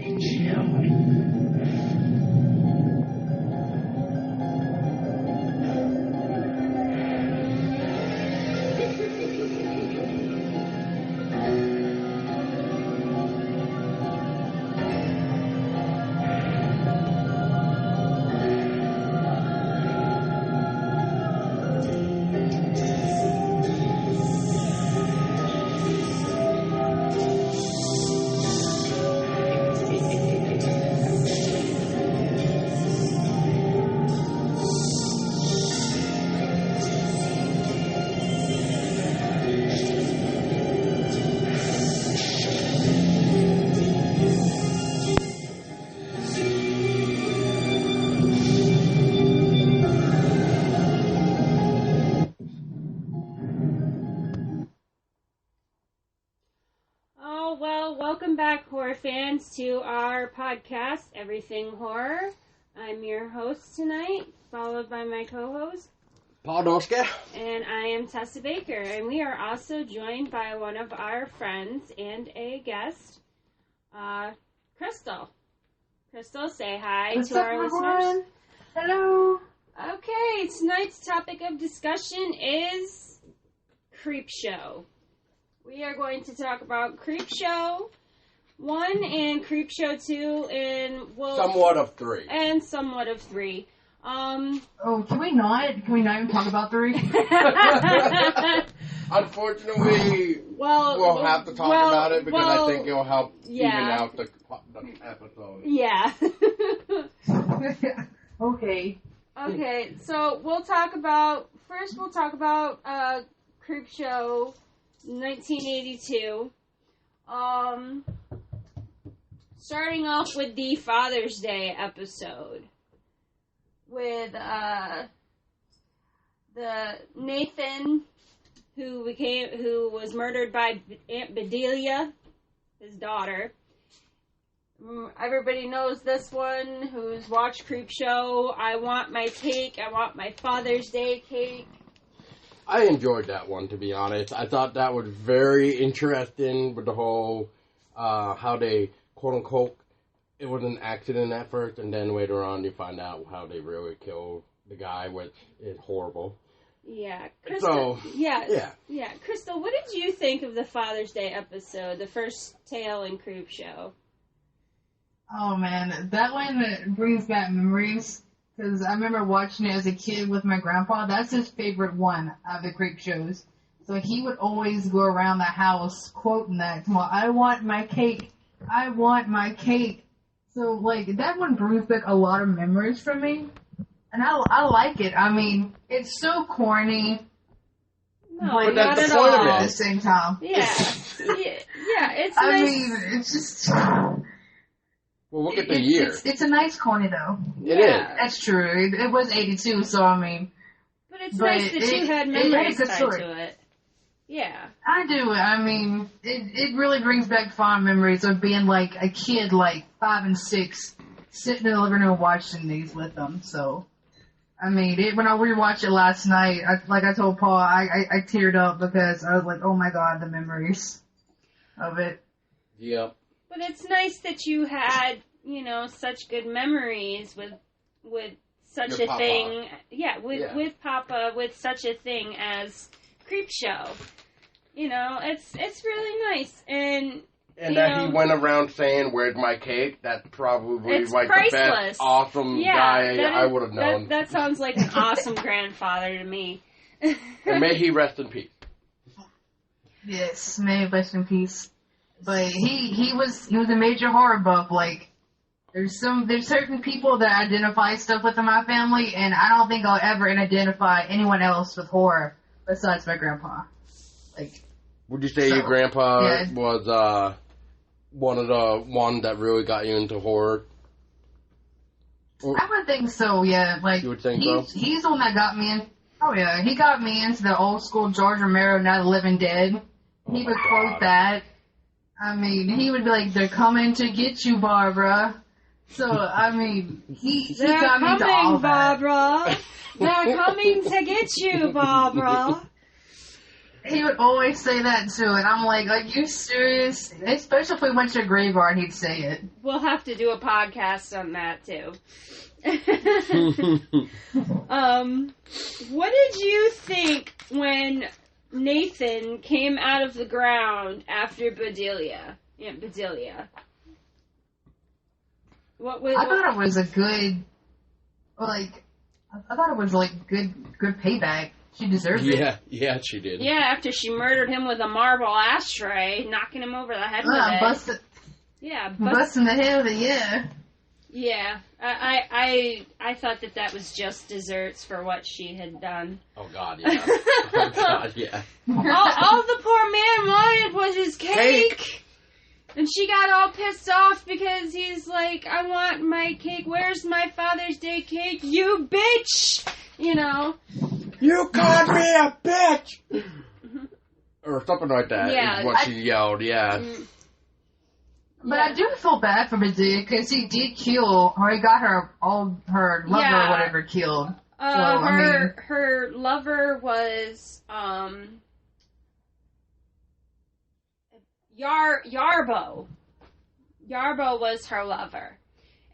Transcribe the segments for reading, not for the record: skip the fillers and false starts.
and chill. Fans to our podcast, Everything Horror. I'm your host tonight, followed by my co-host, Paul Doska. And I am Tessa Baker. And we are also joined by one of our friends and a guest, Crystal. Crystal, say hi to our listeners. Hello. Okay, tonight's topic of discussion is Creepshow. We are going to talk about Creepshow 1 and Creepshow 2 and somewhat of 3. And somewhat of 3. Can we not even talk about 3? Unfortunately, we'll have to talk about it because I think it'll help even out the episode. Yeah. Okay. Okay, so we'll talk about Creepshow 1982. Starting off with the Father's Day episode with the Nathan who was murdered by Aunt Bedelia, his daughter. Everybody knows this one who's watched Creepshow. I want my cake. I want my Father's Day cake. I enjoyed that one, to be honest. I thought that was very interesting with the whole how they quote-unquote, it was an accident at first, and then later on you find out how they really killed the guy, which is horrible. Yeah. Crystal, so, yeah. Crystal, what did you think of the Father's Day episode, the first tale in Creepshow? Oh, man, that one brings back memories, because I remember watching it as a kid with my grandpa. That's his favorite one of the Creepshows. So he would always go around the house quoting that, I want my cake. I want my cake. So, that one brings back a lot of memories for me. And I like it. I mean, it's so corny. No, but not that's at the point all. at the same time. Yeah. It's I nice. mean, it's just... Well, look at the year. It's a nice corny, though. It is. That's true. It was 82, so I mean... But it's nice that you had memories tied story. to it. Yeah. I do. I mean, it really brings back fond memories of being a kid, 5 and 6, sitting in the living room watching these with them. So, I mean, when I rewatched it last night, I told Paul, I teared up because I was like, oh my god, the memories of it. Yep. But it's nice that you had, such good memories with such Your a thing. Yeah, with Papa, with such a thing as Creepshow. It's really nice. And that he went around saying, "Where's my cake?" That's probably it's the priceless. best, awesome guy I would have known. That sounds like an awesome grandfather to me. And may he rest in peace. Yes, may he rest in peace. But he was a major horror buff. There's certain people that identify stuff with in my family, and I don't think I'll ever identify anyone else with horror besides my grandpa. Would you say your grandpa was one of the ones that really got you into horror? I would think so, yeah. You would think so? He's the one that got me in. Oh, yeah. He got me into the old school George Romero, Night of the Living Dead. He would quote that. I mean, he would be like, "They're coming to get you, Barbara." So, I mean, he got me into all Barbara. They're coming to get you, Barbara. He would always say that too, and I'm like, are you serious? Especially if we went to a graveyard, he'd say it. We'll have to do a podcast on that too. What did you think when Nathan came out of the ground after Bedelia? Aunt Bedelia. What was? I thought it was a good, like, I thought it was like good payback. She deserved it. Yeah, she did. Yeah, after she murdered him with a marble ashtray, knocking him over the head with it. Busting the head with it, yeah. Yeah, I thought that was just desserts for what she had done. Oh, God, yeah. Oh, God, yeah. All the poor man wanted was his cake. And she got all pissed off because he's like, I want my cake. Where's my Father's Day cake? You bitch! You know. You called me a bitch! Or something like that is what she yelled, yeah. But I do feel bad for Bedelia because he did kill, or he got her lover or whatever killed. Her lover was Yarbo. Yarbo was her lover,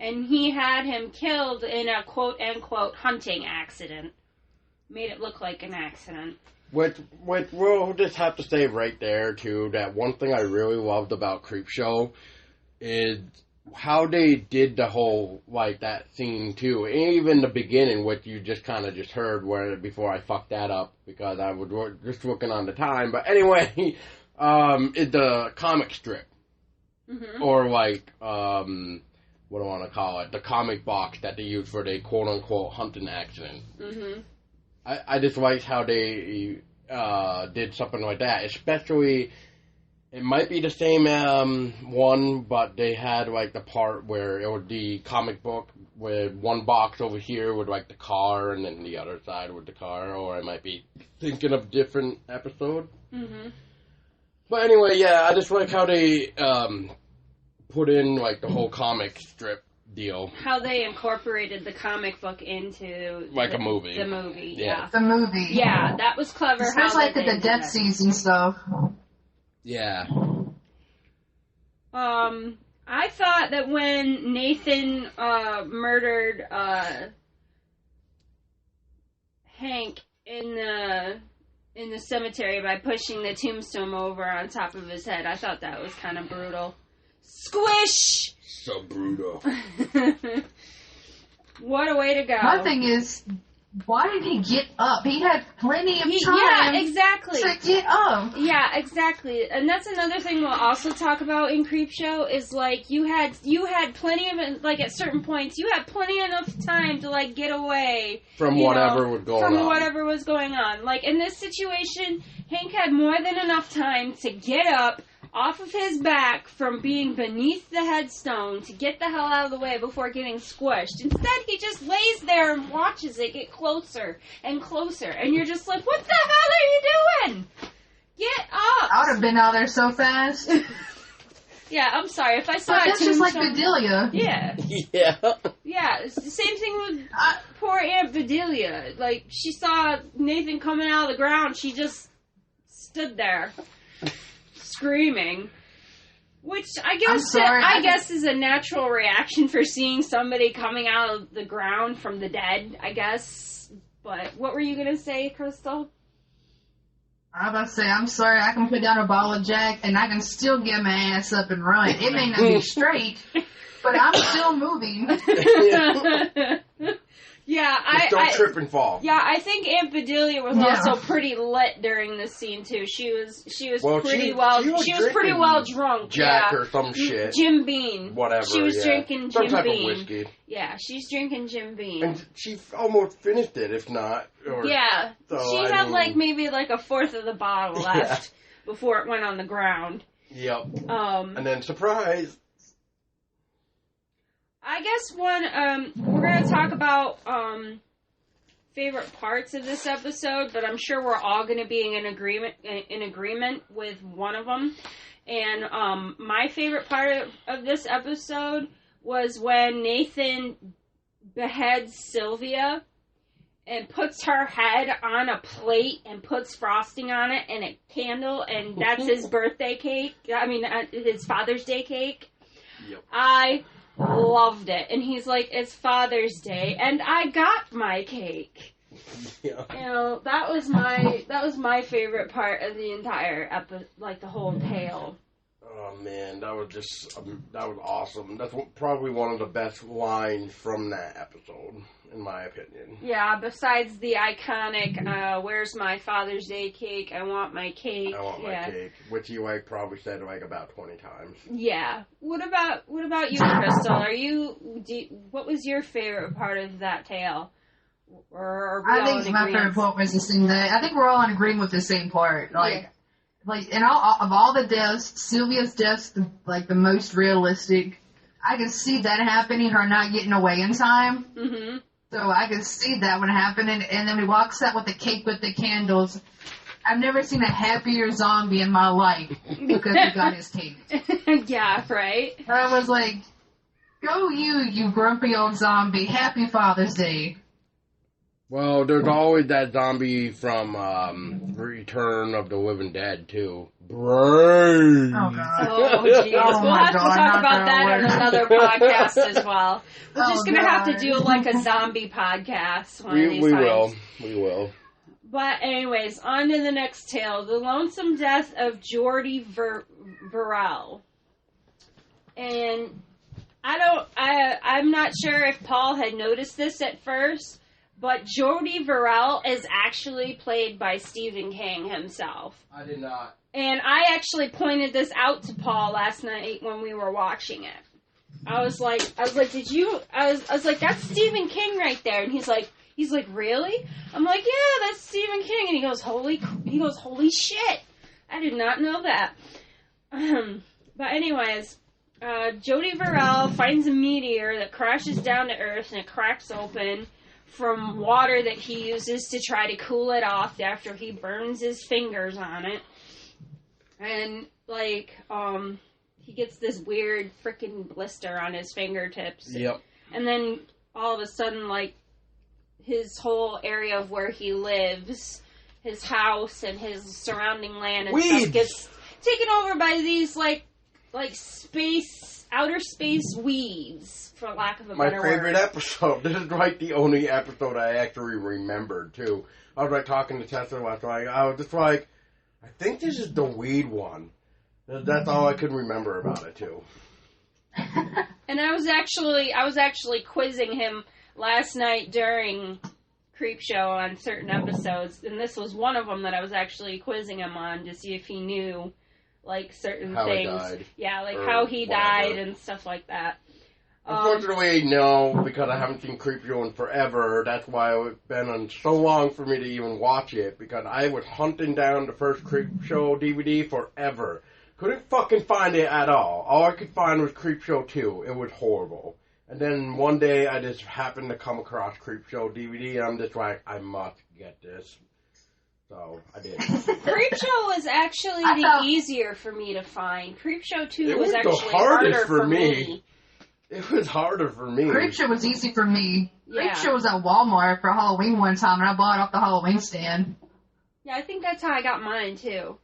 and he had him killed in a quote unquote hunting accident. Made it look like an accident. Which we'll just have to say right there too that one thing I really loved about Creepshow is how they did the whole, like, that scene too. And even the beginning, which you just kind of just heard where before I fucked that up because I was just looking on the time. But anyway, it's the comic strip. Mm-hmm. Or like, what do I want to call it? The comic box that they use for the quote unquote hunting accident. Mm-hmm. I just liked how they did something like that. Especially, it might be the same one, but they had like the part where it would be comic book with one box over here with like the car and then the other side with the car. Or I might be thinking of different episode. Mm-hmm. But anyway, yeah, I just like how they put in like the whole comic strip deal. How they incorporated the comic book into a movie. The movie, yeah. The movie. Yeah, that was clever. Especially like the death scenes and stuff. Yeah. I thought that when Nathan murdered Hank in the cemetery by pushing the tombstone over on top of his head, I thought that was kind of brutal. Squish! So brutal. What a way to go. My thing is, why did he get up? He had plenty of time yeah, exactly. to get up. Yeah, exactly. And that's another thing we'll also talk about in Creepshow is, like, you had plenty of, like, at certain points, you had plenty enough time to, like, get away. From whatever was going on. From whatever was going on. Like, in this situation, Hank had more than enough time to get up off of his back from being beneath the headstone to get the hell out of the way before getting squished. Instead, he just lays there and watches it get closer and closer. And you're just like, what the hell are you doing? Get up! I would have been out there so fast. Yeah, I'm sorry. If I saw that's just like Bedelia. Yeah. Yeah. Yeah, it's the same thing with poor Aunt Bedelia. Like, she saw Nathan coming out of the ground. She just stood there. Screaming, which I guess is a natural reaction for seeing somebody coming out of the ground from the dead, I guess. But what were you gonna say, Crystal? I was about to say, I'm sorry, I can put down a bottle of Jack and I can still get my ass up and run. It may not be straight, but I'm still moving. Yeah, just don't trip and fall. Yeah, I think Aunt Bedelia was also pretty lit during this scene too. She was pretty well drunk. Jack or some shit. Jim Beam. Whatever. She was drinking some Jim type Beam. of whiskey. Yeah, she's drinking Jim Beam. And she almost finished it, if not. Yeah, she had maybe a fourth of the bottle left before it went on the ground. Yep. And then surprise. I guess we're going to talk about favorite parts of this episode, but I'm sure we're all going to be in agreement with one of them. And my favorite part of this episode was when Nathan beheads Sylvia, and puts her head on a plate and puts frosting on it and a candle, and that's his birthday cake. I mean, his Father's Day cake. Yep. I loved it. And he's like, it's Father's Day, and I got my cake. Yeah. You know, that was my favorite part of the entire the whole tale. Oh man, that was awesome. That's probably one of the best lines from that episode, in my opinion. Yeah, besides the iconic, where's my Father's Day cake? I want my cake. I want my cake, which you probably said about 20 times. Yeah. What about you, Crystal? What was your favorite part of that tale? Or I think my favorite part was the same day. I think we're all in agreement with the same part. Like in all the deaths, Sylvia's death's the most realistic. I can see that happening, her not getting away in time. Mm-hmm. So I can see that one happening. And then he walks out with the cake with the candles. I've never seen a happier zombie in my life because he got his cake. Yeah, right? And I was like, go you grumpy old zombie. Happy Father's Day. Well, there's always that zombie from Return of the Living Dead, too. Brain! Oh, God. Oh, jeez. Oh, we'll have to talk about that on another podcast as well. We're just going to have to do, a zombie podcast one of these times. We will. But anyways, on to the next tale. The Lonesome Death of Jordy Verrell. And I'm not sure if Paul had noticed this at first, but Jordy Verrell is actually played by Stephen King himself. I did not. And I actually pointed this out to Paul last night when we were watching it. I was like, did you? I was like, that's Stephen King right there. And he's like, really? I'm like, yeah, that's Stephen King. And he goes, holy shit! I did not know that. But anyways, Jordy Verrell finds a meteor that crashes down to Earth and it cracks open from water that he uses to try to cool it off after he burns his fingers on it. And, he gets this weird freaking blister on his fingertips. Yep. And then, all of a sudden, his whole area of where he lives, his house and his surrounding land and stuff gets taken over by these, outer space weeds, for lack of a better word. My favorite episode. This is the only episode I actually remembered, too. I was, talking to Tessa last night. I was just I think this is the weed one. That's all I could remember about it, too. And I was actually quizzing him last night during Creepshow on certain episodes, and this was one of them that I was actually quizzing him on to see if he knew, certain how things. He died. Yeah, how he died and stuff like that. Unfortunately, no, because I haven't seen Creepshow in forever. That's why it's been on so long for me to even watch it, because I was hunting down the first Creepshow DVD forever. Couldn't fucking find it at all. All I could find was Creepshow 2. It was horrible. And then one day I just happened to come across Creepshow DVD, and I'm just I must get this. So, I did. Creepshow was actually easier for me to find. Creepshow 2 was actually harder for me. It was harder for me. Creepshow was easy for me. Yeah. Creepshow was at Walmart for Halloween one time, and I bought it off the Halloween stand. Yeah, I think that's how I got mine, too.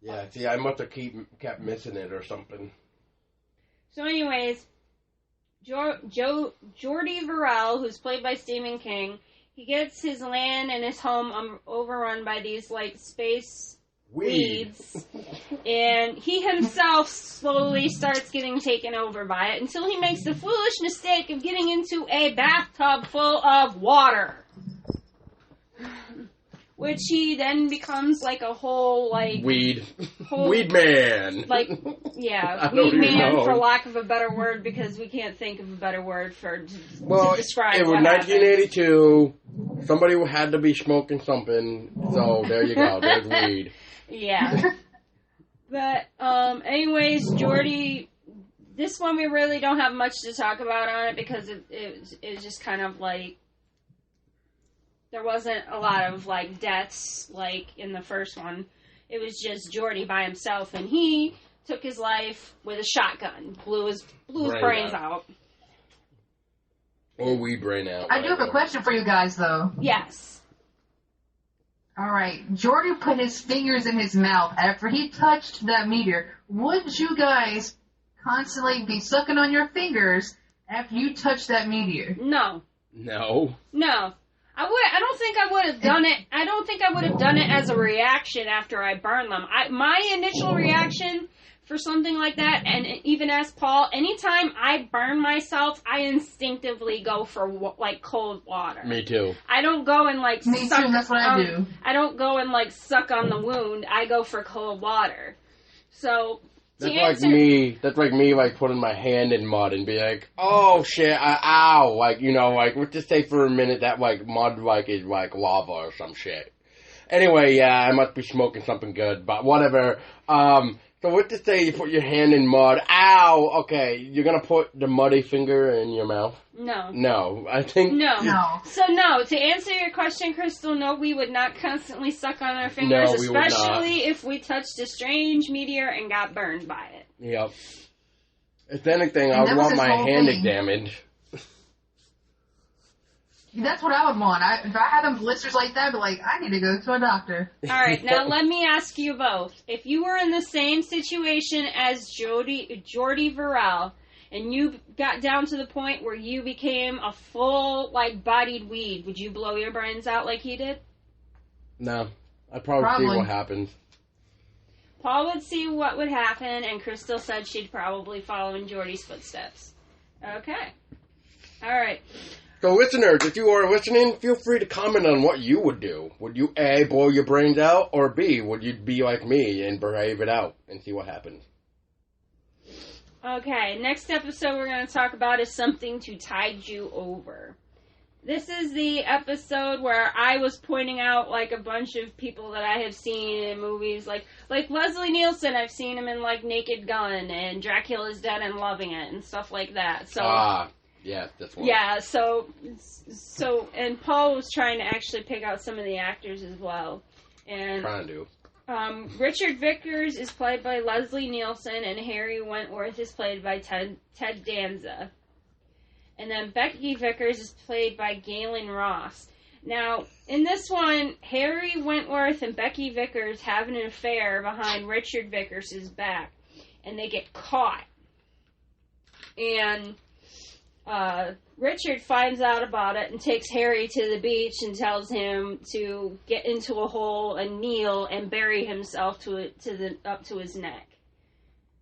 Yeah, see, I must have kept missing it or something. So anyways, Jordy Verrell, who's played by Stephen King, he gets his land and his home overrun by these, space weeds. And he himself slowly starts getting taken over by it until he makes the foolish mistake of getting into a bathtub full of water. Which he then becomes a whole weed man. Weed man for lack of a better word, because we can't think of a better word to describe it was 1982. Somebody had to be smoking something, so there you go. There's weed. Yeah. But anyways, Jordy, this one we really don't have much to talk about on it because it was just kind of there wasn't a lot of deaths in the first one. It was just Jordy by himself, and he took his life with a shotgun, blew his brains out. Or weed right now. I do have a question for you guys, though. Yes. All right. Jordy put his fingers in his mouth after he touched that meteor. Would you guys constantly be sucking on your fingers after you touched that meteor? No. No. No. I don't think I would have done it. I don't think I would have done it as a reaction after I burned them. My initial reaction for something like that, and even as Paul, anytime I burn myself, I instinctively go for like cold water. Me too. I don't go and like Me suck. too, that's what I do. I don't go and like suck on the wound. I go for cold water. So That's like me, like putting my hand in mud and be like, oh shit, ow, like, you know, like, let's just say for a minute that like mud like is like lava or some shit. Anyway, yeah, I must be smoking something good, but whatever. So let's just say you put your hand in mud, ow, okay, you're gonna put the muddy finger in your mouth? No. No, I think... No. So no, to answer your question, Crystal, no, we would not constantly suck on our fingers, No, we would not. especially if we touched a strange meteor and got burned by it. Yep. If anything, I And would that was want his my whole hand thing. examined. That's what I would want. If I had them blisters like that, I'd be like, I need to go to a doctor. All right, now let me ask you both. If you were in the same situation as Jordy Verrell, and you got down to the point where you became a full, like, bodied weed, would you blow your brains out like he did? No. I'd probably see what happens. Paul would see what would happen, and Crystal said she'd probably follow in Jordy's footsteps. Okay. All right. So listeners, if you are listening, feel free to comment on what you would do. Would you A, blow your brains out, or B, would you be like me and behave it out and see what happens? Okay, next episode we're going to talk about is something to tide you over. This is the episode where I was pointing out, like, a bunch of people that I have seen in movies, like Leslie Nielsen, I've seen him in, like, Naked Gun, and Dracula's Dead and Loving It, and stuff like that. So, yeah, this one. yeah, so, and Paul was trying to actually pick out some of the actors as well. And Trying to. Richard Vickers is played by Leslie Nielsen, and Harry Wentworth is played by Ted Danza. And then Becky Vickers is played by Galen Ross. Now, in this one, Harry Wentworth and Becky Vickers have an affair behind Richard Vickers' back, and they get caught. And Richard finds out about it and takes Harry to the beach and tells him to get into a hole and kneel and bury himself up to his neck,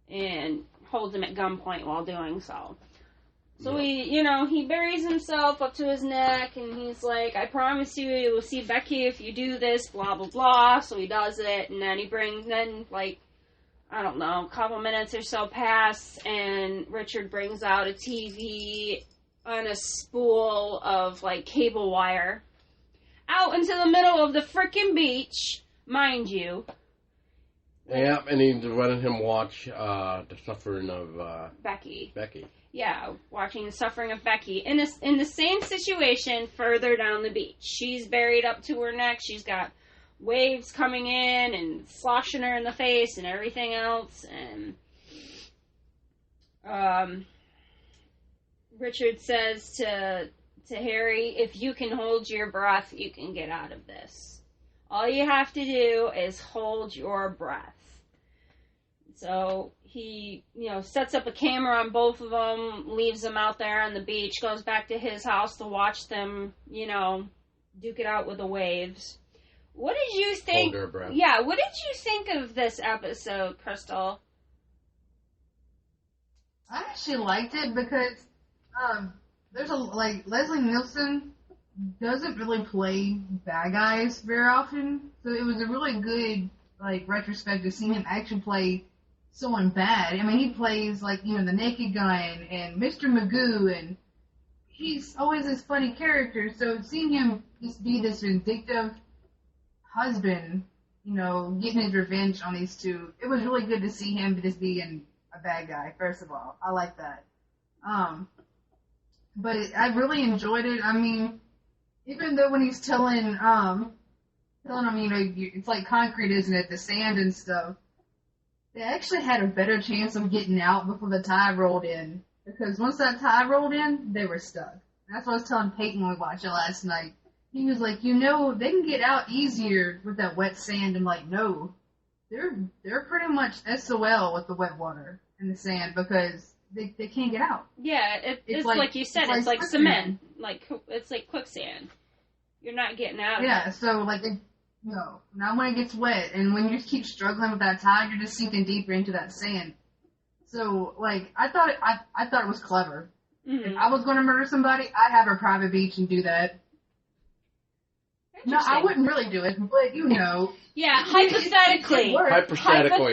and holds him at gunpoint while doing so. So he buries himself up to his neck, and he's like, I promise you will see Becky if you do this, blah, blah, blah. So he does it, and then a couple minutes or so pass, and Richard brings out a TV on a spool of, like, cable wire out into the middle of the frickin' beach, mind you. Yeah, and he's letting him watch the suffering of Becky. Yeah, watching the suffering of Becky. In the same situation further down the beach. She's buried up to her neck. She's got waves coming in and sloshing her in the face and everything else. And Richard says to Harry, if you can hold your breath, you can get out of this. All you have to do is hold your breath. So he, sets up a camera on both of them, leaves them out there on the beach, goes back to his house to watch them, duke it out with the waves. What did you think? Hold her breath. Yeah, what did you think of this episode, Crystal? I actually liked it because Leslie Nielsen doesn't really play bad guys very often, so it was a really good retrospect to see him actually play someone bad. I mean, he plays the Naked Gun and Mr. Magoo, and he's always this funny character. So seeing him just be this vindictive husband, getting his revenge on these two, it was really good to see him just being a bad guy. First of all, I like that. But I really enjoyed it. I mean, even though when he's telling him, it's like concrete, isn't it? The sand and stuff. They actually had a better chance of getting out before the tide rolled in. Because once that tide rolled in, they were stuck. That's what I was telling Peyton when we watched it last night. He was like, they can get out easier with that wet sand. I'm like, no. They're pretty much SOL with the wet water and the sand because they can't get out. Yeah, it's like you said, it's like cement. It's like quicksand. You're not getting out of it. Yeah, so no. Not when it gets wet, and when you keep struggling with that tide, you're just sinking deeper into that sand. So, I thought it was clever. Mm-hmm. If I was going to murder somebody, I'd have a private beach and do that. No, I wouldn't really do it, but Yeah, hypothetically. Hypothetically.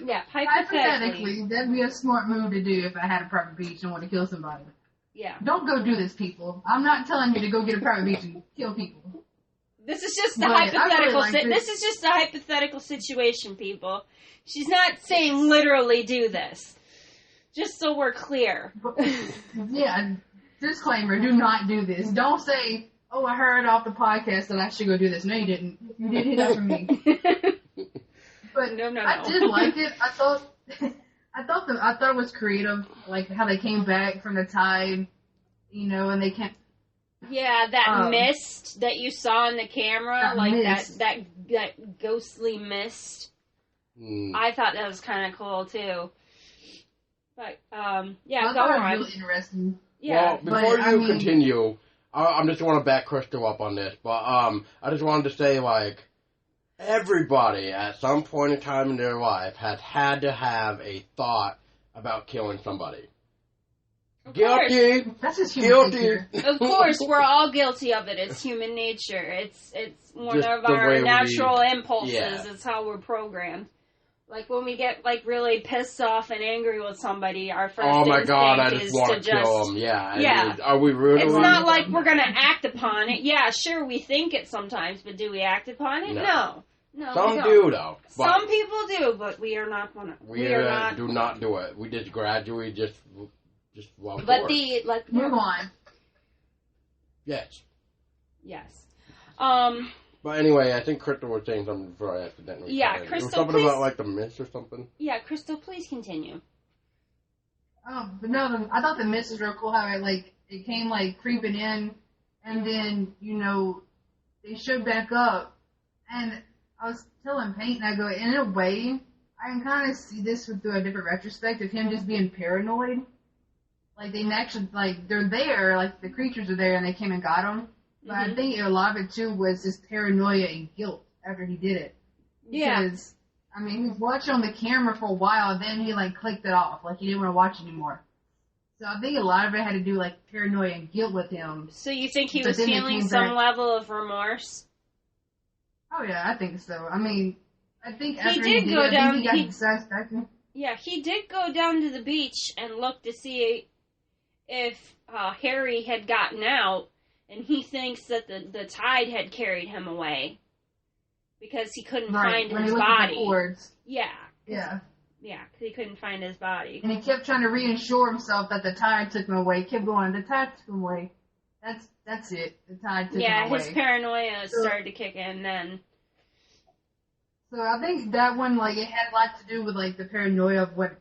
Yeah, hypothetically. That'd be a smart move to do if I had a private beach and want to kill somebody. Yeah. Don't go do this, people. I'm not telling you to go get a private beach and kill people. This is just the hypothetical. This is just a hypothetical situation, people. She's not saying literally do this. Just so we're clear. Yeah, disclaimer: do not do this. Don't say, "Oh, I heard off the podcast that I should go do this." No, you didn't. You did hit that from me. But no. I did like it. I thought it was creative, like how they came back from the tide, and they can't. Yeah, that mist that you saw in the camera, that ghostly mist. I thought that was kind of cool too. But yeah, go on. Really interesting. Yeah. Well, before you continue, I just want to back Crystal up on this, but I just wanted to say, everybody at some point in time in their life has had to have a thought about killing somebody. Guilty. That's just human nature. Of course, we're all guilty of it. It's human nature. It's one Just of the our way natural impulses. Yeah. It's how we're programmed. Like when we get really pissed off and angry with somebody, our first Oh my God! I instinct just is want to kill them. Yeah. Are we really? It's not like we're gonna act upon it. Yeah, sure, we think it sometimes, but do we act upon it? No. Some do though. Some people do, but we are not one. We do not do it. We just gradually just walk But forward. Move on. Yes. But anyway, I think Crystal was saying something before I accidentally. Yeah, Crystal. Crystal, It was something please. about the mist or something. Yeah, Crystal, please continue. But no, I thought the mist was real cool. How it came creeping in, and then they showed back up, and I was telling Peyton, I go, in a way, I can kind of see this through a different retrospect of him just being paranoid. They actually, they're there, the creatures are there, and they came and got him. But I think a lot of it, too, was just paranoia and guilt after he did it. Because, he was watching on the camera for a while, then he, clicked it off. He didn't want to watch anymore. So I think a lot of it had to do, paranoia and guilt with him. So you think he was feeling some level of remorse? Oh, yeah, I think so. I think after he did go down. He got the satisfaction. Yeah, he did go down to the beach and look to see if Harry had gotten out, and he thinks that the tide had carried him away because he couldn't find his body. Yeah. Yeah. Yeah, because he couldn't find his body. And he kept trying to reassure himself that the tide took him away. He kept going, the tide took him away. That's it. The tide took him away. Yeah, his paranoia started to kick in then. So I think that one, it had a lot to do with, the paranoia of what,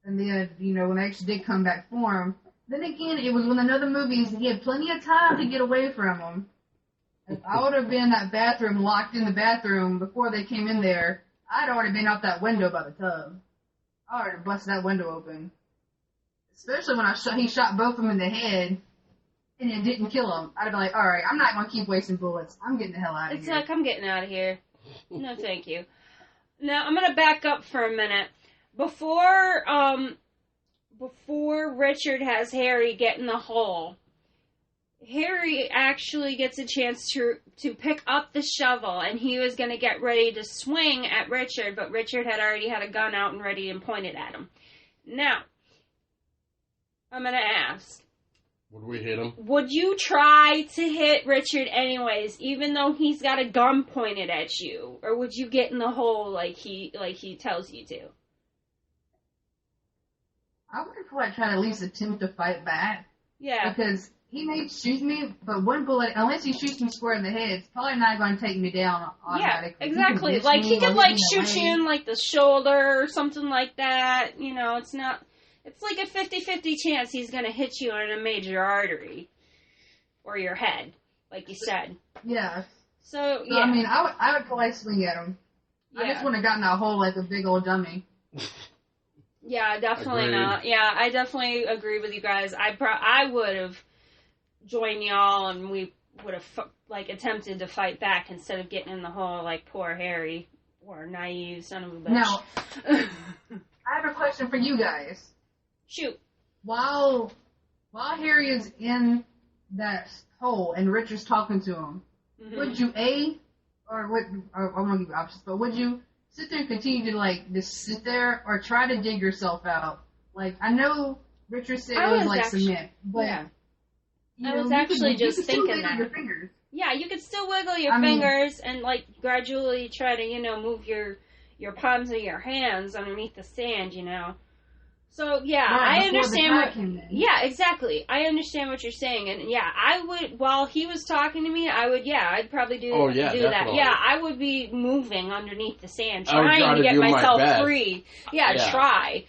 and then, when they actually did come back for him. Then again, it was one of the other movies, he had plenty of time to get away from him. If I would have been in that bathroom, locked in the bathroom before they came in there, I'd already been out that window by the tub. I already busted that window open. Especially when he shot both of them in the head, and it didn't kill them. I'd be like, alright, I'm not going to keep wasting bullets. I'm getting the hell out of here. It's I'm getting out of here. No, thank you. Now, I'm going to back up for a minute. Before Richard has Harry get in the hole, Harry actually gets a chance to pick up the shovel, and he was going to get ready to swing at Richard, but Richard had already had a gun out and ready and pointed at him. Now, I'm going to ask. Would we hit him? Would you try to hit Richard anyways, even though he's got a gun pointed at you? Or would you get in the hole like he tells you to? I would probably try to at least attempt to fight back. Yeah. Because he may shoot me, but one bullet, unless he shoots me square in the head, it's probably not going to take me down automatically. Yeah, exactly. He could shoot you in the shoulder or something like that. It's not it's like a 50-50 chance he's going to hit you on a major artery. Or your head, like you said. Yeah. So, yeah. I mean, I would politely swing at him. Yeah. I just wouldn't have gotten that hole like a big old dummy. Yeah, definitely Agreed. not. Yeah, I definitely agree with you guys. I would have joined y'all and we would have, attempted to fight back instead of getting in the hole like poor Harry. Or naive son of a bitch. Now, I have a question for you guys. Shoot. While Harry is in that hole and Richard's talking to him, would you I'm gonna give you options, but would you sit there and continue to just sit there or try to dig yourself out? Like, I know Richard said it was like cement, but yeah. I was actually just thinking that. Your fingers. Yeah, you could still wiggle your fingers and gradually try to, move your palms of your hands underneath the sand, So yeah, right, I understand yeah, exactly. I understand what you're saying, and yeah, I would. While he was talking to me, I'd probably do definitely. that. Yeah, I would be moving underneath the sand, trying to get myself free. Yeah, try.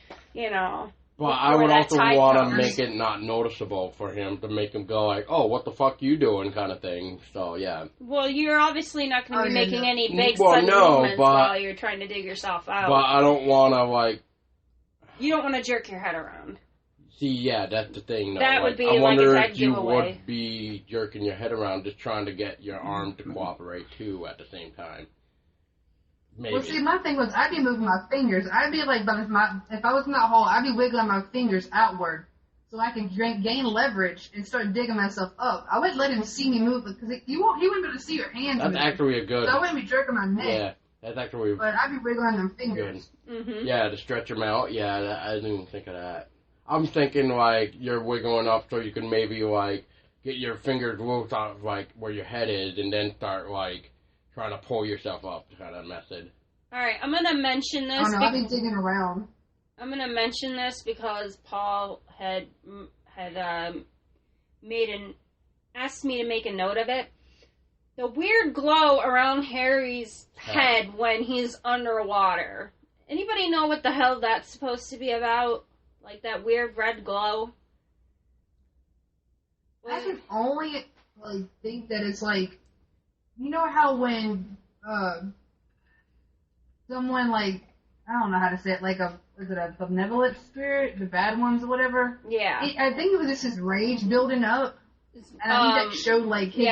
But I would also want to make it not noticeable for him to make him go like, "Oh, what the fuck you doing?" kind of thing. So yeah. Well, you're obviously not going to be making any big sudden movements while you're trying to dig yourself out. But I don't want to You don't want to jerk your head around. See, yeah, that's the thing. Though. That would be I wonder a dead if you giveaway. would be jerking your head around, just trying to get your arm to cooperate too at the same time. Maybe. Well, see, my thing was I'd be moving my fingers. I'd be like, but if I was in that hole, I'd be wiggling my fingers outward so I can gain leverage and start digging myself up. I wouldn't let him see me move because he wouldn't be able to see your hands. That's actually a good. So I wouldn't be jerking my neck. Yeah, that's actually. But I'd be wiggling them fingers. Mm-hmm. Yeah, to stretch them out. Yeah, I didn't even think of that. I'm thinking you're wiggling up so you can maybe get your fingers loose off where your head is, and then start trying to pull yourself up kind of method. All right, I'm gonna mention this. Oh no, I've been digging around. I'm gonna mention this because Paul had asked me to make a note of it. The weird glow around Harry's head when he's underwater. Anybody know what the hell that's supposed to be about? Like that weird red glow? I can only think that it's how when someone I don't know how to say it, is it a benevolent spirit, the bad ones or whatever? Yeah. I think it was just his rage building up, and I think that showed his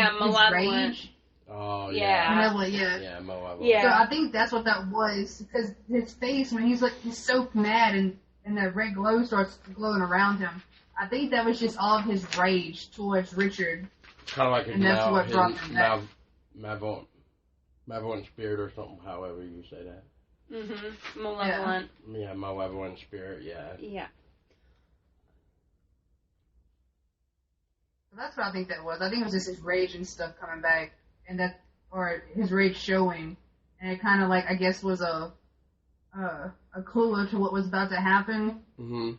rage. Oh yeah. Malevolent, yeah. Yeah, malevolent. Yeah. So I think that's what that was, because his face when he's so mad and that red glow starts glowing around him. I think that was just all of his rage towards Richard. Kind of like his and that's what brought him back. Malevolent spirit or something, however you say that. Mm-hmm. Malevolent. Yeah, malevolent spirit, yeah. Yeah. So that's what I think that was. I think it was just his rage and stuff coming back, or his rage showing, and it kind of I guess was a clue to what was about to happen. Mm-hmm.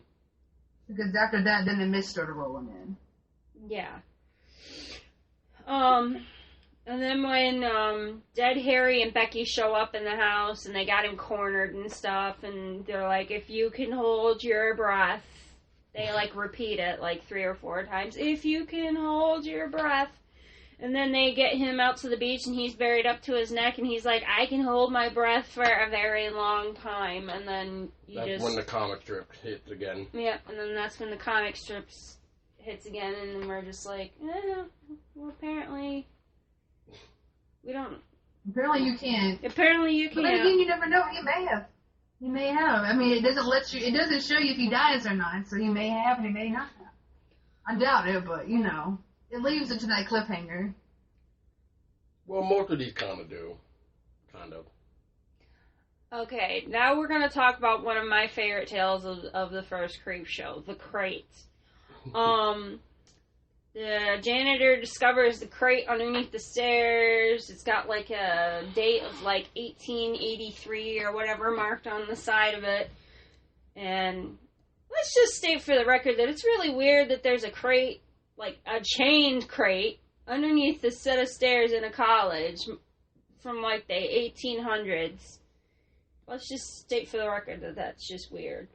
Because after that, then the mist started rolling in. Yeah. And then when Dead Harry and Becky show up in the house and they got him cornered and stuff, and they're like, if you can hold your breath, they repeat it 3 or 4 times, if you can hold your breath. And then they get him out to the beach and he's buried up to his neck and he's like, I can hold my breath for a very long time. And then that's when the comic strip hits again. Yeah, and then that's when the comic strips hits again, and then we're just like, well, apparently we don't. Apparently you can't. Apparently you can't. But then again, you never know. He may have. He may have. I mean, it doesn't show you if he dies or not, so he may have and he may not have. I doubt it, but it leaves it to that cliffhanger. Well, most of these kind of do. Kind of. Okay, now we're going to talk about one of my favorite tales of the first Creepshow, The Crate. The janitor discovers the crate underneath the stairs. It's got a date of 1883 or whatever marked on the side of it. And let's just state for the record that it's really weird that there's a crate, a chained crate, underneath the set of stairs in a college from the 1800s. Let's just state for the record that that's just weird.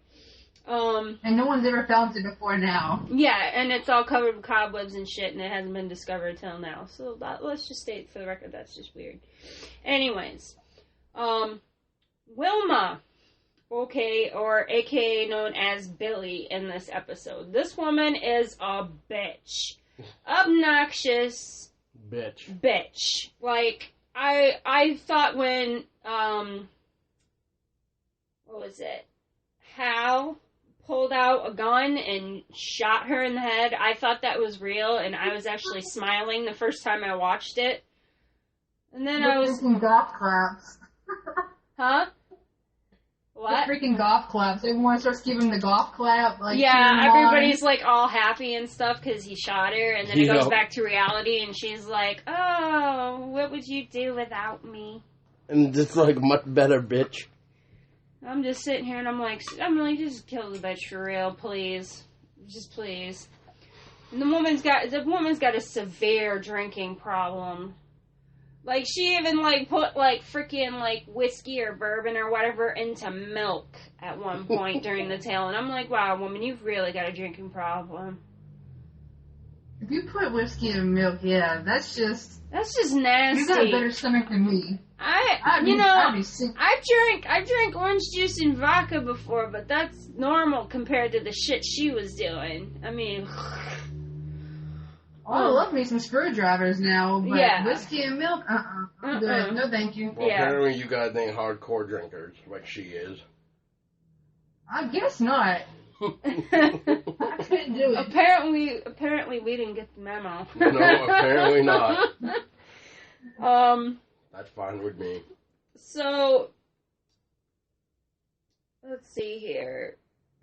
And no one's ever found it before now. Yeah, and it's all covered with cobwebs and shit, and it hasn't been discovered till now. So let's just state for the record that's just weird. Anyways, Wilma, okay, or AKA known as Billy in this episode. This woman is a bitch. Obnoxious bitch. Like, I thought when, what was it? Hal pulled out a gun and shot her in the head. I thought that was real, and I was actually smiling the first time I watched it. And then I was... freaking golf claps. Huh? What? The freaking golf claps. Everyone starts giving the golf clap. Like, yeah, everybody's like all happy and stuff because he shot her, and then it goes back to reality, and she's like, "Oh, what would you do without me?" And just like much better, bitch. I'm just sitting here, and I'm like, just kill the bitch for real, please, just please. And the woman's got a severe drinking problem. Like, she even, like, put, like, freaking, like, whiskey or bourbon or whatever into milk at one point during the tale. And I'm like, wow, woman, you've really got a drinking problem. If you put whiskey in milk, yeah, that's just nasty. You got a better stomach than me. I've drank orange juice and vodka before, but that's normal compared to the shit she was doing. I mean... I love me some screwdrivers now, but whiskey and milk, I'm good. No, thank you. Well, apparently you guys ain't hardcore drinkers like she is. I guess not. I couldn't do it. Apparently we didn't get the memo. No, apparently not. That's fine with me. So, let's see here.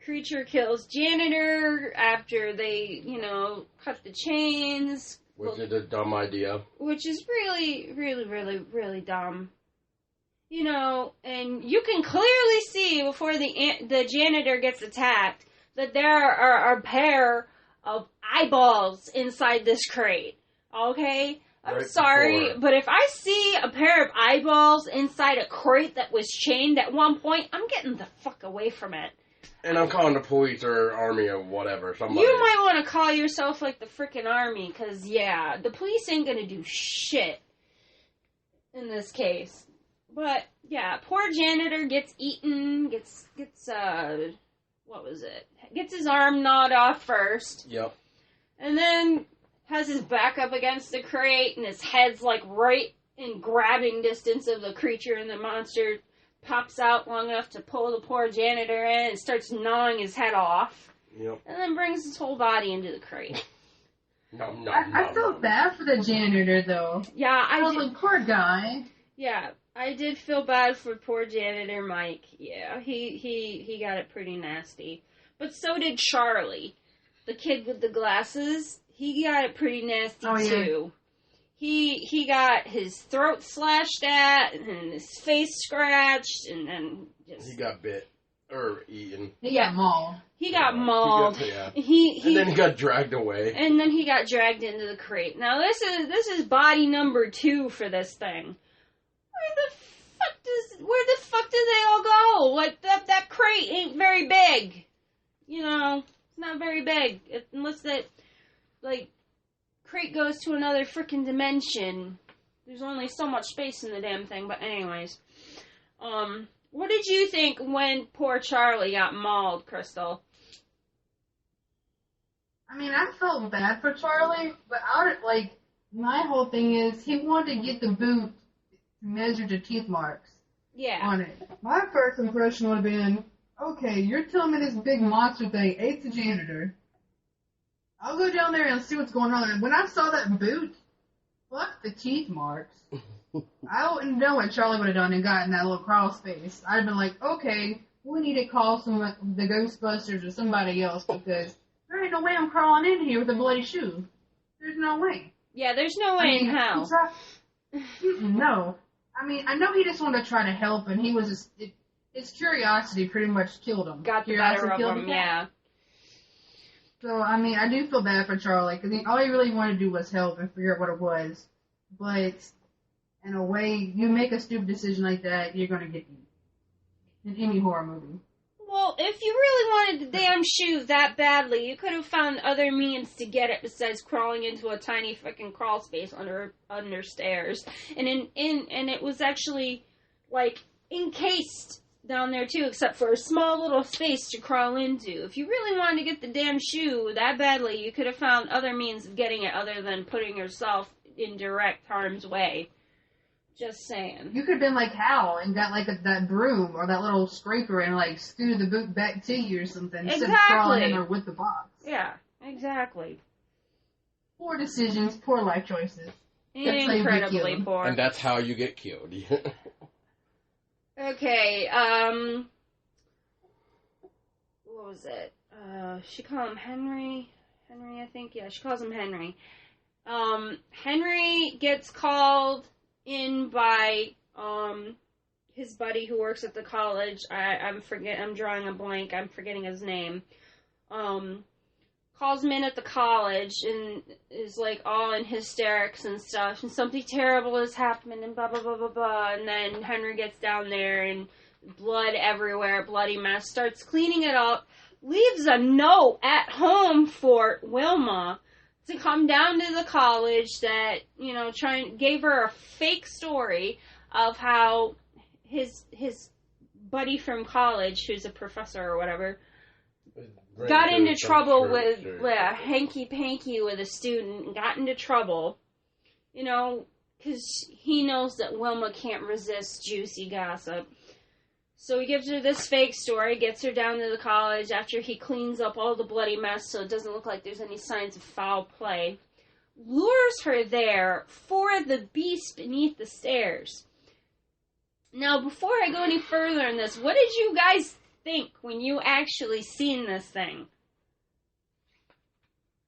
Creature kills janitor after they, cut the chains. Which is a dumb idea. Which is really, really, really, really dumb. And you can clearly see before the janitor gets attacked that there are a pair of eyeballs inside this crate. Okay? I'm sorry, but if I see a pair of eyeballs inside a crate that was chained at one point, I'm getting the fuck away from it. And I'm calling the police or army or whatever. Somebody. You might want to call yourself like the frickin' army, because, the police ain't gonna do shit in this case. But, poor janitor gets eaten, gets what was it? Gets his arm gnawed off first. Yep. And then has his back up against the crate, and his head's, like, right in grabbing distance of the creature, and the monster pops out long enough to pull the poor janitor in and starts gnawing his head off. Yep. And then brings his whole body into the crate. I felt bad for the janitor, though. Yeah, I was like, poor guy. Yeah, I did feel bad for poor janitor Mike. Yeah, he got it pretty nasty. But so did Charlie, the kid with the glasses. He got it pretty nasty, too. He got his throat slashed at, and his face scratched, and then just... He got bit. Or eaten. He got mauled. He got mauled. And then he got dragged away. And then he got dragged into the crate. Now, this is body number 2 for this thing. Where the fuck do they all go? Like, that crate ain't very big. It's not very big. Unless that, like... crate goes to another freaking dimension. There's only so much space in the damn thing. But anyways, what did you think when poor Charlie got mauled, Crystal? I mean, I felt bad for Charlie, but my whole thing is he wanted to get the boot to measure the teeth marks on it. My first impression would have been, okay, you're telling me this big monster thing ate the janitor. I'll go down there and see what's going on. And when I saw that boot, fuck the teeth marks. I wouldn't know what Charlie would have done and gotten that little crawl space. I'd have been like, okay, we need to call the Ghostbusters or somebody else because there ain't no way I'm crawling in here with a bloody shoe. There's no way. Yeah, there's no way in hell. No. I mean, I know he just wanted to try to help, and he was just... his curiosity pretty much killed him. Got the better of him, yeah. So, I mean, I do feel bad for Charlie, because all he really wanted to do was help and figure out what it was. But, in a way, you make a stupid decision like that, you're going to get eaten. In any horror movie. Well, if you really wanted the damn shoe that badly, you could have found other means to get it besides crawling into a tiny fucking crawl space under stairs. And and it was actually, like, encased down there too, except for a small little space to crawl into. If you really wanted to get the damn shoe that badly, you could have found other means of getting it other than putting yourself in direct harm's way. Just saying. You could have been like Hal and got like that broom or that little scraper and like scooted the boot back to you or something instead of crawling in there with the box. Yeah, exactly. Poor decisions, poor life choices. Incredibly poor. And that's how you get killed. Okay, what was it? She called him Henry? Henry, I think? Yeah, she calls him Henry. Henry gets called in by his buddy who works at the college. I'm drawing a blank. I'm forgetting his name. Calls him in at the college and is like all in hysterics and stuff. And something terrible has happened and blah blah blah blah blah. And then Henry gets down there and blood everywhere, bloody mess. Starts cleaning it up. Leaves a note at home for Wilma to come down to the college that, you know, gave her a fake story of how his buddy from college, who's a professor or whatever, got into trouble with hanky-panky with a student and got into trouble, you know, because he knows that Wilma can't resist juicy gossip. So he gives her this fake story, gets her down to the college after he cleans up all the bloody mess so it doesn't look like there's any signs of foul play. Lures her there for the beast beneath the stairs. Now, before I go any further in this, what did you guys think when you actually seen this thing?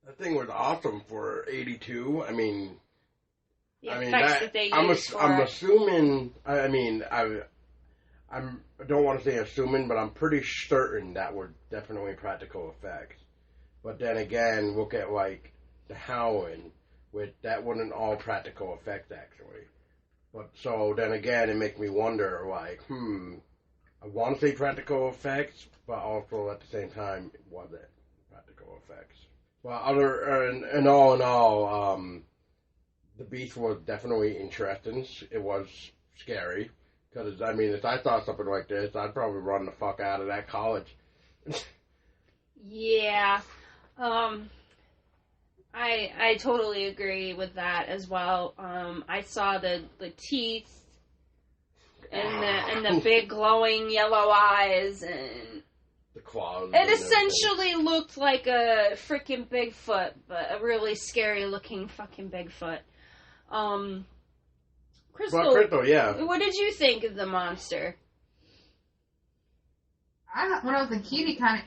That thing was awesome for 82. I mean, they I'm used I'm assuming. I don't want to say assuming, but I'm pretty certain that were definitely practical effects. But then again, look at like the Howling, that wasn't all practical effects actually. But so then again, it makes me wonder, like, I want to say practical effects, but also at the same time, was it practical effects? Well, in all, the Beast was definitely interesting. It was scary. Because, I mean, if I saw something like this, I'd probably run the fuck out of that college. Yeah. I totally agree with that as well. I saw the teeth and the big glowing yellow eyes and the claws. It essentially looked like a freaking Bigfoot, but a really scary looking fucking Bigfoot. Crystal, yeah. What did you think of the monster? When I was a kid, he kind of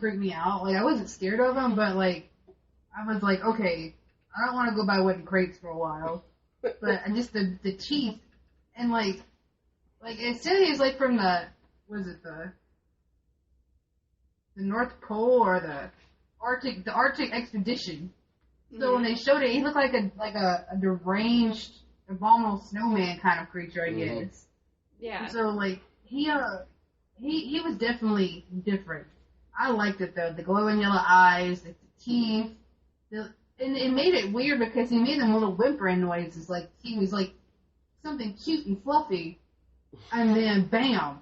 creeped me out. Like, I wasn't scared of him, but like, I was like, okay, I don't want to go by wooden crates for a while. But just the teeth and like it said he was like from the North Pole or the Arctic expedition. So when they showed it, he looked like a deranged, abominable snowman kind of creature, I guess. Yeah. So like he was definitely different. I liked it though. The glowing yellow eyes, the teeth, and it made it weird because he made them little whimpering noises, like he was like something cute and fluffy, and then bam,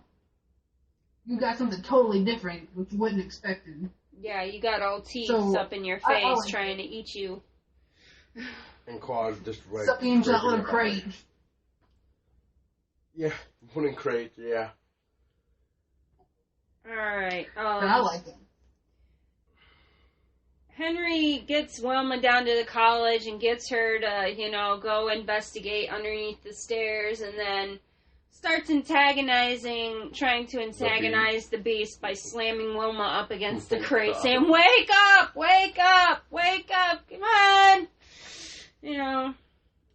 you got something totally different, which you wouldn't expect. Yeah, you got all teeth up in your face trying to eat you. And claws just like sucking into that little crate. Yeah, wooden crate, yeah. Alright, but I like it. Henry gets Wilma down to the college and gets her to, go investigate underneath the stairs, and then starts trying to antagonize the beast by slamming Wilma up against the crate, saying, "Wake up! Wake up! Wake up! Come on!"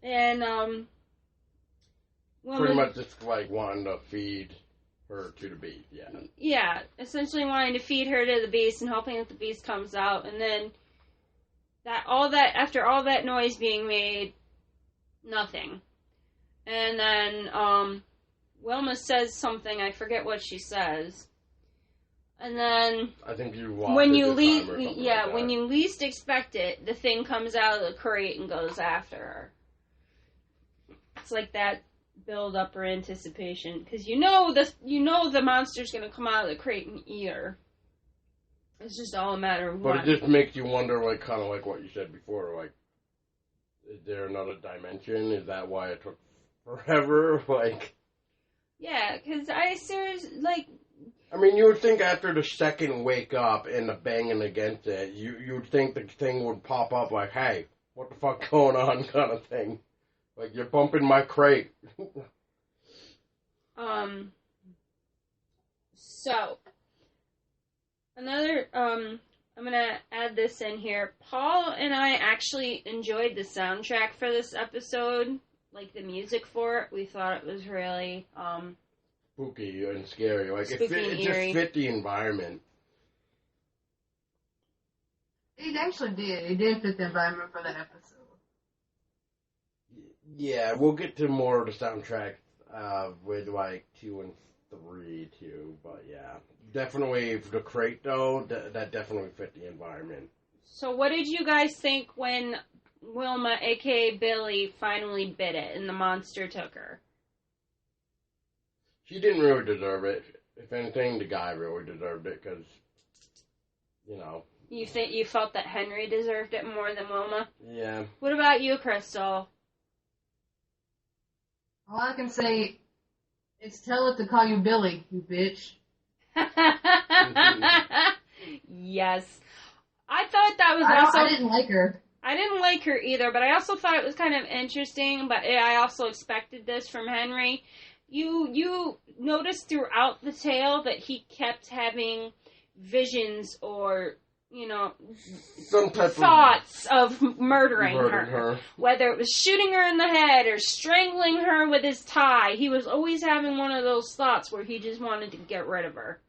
And Wilma, pretty much just like wanting to feed her to the beast, yeah. Yeah, essentially wanting to feed her to the beast and hoping that the beast comes out, and then after all that noise being made, nothing. And then Wilma says something, I forget what she says. And then I think you lost when it you this time or something like that. when you least expect it, the thing comes out of the crate and goes after her. It's like that build up or anticipation, because you know the monster's gonna come out of the crate and eat her. It's just all a matter of But when. it just makes you wonder, like, kind of like what you said before, like, is there another dimension? Is that why it took forever? Like, Yeah, because I seriously, like... I mean, you would think after the second wake up and the banging against it, you'd think the thing would pop up like, hey, what the fuck going on kind of thing. Like, you're bumping my crate. So, another, I'm gonna add this in here. Paul and I actually enjoyed the soundtrack for this episode, like the music for it. We thought it was really, Spooky and scary. Like, spooky it and just eerie. fit the environment. It actually did. It did fit the environment for that episode. Yeah, we'll get to more of the soundtrack with, like, 2 and 3, too. But, yeah. Definitely, the crate, though, that definitely fit the environment. So what did you guys think when Wilma, a.k.a. Billy, finally bit it and the monster took her? She didn't really deserve it. If anything, the guy really deserved it, because, you know. You felt that Henry deserved it more than Wilma? Yeah. What about you, Crystal? All I can say is tell it to call you Billy, you bitch. Yes. I thought that was I didn't like her. I didn't like her either, but I also thought it was kind of interesting, but I also expected this from Henry. You noticed throughout the tale that he kept having visions or, Some type thoughts of murdering murdered her. her. Whether it was shooting her in the head or strangling her with his tie, he was always having one of those thoughts where he just wanted to get rid of her.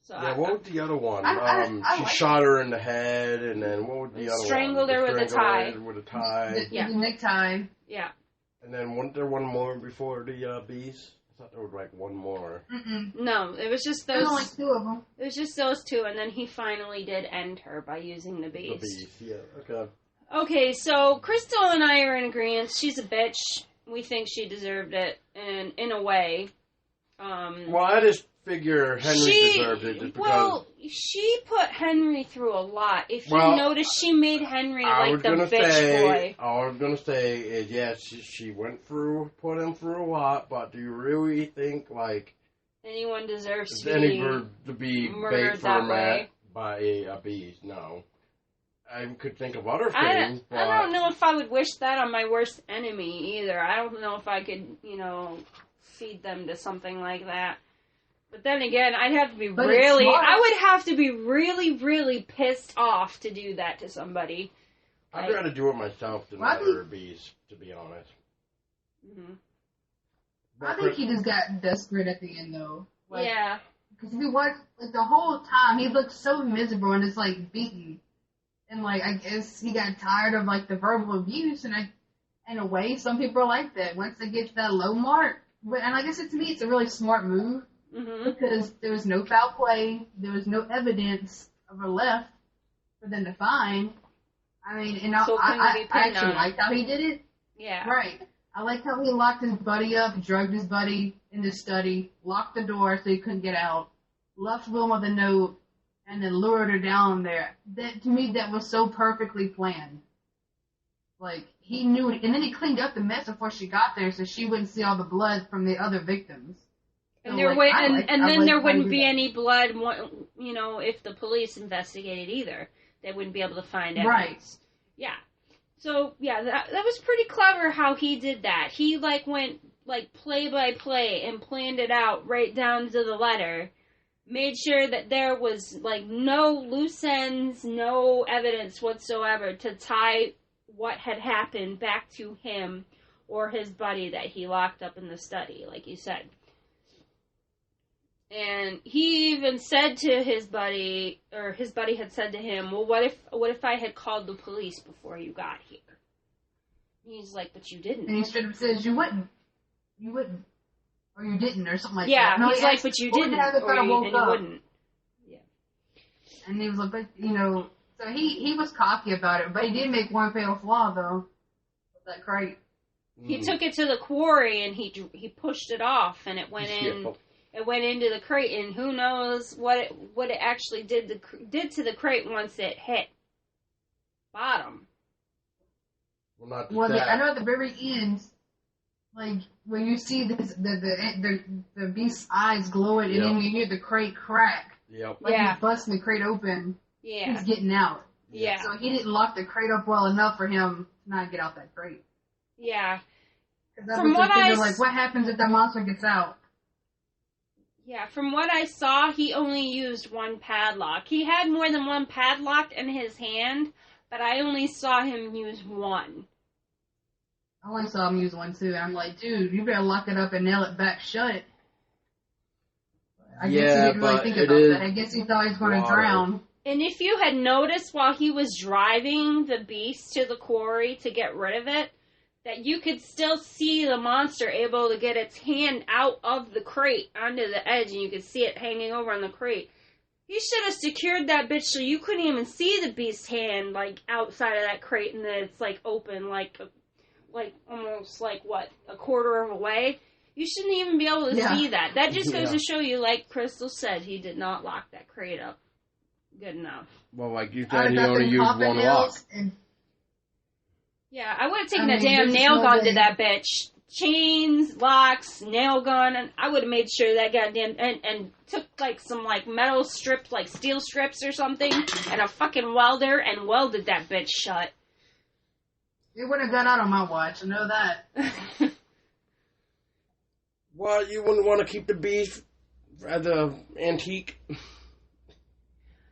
So Yeah, what was the other one? I she like shot her in the head, and then what was the other Strangled one? her with a tie. With a tie. Yeah. The necktie. Yeah. And then wasn't there one more before the bees? I thought there was like one more. Mm-mm. No, it was just There's those. only 2 of them. It was just those 2, and then he finally did end her by using the beast. The bees, yeah, okay. Okay, so Crystal and I are in agreement. She's a bitch. We think she deserved it, and in a way. Well, I just figure Henry deserved it just because... Well, she put Henry through a lot. If you Well, notice, she made Henry like the bitch boy. All I was going to say is, yes, she put him through a lot, but do you really think, like... Anyone deserves to be murdered bait for that a way? by a beast? No. I could think of other I things, but... don't know if I would wish that on my worst enemy either. I don't know if I could, feed them to something like that. But then again, I would have to be really, really pissed off to do that to somebody. I'd rather do it myself than murder a beast, to be honest. Mm-hmm. I think he just got desperate at the end, though. Yeah. Because if you watch, the whole time, he looked so miserable and just, beaten. And, I guess he got tired of, the verbal abuse, and in a way, some people are like that. Once they get to that low mark, and I guess to me, it's a really smart move. Mm-hmm. Because there was no foul play, there was no evidence of her left for them to find. I mean, and I actually liked how he did it. Yeah. Right. I liked how he locked his buddy up, drugged his buddy in the study, locked the door so he couldn't get out, left Wilma the note, and then lured her down there. That, to me, that was so perfectly planned. He knew it, and then he cleaned up the mess before she got there so she wouldn't see all the blood from the other victims. And there wouldn't be any blood, if the police investigated either. They wouldn't be able to find evidence. Right. Yeah. So, yeah, that was pretty clever how he did that. He, went, play by play and planned it out right down to the letter. Made sure that there was, no loose ends, no evidence whatsoever to tie what had happened back to him or his buddy that he locked up in the study, like you said. And he even said to his buddy, or his buddy had said to him, well, what if I had called the police before you got here? And he's like, but you didn't. And he straight up says, you wouldn't. You wouldn't. Or you didn't, or something like that. Yeah, No, he's like, but you didn't, and you wouldn't. And he was like, but, so he was cocky about it, but he did make one fatal flaw, though, with that crate. He took it to the quarry and he pushed it off, and it went in. Yep. It went into the crate, and who knows what it actually did to the crate once it hit bottom. Well, I know at the very end, like when you see this, the beast's eyes glowing, and then you hear the crate crack. Yep. Like he's busting the crate open. Yeah. He's getting out. Yeah. So he didn't lock the crate up well enough for him to not get out that crate. Yeah. From what what happens if the monster gets out? Yeah, from what I saw, he only used one padlock. He had more than one padlock in his hand, but I only saw him use one. I only saw him use one too. I'm like, dude, you better lock it up and nail it back shut. I guess he didn't really think about that. I guess he thought he was going to drown. And if you had noticed while he was driving the beast to the quarry to get rid of it, that you could still see the monster able to get its hand out of the crate onto the edge, and you could see it hanging over on the crate. He should have secured that bitch so you couldn't even see the beast's hand, like, outside of that crate, and that it's, like, open, like almost, like, what, a quarter of a way? You shouldn't even be able to see that. That just goes to show you, like Crystal said, he did not lock that crate up good enough. Well, like you said, he only used one lock. Yeah, I would have taken a damn nail gun to that bitch. Chains, locks, nail gun, and I would have made sure that goddamn and took like some like metal strips, like steel strips or something, and a fucking welder and welded that bitch shut. It would have got out on my watch, I know that. Well, you wouldn't want to keep the beef as an antique.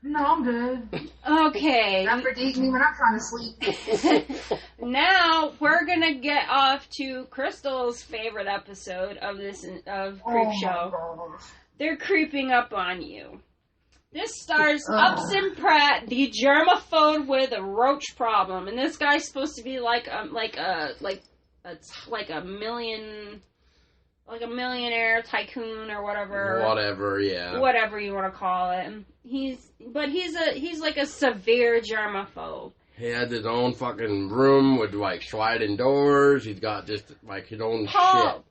No, I'm good. Okay. Not for eating me when I'm trying to sleep. Now we're gonna get off to Crystal's favorite episode of Creepshow. They're creeping up on you. This stars Upson Pratt, the germaphobe with a roach problem, and this guy's supposed to be like a millionaire tycoon or whatever. Whatever, yeah. Whatever you want to call it. He's like a severe germaphobe. He has his own fucking room with like sliding doors. He's got just like his own Paul,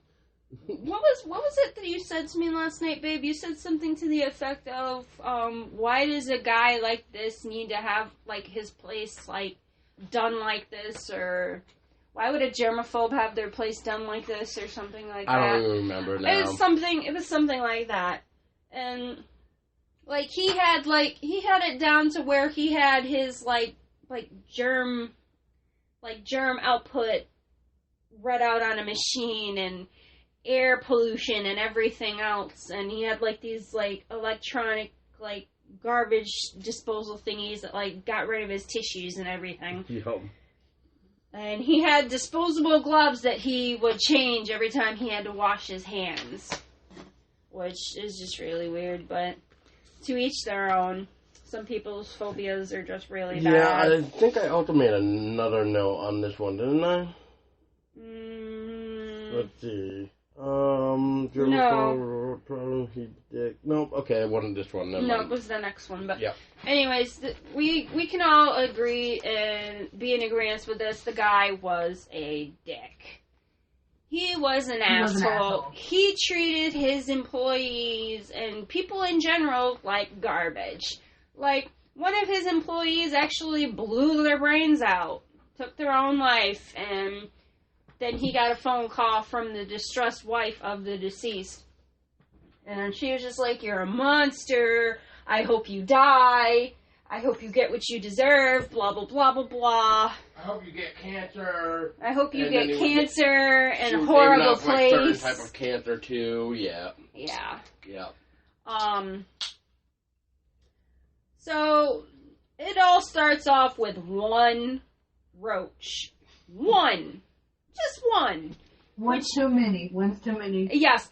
shit. What was it that you said to me last night, babe? You said something to the effect of, why does a guy like this need to have like his place like done like this, or why would a germaphobe have their place done like this, or something like that? I don't even remember now. It was something like that, and like he had it down to where he had his like germ output read out on a machine, and air pollution and everything else, and he had like these like electronic like garbage disposal thingies that like got rid of his tissues and everything. Yep. And he had disposable gloves that he would change every time he had to wash his hands, which is just really weird, but to each their own. Some people's phobias are just really bad. Yeah, I think I also made another note on this one, didn't I? Let's see. No. Nope, okay, it wasn't this one. No, it was the next one. But yeah. Anyways, we can all agree and be in agreement with this. The guy was a dick. He was an asshole. He treated his employees and people in general like garbage. Like, one of his employees actually blew their brains out, took their own life, and then he got a phone call from the distressed wife of the deceased. And she was just like, "You're a monster. I hope you die. I hope you get what you deserve, blah, blah, blah, blah, blah. I hope you get cancer. I hope you get cancer and a horrible place." Like certain type of cancer, too, yeah. Yeah. Yeah. So, it all starts off with one roach. One. Just one. One's too many. One's too many. Yes.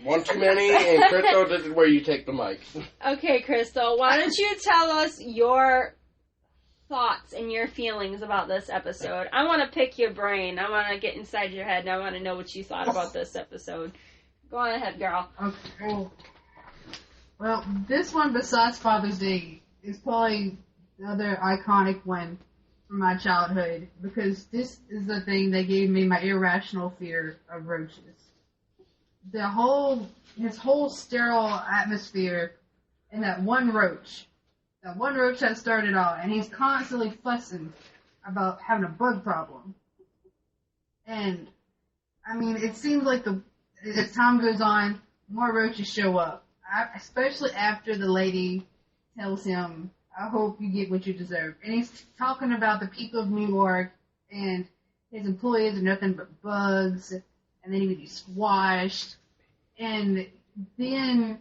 One too many, and Crystal, this is where you take the mic. Okay, Crystal, why don't you tell us your thoughts and your feelings about this episode? I want to pick your brain. I want to get inside your head, and I want to know what you thought about this episode. Go on ahead, girl. Okay. Well, this one, besides Father's Day, is probably the other iconic one from my childhood, because this is the thing that gave me my irrational fear of roaches. His whole sterile atmosphere, and that one roach that started all, and he's constantly fussing about having a bug problem. And, I mean, it seems like as time goes on, more roaches show up. Especially after the lady tells him, I hope you get what you deserve. And he's talking about the people of New York, and his employees are nothing but bugs, and then he would be squashed. And then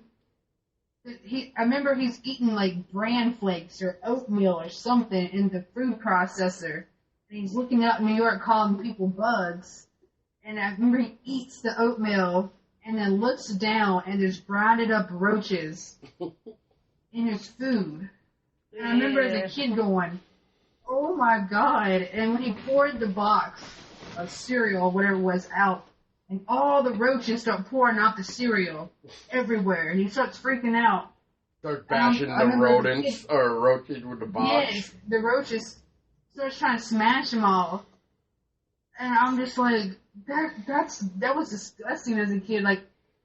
I remember he's eating like bran flakes or oatmeal or something in the food processor. And he's looking out in New York calling people bugs. And I remember he eats the oatmeal and then looks down and there's grinded up roaches in his food. And I remember as a kid going, oh my God. And when he poured the box of cereal, whatever it was, out, and all the roaches start pouring out the cereal everywhere. And he starts freaking out. Start bashing the rodents or roaches with the box. Yes, the roaches starts trying to smash them all. And I'm just like, that was disgusting as a kid. Like,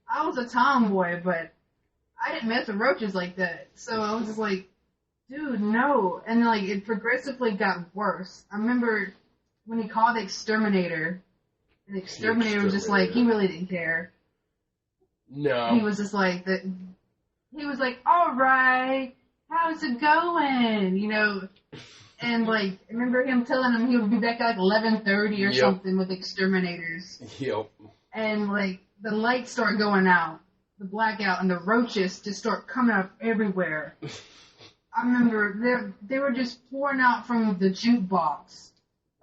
I was a tomboy, but I didn't mess with roaches like that. So I was just like, dude, no. And like, it progressively got worse. I remember when he called the exterminator. The exterminator was just like, he really didn't care. No. He was just like, he was like, all right, how's it going? You know, and like, I remember him telling him he would be back at like 11:30 or something with exterminators. Yep. And like, the lights start going out, the blackout, and the roaches just start coming up everywhere. I remember they were just pouring out from the jukebox.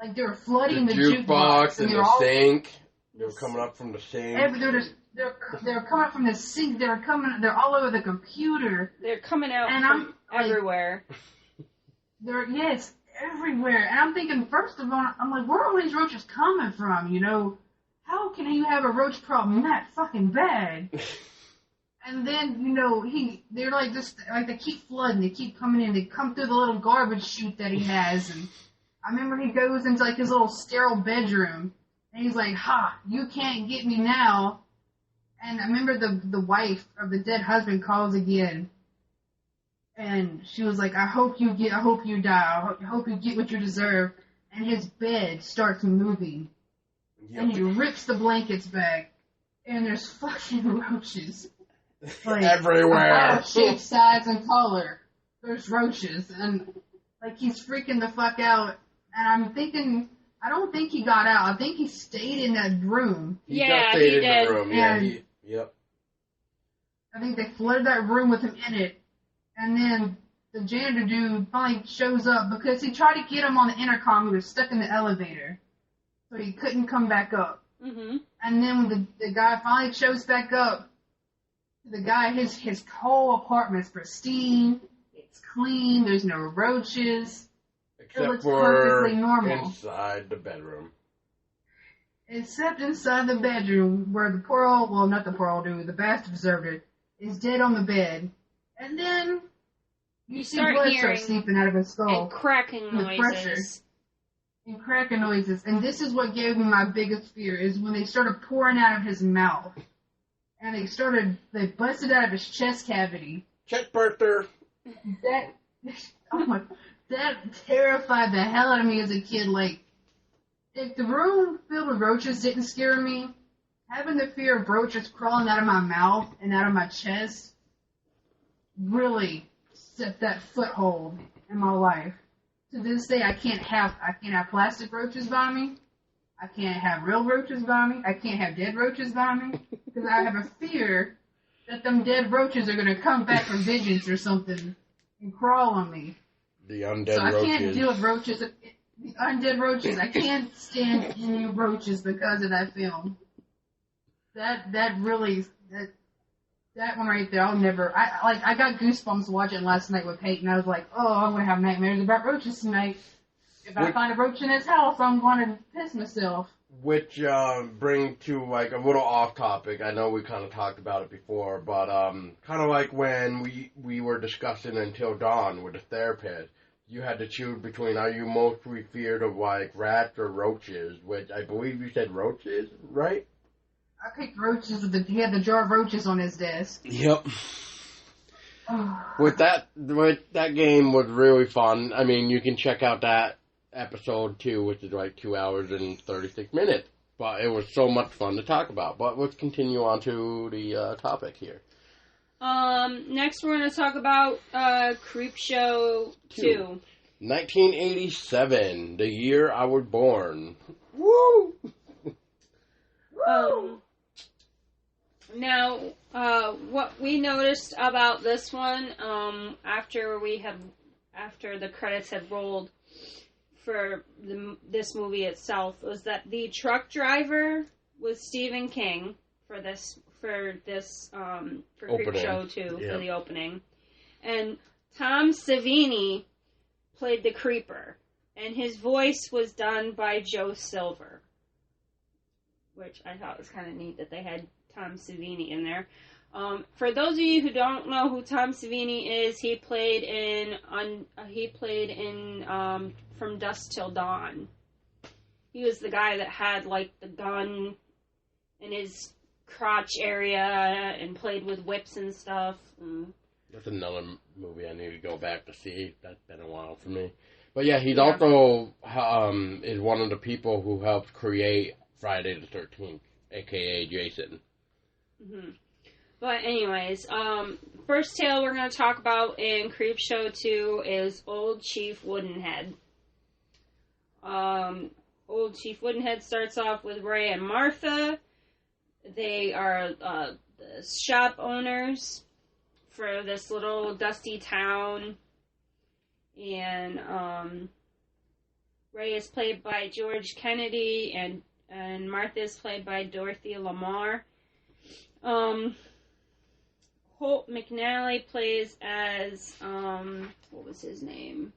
Like, they were flooding the jukebox and the sink. They were coming up from the sink. They were coming up from the sink. They're all over the computer. They're coming out from everywhere. Yes, everywhere. And I'm thinking, first of all, I'm like, where are all these roaches coming from? You know, how can you have a roach problem that fucking bad? And then, you know, they're like just, like they keep flooding. They keep coming in. They come through the little garbage chute that he has, and I remember he goes into like his little sterile bedroom, and he's like, "Ha, you can't get me now." And I remember the wife of the dead husband calls again, and she was like, I hope you die. I hope you get what you deserve." And his bed starts moving, and he rips the blankets back, and there's fucking roaches like everywhere, shape, size, and color. There's roaches, and like he's freaking the fuck out. And I'm thinking, I don't think he got out. I think he stayed in that room. He stayed in the room. Yeah, yep. I think they flooded that room with him in it. And then the janitor dude finally shows up because he tried to get him on the intercom. He was stuck in the elevator. So he couldn't come back up. Mm-hmm. And then when the guy finally shows back up, the guy, his whole apartment's pristine. It's clean. There's no roaches. Except for inside the bedroom. Except inside the bedroom where the poor old, well, not the poor old dude, the bastard deserved it, is dead on the bed. And then you see blood start seeping out of his skull. And cracking noises. And cracking noises. And this is what gave me my biggest fear, is when they started pouring out of his mouth. And they busted out of his chest cavity. Chest burster. That terrified the hell out of me as a kid. Like, if the room filled with roaches didn't scare me, having the fear of roaches crawling out of my mouth and out of my chest really set that foothold in my life. To this day, I can't have plastic roaches by me. I can't have real roaches by me. I can't have dead roaches by me. Because I have a fear that them dead roaches are going to come back from visions or something and crawl on me. The undead roaches. So I can't deal with roaches. The undead roaches. I can't stand any roaches because of that film. That one right there, I got goosebumps watching last night with Peyton. I was like, oh, I'm going to have nightmares about roaches tonight. If I find a roach in his house, I'm going to piss myself. Which bring to like a little off topic. I know we kind of talked about it before, but kind of like when we were discussing Until Dawn with the therapist, you had to choose between are you mostly feared of like rats or roaches, which I believe you said roaches, right? I picked roaches. He had the jar of roaches on his desk. Yep. With that game was really fun. I mean, you can check out that episode 2, which is like 2 hours and 36 minutes. But it was so much fun to talk about. But let's continue on to the topic here. Next we're going to talk about Creepshow 2. 1987, the year I was born. Woo! Now, what we noticed about this one, after the credits had rolled for this movie itself, was that the truck driver was Stephen King for Creepshow 2, for the opening. And Tom Savini played the creeper, and his voice was done by Joe Silver, which I thought was kind of neat that they had Tom Savini in there. For those of you who don't know who Tom Savini is, he played in From Dusk Till Dawn. He was the guy that had like the gun in his crotch area and played with whips and stuff. That's another movie I need to go back to see. That's been a while for me. But yeah, he's also is one of the people who helped create Friday the 13th, a.k.a. Jason. Mm-hmm. But anyways, first tale we're going to talk about in Creepshow 2 is Old Chief Woodenhead. Old Chief Woodenhead starts off with Ray and Martha. They are the shop owners for this little dusty town. And Ray is played by George Kennedy, and Martha is played by Dorothy Lamar. Holt McNally plays as, what was his name?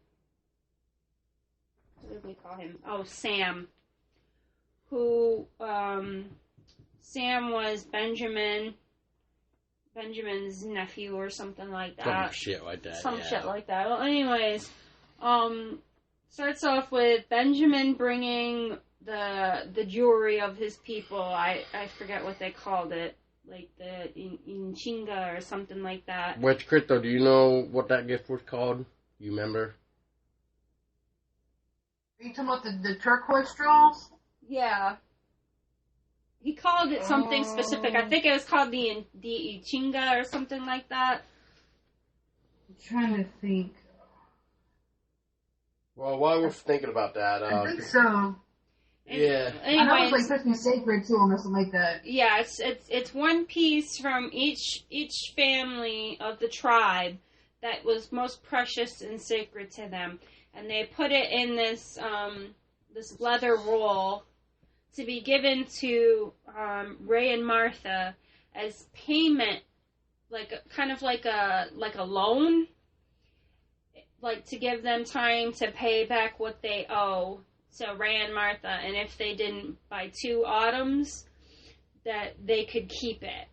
What did we call him? Oh, Sam. Sam was Benjamin's nephew or something like that. Some shit like that. Shit like that. Well, anyways, starts off with Benjamin bringing the jewelry of his people. I forget what they called it. Like the Inchinga or something like that. Which, Crypto, do you know what that gift was called? You remember? Are you talking about the turquoise straws? Yeah. He called it something specific. I think it was called the Inchinga or something like that. I'm trying to think. Well, while we're thinking about that... I think so. Yeah. I know it was like something sacred to him or something like that. Yeah, it's one piece from each family of the tribe that was most precious and sacred to them, and they put it in this this leather roll to be given to Ray and Martha as payment, like a loan, like to give them time to pay back what they owe. So Ray and Martha, and if they didn't buy 2 autumns, that they could keep it.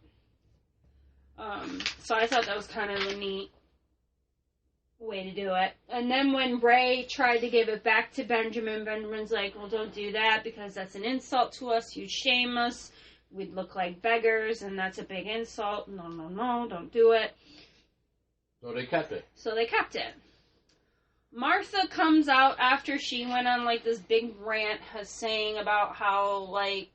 So I thought that was kind of a neat way to do it. And then when Ray tried to give it back to Benjamin, Benjamin's like, well, don't do that because that's an insult to us. You'd shame us. We'd look like beggars, and that's a big insult. No, don't do it. So they kept it. Martha comes out after she went on like this big rant saying about how like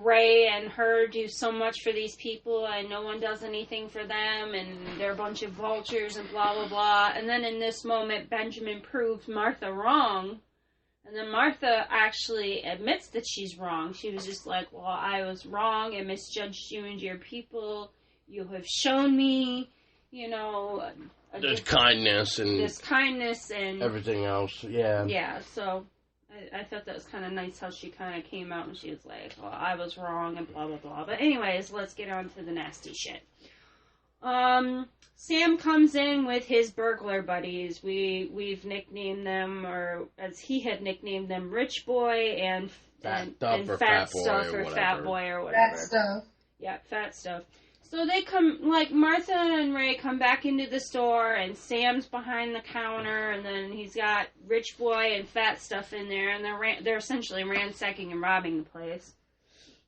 Ray and her do so much for these people and no one does anything for them and they're a bunch of vultures and blah blah blah. And then in this moment Benjamin proved Martha wrong, and then Martha actually admits that she's wrong. She was just like, well, I was wrong and misjudged you and your people. You have shown me, this kindness and everything else. Yeah, so I thought that was kind of nice how she kind of came out and she was like, well, I was wrong and blah blah blah. But anyways, let's get on to the nasty shit. Sam comes in with his burglar buddies. We've nicknamed them, or as he had nicknamed them, Rich Boy and Fat stuff or fat fat boy stuff or or whatever. fat boy or whatever. That stuff. Yeah, fat stuff. So they come, like, Martha and Ray come back into the store, and Sam's behind the counter, and then he's got Rich Boy and Fat Stuff in there, and they're essentially ransacking and robbing the place.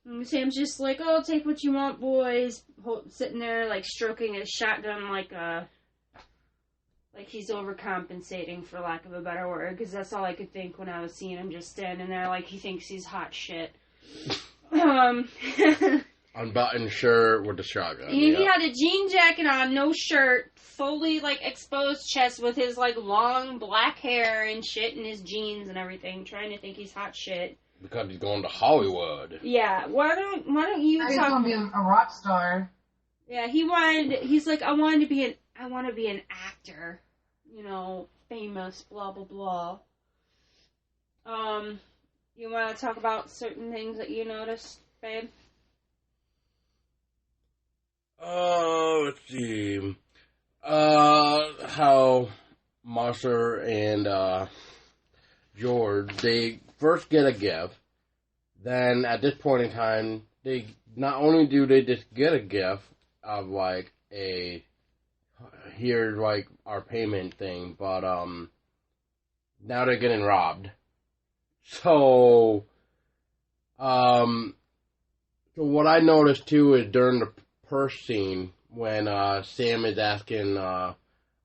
And Sam's just like, oh, take what you want, boys, sitting there, like, stroking his shotgun like he's overcompensating, for lack of a better word, because that's all I could think when I was seeing him just standing there, like he thinks he's hot shit. Unbuttoned shirt with the shotgun. He had a jean jacket on, no shirt, fully, like, exposed chest with his, like, long black hair and shit and his jeans and everything, trying to think he's hot shit. Because he's going to Hollywood. Yeah, why don't you He's talk... gonna be a rock star. Yeah, he's like, I want to be an actor, you know, famous, blah, blah, blah. You want to talk about certain things that you noticed, babe? Let's see. How Martha and George, they first get a gift. Then at this point in time, they not only do they just get a gift of like here's like our payment thing, but now they're getting robbed. So what I noticed too is during the purse scene when Sam is asking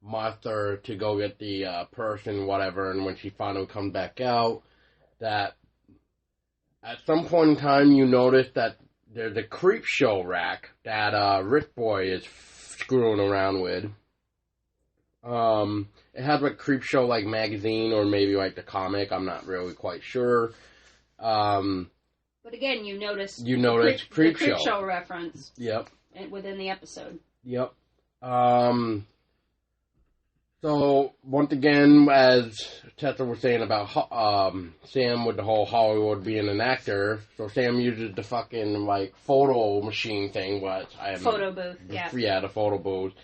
Martha to go get the purse and whatever, and when she finally comes back out, that at some point in time you notice that there's a Creepshow rack that Rich Boy is screwing around with. It has like Creepshow like magazine or maybe like the comic. I'm not really quite sure. But again, you notice Creepshow. The Creepshow reference. Yep. Within the episode. Yep. So, once again, as Tessa was saying about Sam with the whole Hollywood being an actor, so Sam uses the fucking, like, photo machine thing, Photo booth, yeah. Yeah, the photo booth,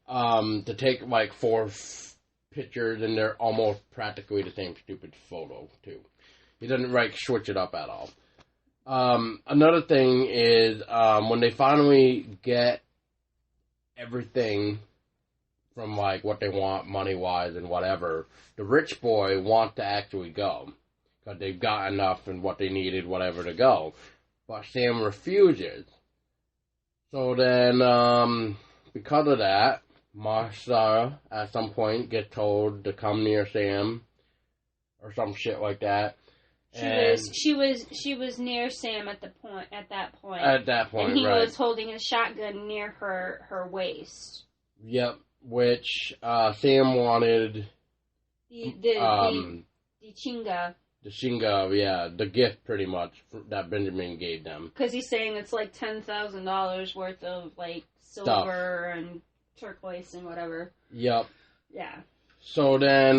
to take, like, 4 pictures, and they're almost practically the same stupid photo, too. He doesn't, like, switch it up at all. Another thing is, when they finally get everything from, like, what they want money-wise and whatever, the Rich Boy wants to actually go. Because they've got enough and what they needed, whatever, to go. But Sam refuses. So then, because of that, Martha, at some point, gets told to come near Sam, or some shit like that. She was near Sam at that point. At that point, and he right. was holding a shotgun near her waist. Yep, which Sam wanted The chinga. The Shinga, yeah, the gift pretty much that Benjamin gave them. Because he's saying it's like $10,000 worth of like silver and turquoise and whatever. Yep. Yeah. So then,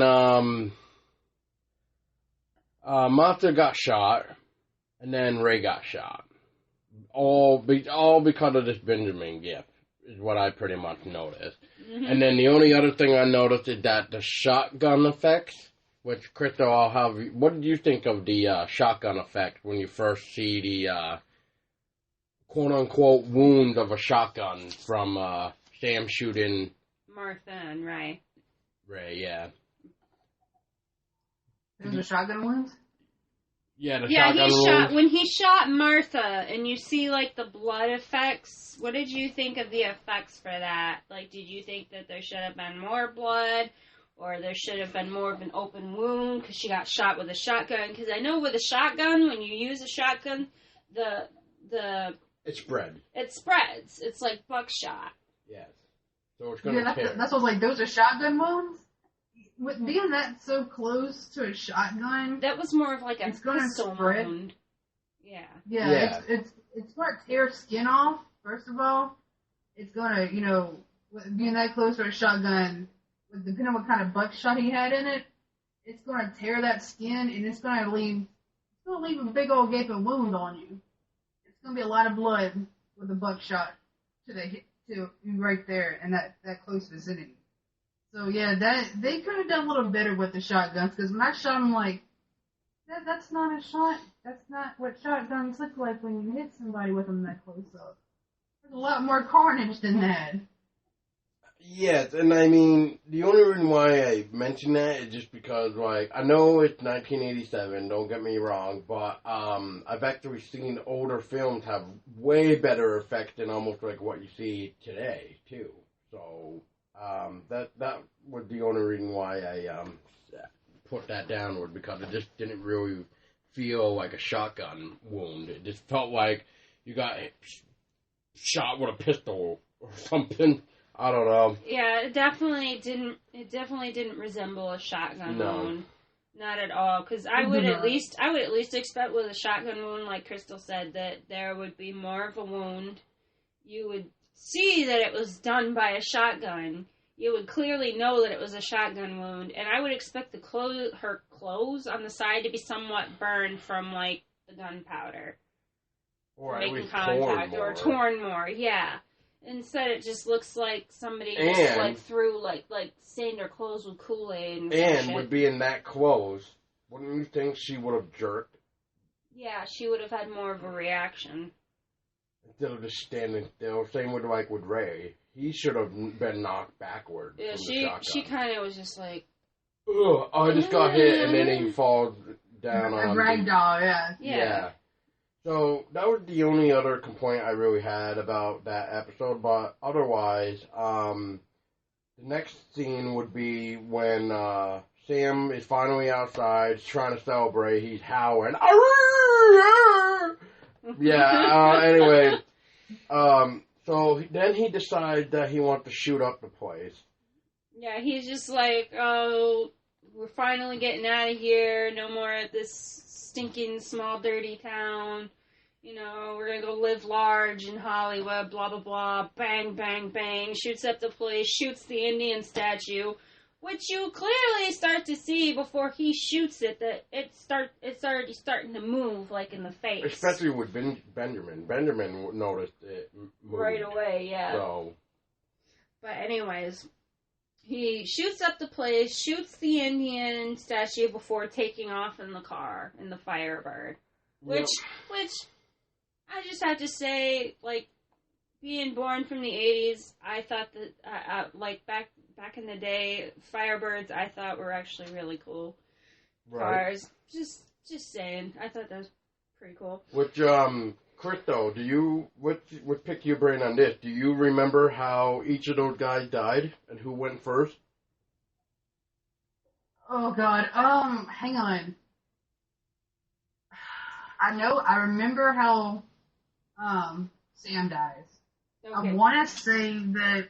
Martha got shot, and then Ray got shot. All because of this Benjamin gift is what I pretty much noticed. Mm-hmm. And then the only other thing I noticed is that the shotgun effects, which Crystal, I'll have. What did you think of the shotgun effect when you first see the quote unquote wounds of a shotgun from Sam shooting Martha and Ray? Ray, yeah. Those are shotgun wounds? Yeah, shotgun wounds. When he shot Martha, and you see, like, the blood effects, what did you think of the effects for that? Like, did you think that there should have been more blood, or there should have been more of an open wound, because she got shot with a shotgun? Because I know with a shotgun, when you use a shotgun, It spread. It spreads. It's like buckshot. Yes. So it's going to tear. That's what I was like, those are shotgun wounds? With being that so close to a shotgun, that was more of like a it's gonna pistol spread. wound. Yeah. Yeah. It's gonna tear skin off. First of all, it's gonna with being that close to a shotgun, depending on what kind of buckshot he had in it, it's gonna tear that skin and it's gonna leave a big old gaping wound on you. It's gonna be a lot of blood with a buckshot to right there in that close vicinity. So yeah, that they could have done a little better with the shotguns, because when I shot him like That's not a shot. That's not what shotguns look like when you hit somebody with them that close up. There's a lot more carnage than that. Yes, and I mean, the only reason why I mention that is just because, like, I know it's 1987, don't get me wrong, but I've actually seen older films have way better effects than almost like what you see today, too. So, that was the only reason why I put that downward, because it just didn't really feel like a shotgun wound. It just felt like you got shot with a pistol or something. I don't know. Yeah, it definitely didn't resemble a shotgun wound. Not at all. Because I would at least expect with a shotgun wound, like Crystal said, that there would be more of a wound. You would see that it was done by a shotgun. You would clearly know that it was a shotgun wound, and I would expect her clothes on the side to be somewhat burned from, like, the gunpowder. Or making contact, or torn more, yeah. Instead, it just looks like somebody stained their clothes with Kool-Aid and with being that close, wouldn't you think she would have jerked? Yeah, she would have had more of a reaction. Instead of just standing still. Same with Ray. He should have been knocked backward. Yeah, she kind of was just like, ugh, I just got hit, and then he falls down on a ragdoll, yeah. Yeah. So, that was the only other complaint I really had about that episode, but otherwise, the next scene would be when Sam is finally outside, trying to celebrate, he's howling. Anyway, so then he decides that he wants to shoot up the place. Yeah, he's just like, oh, we're finally getting out of here, no more at this stinking small dirty town. You know, we're gonna go live large in Hollywood, blah, blah, blah, bang, bang, bang, shoots up the place, shoots the Indian statue, which you clearly start to see before he shoots it, that it's already starting to move, like, in the face. Especially with Benjamin. Benjamin noticed it moved. Right away, yeah. So. But anyways, he shoots up the place, shoots the Indian statue before taking off in the car, in the Firebird. Which I just have to say, like, being born from the 80s, I thought that, like, back in the day, Firebirds I thought were actually really cool cars. Just saying. I thought that was pretty cool. Which, Crystal, what picked your brain on this? Do you remember how each of those guys died and who went first? Oh, God. Hang on. I remember how, Sam dies. Okay. I want to say that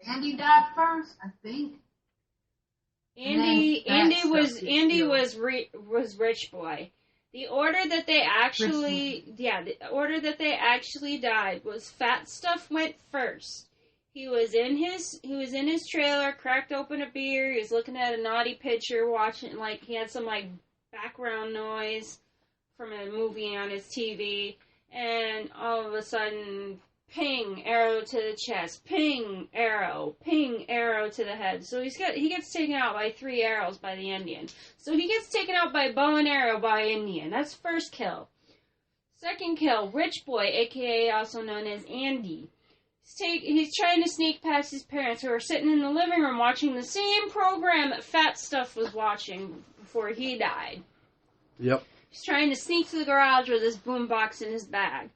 Andy died first, I think. Andy was Rich Boy. The order that they actually died was Fat Stuff went first. He was in his trailer, cracked open a beer, he was looking at a naughty picture, watching, like, he had some, like, background noise from a movie on his TV, and all of a sudden, ping, arrow to the chest, ping, arrow to the head. So he gets taken out by 3 arrows by the Indian. So he gets taken out by bow and arrow by Indian. That's first kill. Second kill, Rich Boy, aka also known as Andy. He's trying to sneak past his parents, who are sitting in the living room watching the same program that Fat Stuff was watching before he died. Yep. He's trying to sneak to the garage with his boombox in his bag.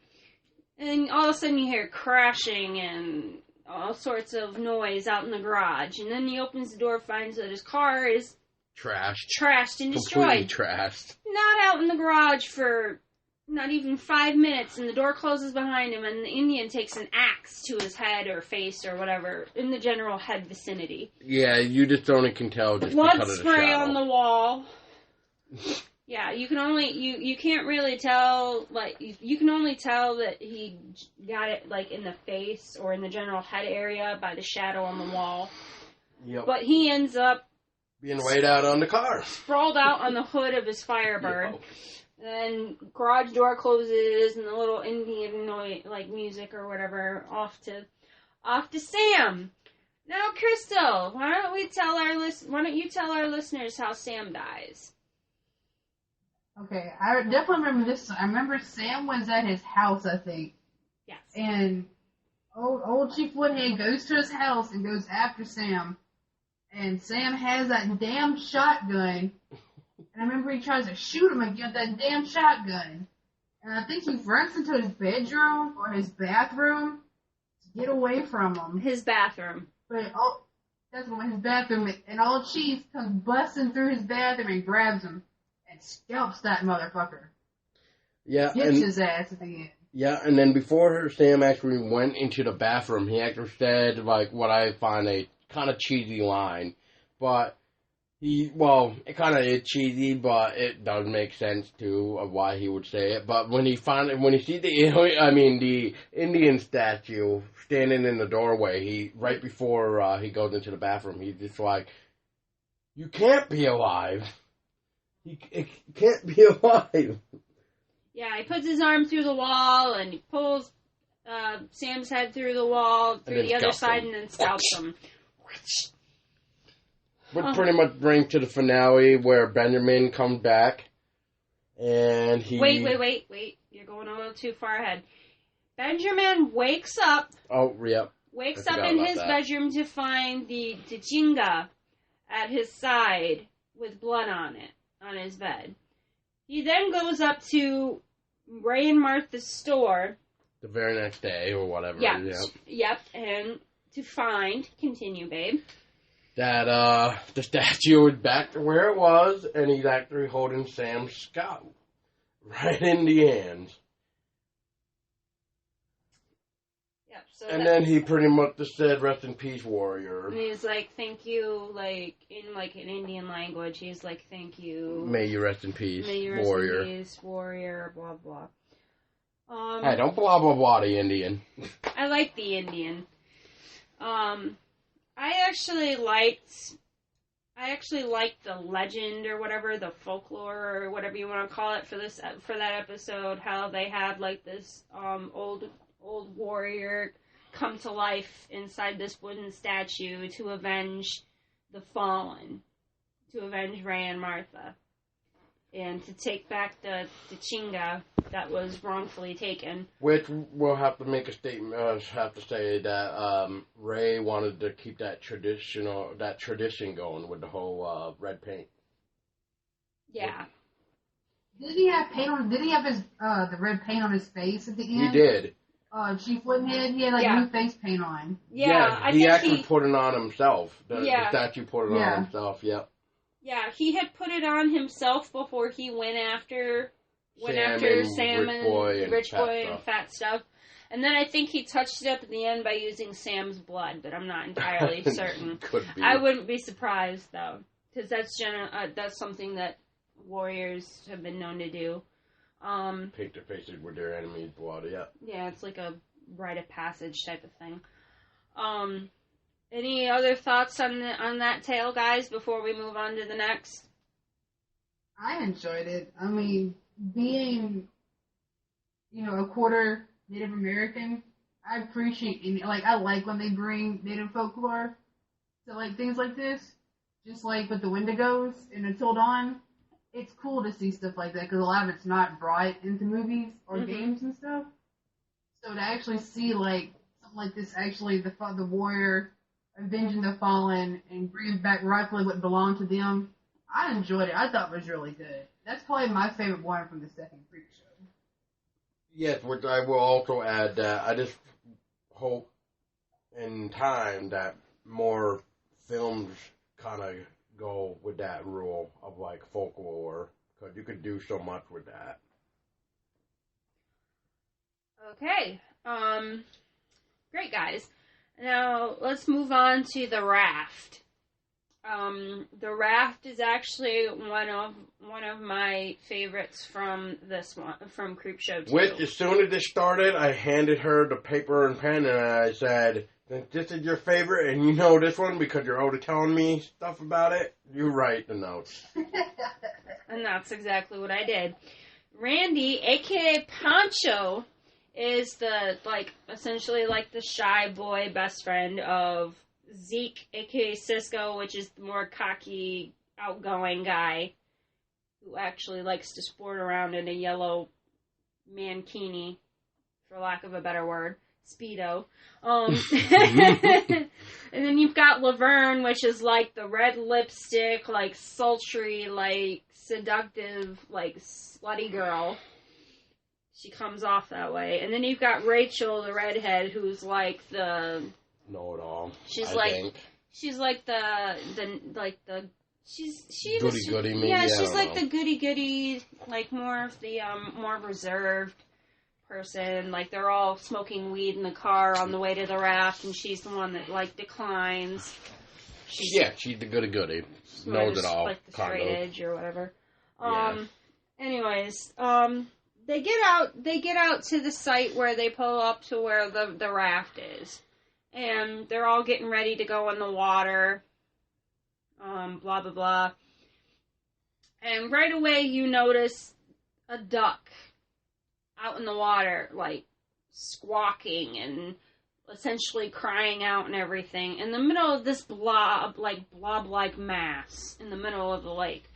And all of a sudden you hear crashing and all sorts of noise out in the garage. And then he opens the door, finds that his car is trashed and destroyed. Completely trashed. Not out in the garage for not even 5 minutes, and the door closes behind him, and the Indian takes an axe to his head or face or whatever in the general head vicinity. Yeah, you just only can tell just blood because of the spray shadow. on the wall. Yeah, you can't really tell, like, you can only tell that he got it, like, in the face or in the general head area by the shadow on the wall. Yep. But he ends up being laid out on the car. Sprawled out on the hood of his Firebird. Yep. And garage door closes and the little Indian noise, like, music or whatever, off to Sam. Now, Crystal, why don't you tell our listeners how Sam dies? Okay, I definitely remember this. I remember Sam was at his house, I think. Yes. And old Chief Woodhead goes to his house and goes after Sam. And Sam has that damn shotgun. And I remember he tries to shoot him again with that damn shotgun. And I think he runs into his bedroom or his bathroom to get away from him. His bathroom. But that's his bathroom. And old Chief comes busting through his bathroom and grabs him and scalps that motherfucker. Yeah, Gets his ass at the end. Yeah, and then before Sam actually went into the bathroom, he actually said, like, what I find a kind of cheesy line. But it kind of is cheesy, but it does make sense, too, of why he would say it. But when he sees the Indian statue standing in the doorway, right before he goes into the bathroom, he's just like, you can't be alive. It can't be alive. Yeah, he puts his arm through the wall and he pulls Sam's head through the wall, through the other side, and then scalps him. Which pretty much brings to the finale where Benjamin comes back and he... Wait. You're going a little too far ahead. Benjamin wakes up. Oh, yep. Wakes up in his bedroom to find the Tachinga at his side with blood on it, on his bed. He then goes up to Ray and Martha's store. The very next day, or whatever. Yep, and to find, continue, babe, that the statue is back to where it was, and he's actually holding Sam's scalp right in the hands. Yep. So and then he pretty much just said, "Rest in peace, warrior." And he's like, "Thank you," like in like an Indian language. He's like, "Thank you. May you rest in peace, May you rest warrior." in peace, warrior. Blah blah. Hey, don't blah blah blah the Indian. I like the Indian. I actually liked the legend or whatever, the folklore or whatever you want to call it for that episode. How they had like this old warrior come to life inside this wooden statue to avenge the fallen, to avenge Ray and Martha, and to take back the Chinga that was wrongfully taken. Which we'll have to make a statement. Have to say that Ray wanted to keep that tradition going with the whole red paint. Yeah. Did he have paint on? Did he have his the red paint on his face at the end? He did. Chief Woodenhead, he had new face paint on. Yeah, he actually put it on himself. The statue put it on himself. Yep. Yeah, he had put it on himself before he went after Sam and Rich Boy and Fat Stuff. And then I think he touched it up at the end by using Sam's blood, but I'm not entirely certain. Could be. I wouldn't be surprised though, because that's something that warriors have been known to do. Paint their faces with their enemy's blood. Yeah. Yeah, it's like a rite of passage type of thing. Any other thoughts on that tale, guys, before we move on to the next? I enjoyed it. I mean, being, a quarter Native American, I appreciate it. Like, I like when they bring Native folklore to, like, things like this. Just like with the Wendigos and Until Dawn. It's cool to see stuff like that, because a lot of it's not brought into movies or games and stuff. So to actually see, like, something like this, actually, the warrior avenging the fallen and bringing back rightfully what belonged to them, I enjoyed it. I thought it was really good. That's probably my favorite one from the second Creepshow. Yes, which I will also add that I just hope in time that more films kind of go with that rule of like folklore, because you could do so much with that. Okay. Great, guys. Now, let's move on to the Raft. The Raft is actually one of my favorites from this one, from Creepshow 2. Which, as soon as it started, I handed her the paper and pen, and I said, "This is your favorite, and you know this one because you're already telling me stuff about it. You write the notes." And that's exactly what I did. Randy, aka Pancho, is essentially the shy boy best friend of Zeke, aka Cisco, which is the more cocky, outgoing guy. who actually likes to sport around in a yellow mankini, for lack of a better word, Speedo. And then you've got Laverne, which is like the red lipstick, like sultry, like seductive, like slutty girl. She comes off that way. And then you've got Rachel, the redhead, who's like the know-it-all. She's I like think. she's like the goody-goody, maybe. Yeah, I she's don't like know. the goody-goody, like more of the more reserved person. Like they're all smoking weed in the car on the way to the raft, and she's the one that like declines. She's the goody-goody. Knows it all. Like the kind straight of. edge or whatever. Yeah. Anyways, they get out to the site where they pull up to where the raft is. And they're all getting ready to go in the water. Blah, blah, blah. And right away you notice a duck out in the water, like, squawking and essentially crying out and everything in the middle of this blob-like mass in the middle of the lake.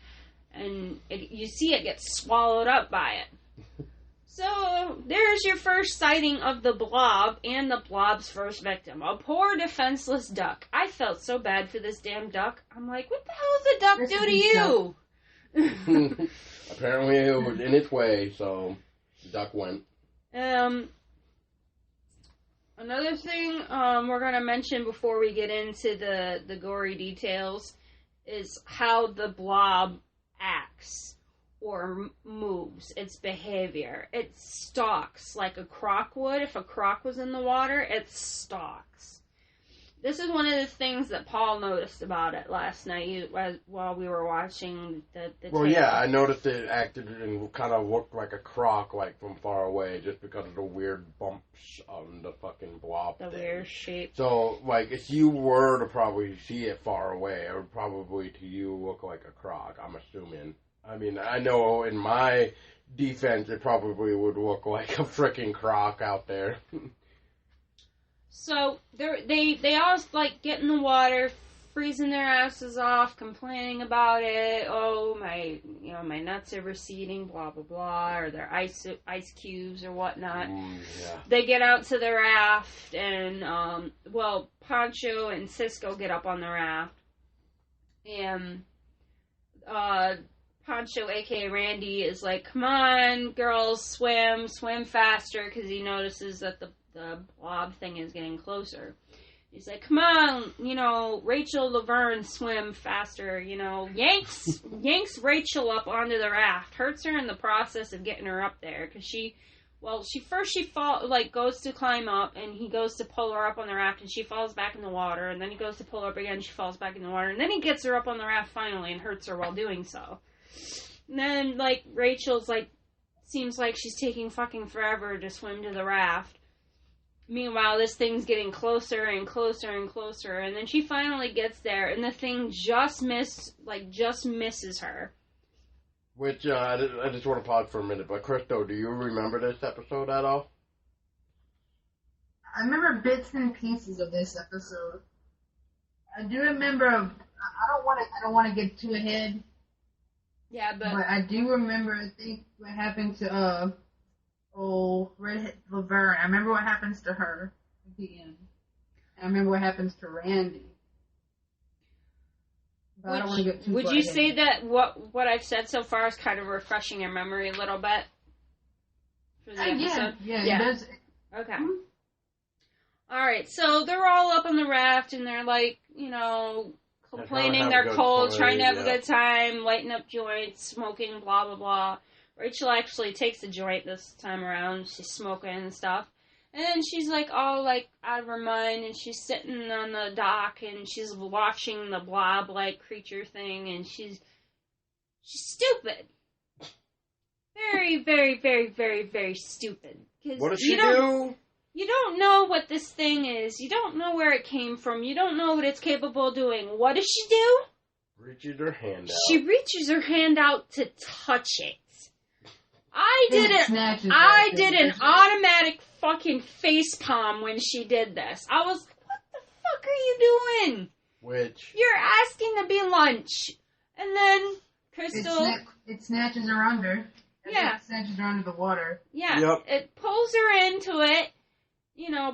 And you see it gets swallowed up by it. So, there's your first sighting of the blob and the blob's first victim. A poor, defenseless duck. I felt so bad for this damn duck. I'm like, what the hell does a duck do to you? Apparently it was in its way, so the duck went. Another thing we're going to mention before we get into the gory details is how the blob acts or moves, its behavior. It stalks like a croc would. If a croc was in the water, it stalks. This is one of the things that Paul noticed about it last night while we were watching the Well, tape. yeah, I noticed it acted and kind of looked like a croc, like from far away, just because of the weird bumps on the fucking blob The thing. weird shape. So, like, if you were to probably see it far away, it would probably to you look like a croc, I'm assuming. I mean, I know in my defense, it probably would look like a freaking croc out there. So they all like get in the water, freezing their asses off, complaining about it. Oh, my nuts are receding, blah blah blah, or their ice cubes or whatnot. Yeah. They get out to the raft, and Pancho and Cisco get up on the raft, and Pancho, aka Randy, is like, "Come on, girls, swim faster," because he notices that the blob thing is getting closer. He's like, "Come on, Rachel, Laverne, swim faster, yanks Rachel up onto the raft, hurts her in the process of getting her up there, because she goes to climb up, and he goes to pull her up on the raft, and she falls back in the water, and then he goes to pull her up again, and she falls back in the water, and then he gets her up on the raft finally, and hurts her while doing so. And then, Rachel's, seems like she's taking fucking forever to swim to the raft. Meanwhile, this thing's getting closer and closer and closer, and then she finally gets there, and the thing just misses her. Which, I just want to pause for a minute, but Christo, do you remember this episode at all? I remember bits and pieces of this episode. I do remember, I don't want to get too ahead. Yeah, but I do remember, I think, what happened to, redhead Laverne. I remember what happens to her at the end. I remember what happens to Randy. But I don't want to get too would far you ahead. say that what I've said so far is kind of refreshing your memory a little bit? For the episode? Yeah, it does. Okay. Alright, so they're all up on the raft, and they're complaining they're cold, trying to have a good time, lighting up joints, smoking, blah, blah, blah. Rachel actually takes a joint this time around. She's smoking and stuff. And then she's all out of her mind, and she's sitting on the dock, and she's watching the blob-like creature thing, and she's stupid. Very, very, very, very, very stupid. What does she do? You don't know what this thing is. You don't know where it came from. You don't know what it's capable of doing. What does she do? Reaches her hand out. She reaches her hand out to touch it. I did an automatic fucking face palm when she did this. I was like, what the fuck are you doing? Which? You're asking to be lunch. And then Crystal. It snatches her under. Yeah. It snatches her under the water. Yeah. Yep. It pulls her into it.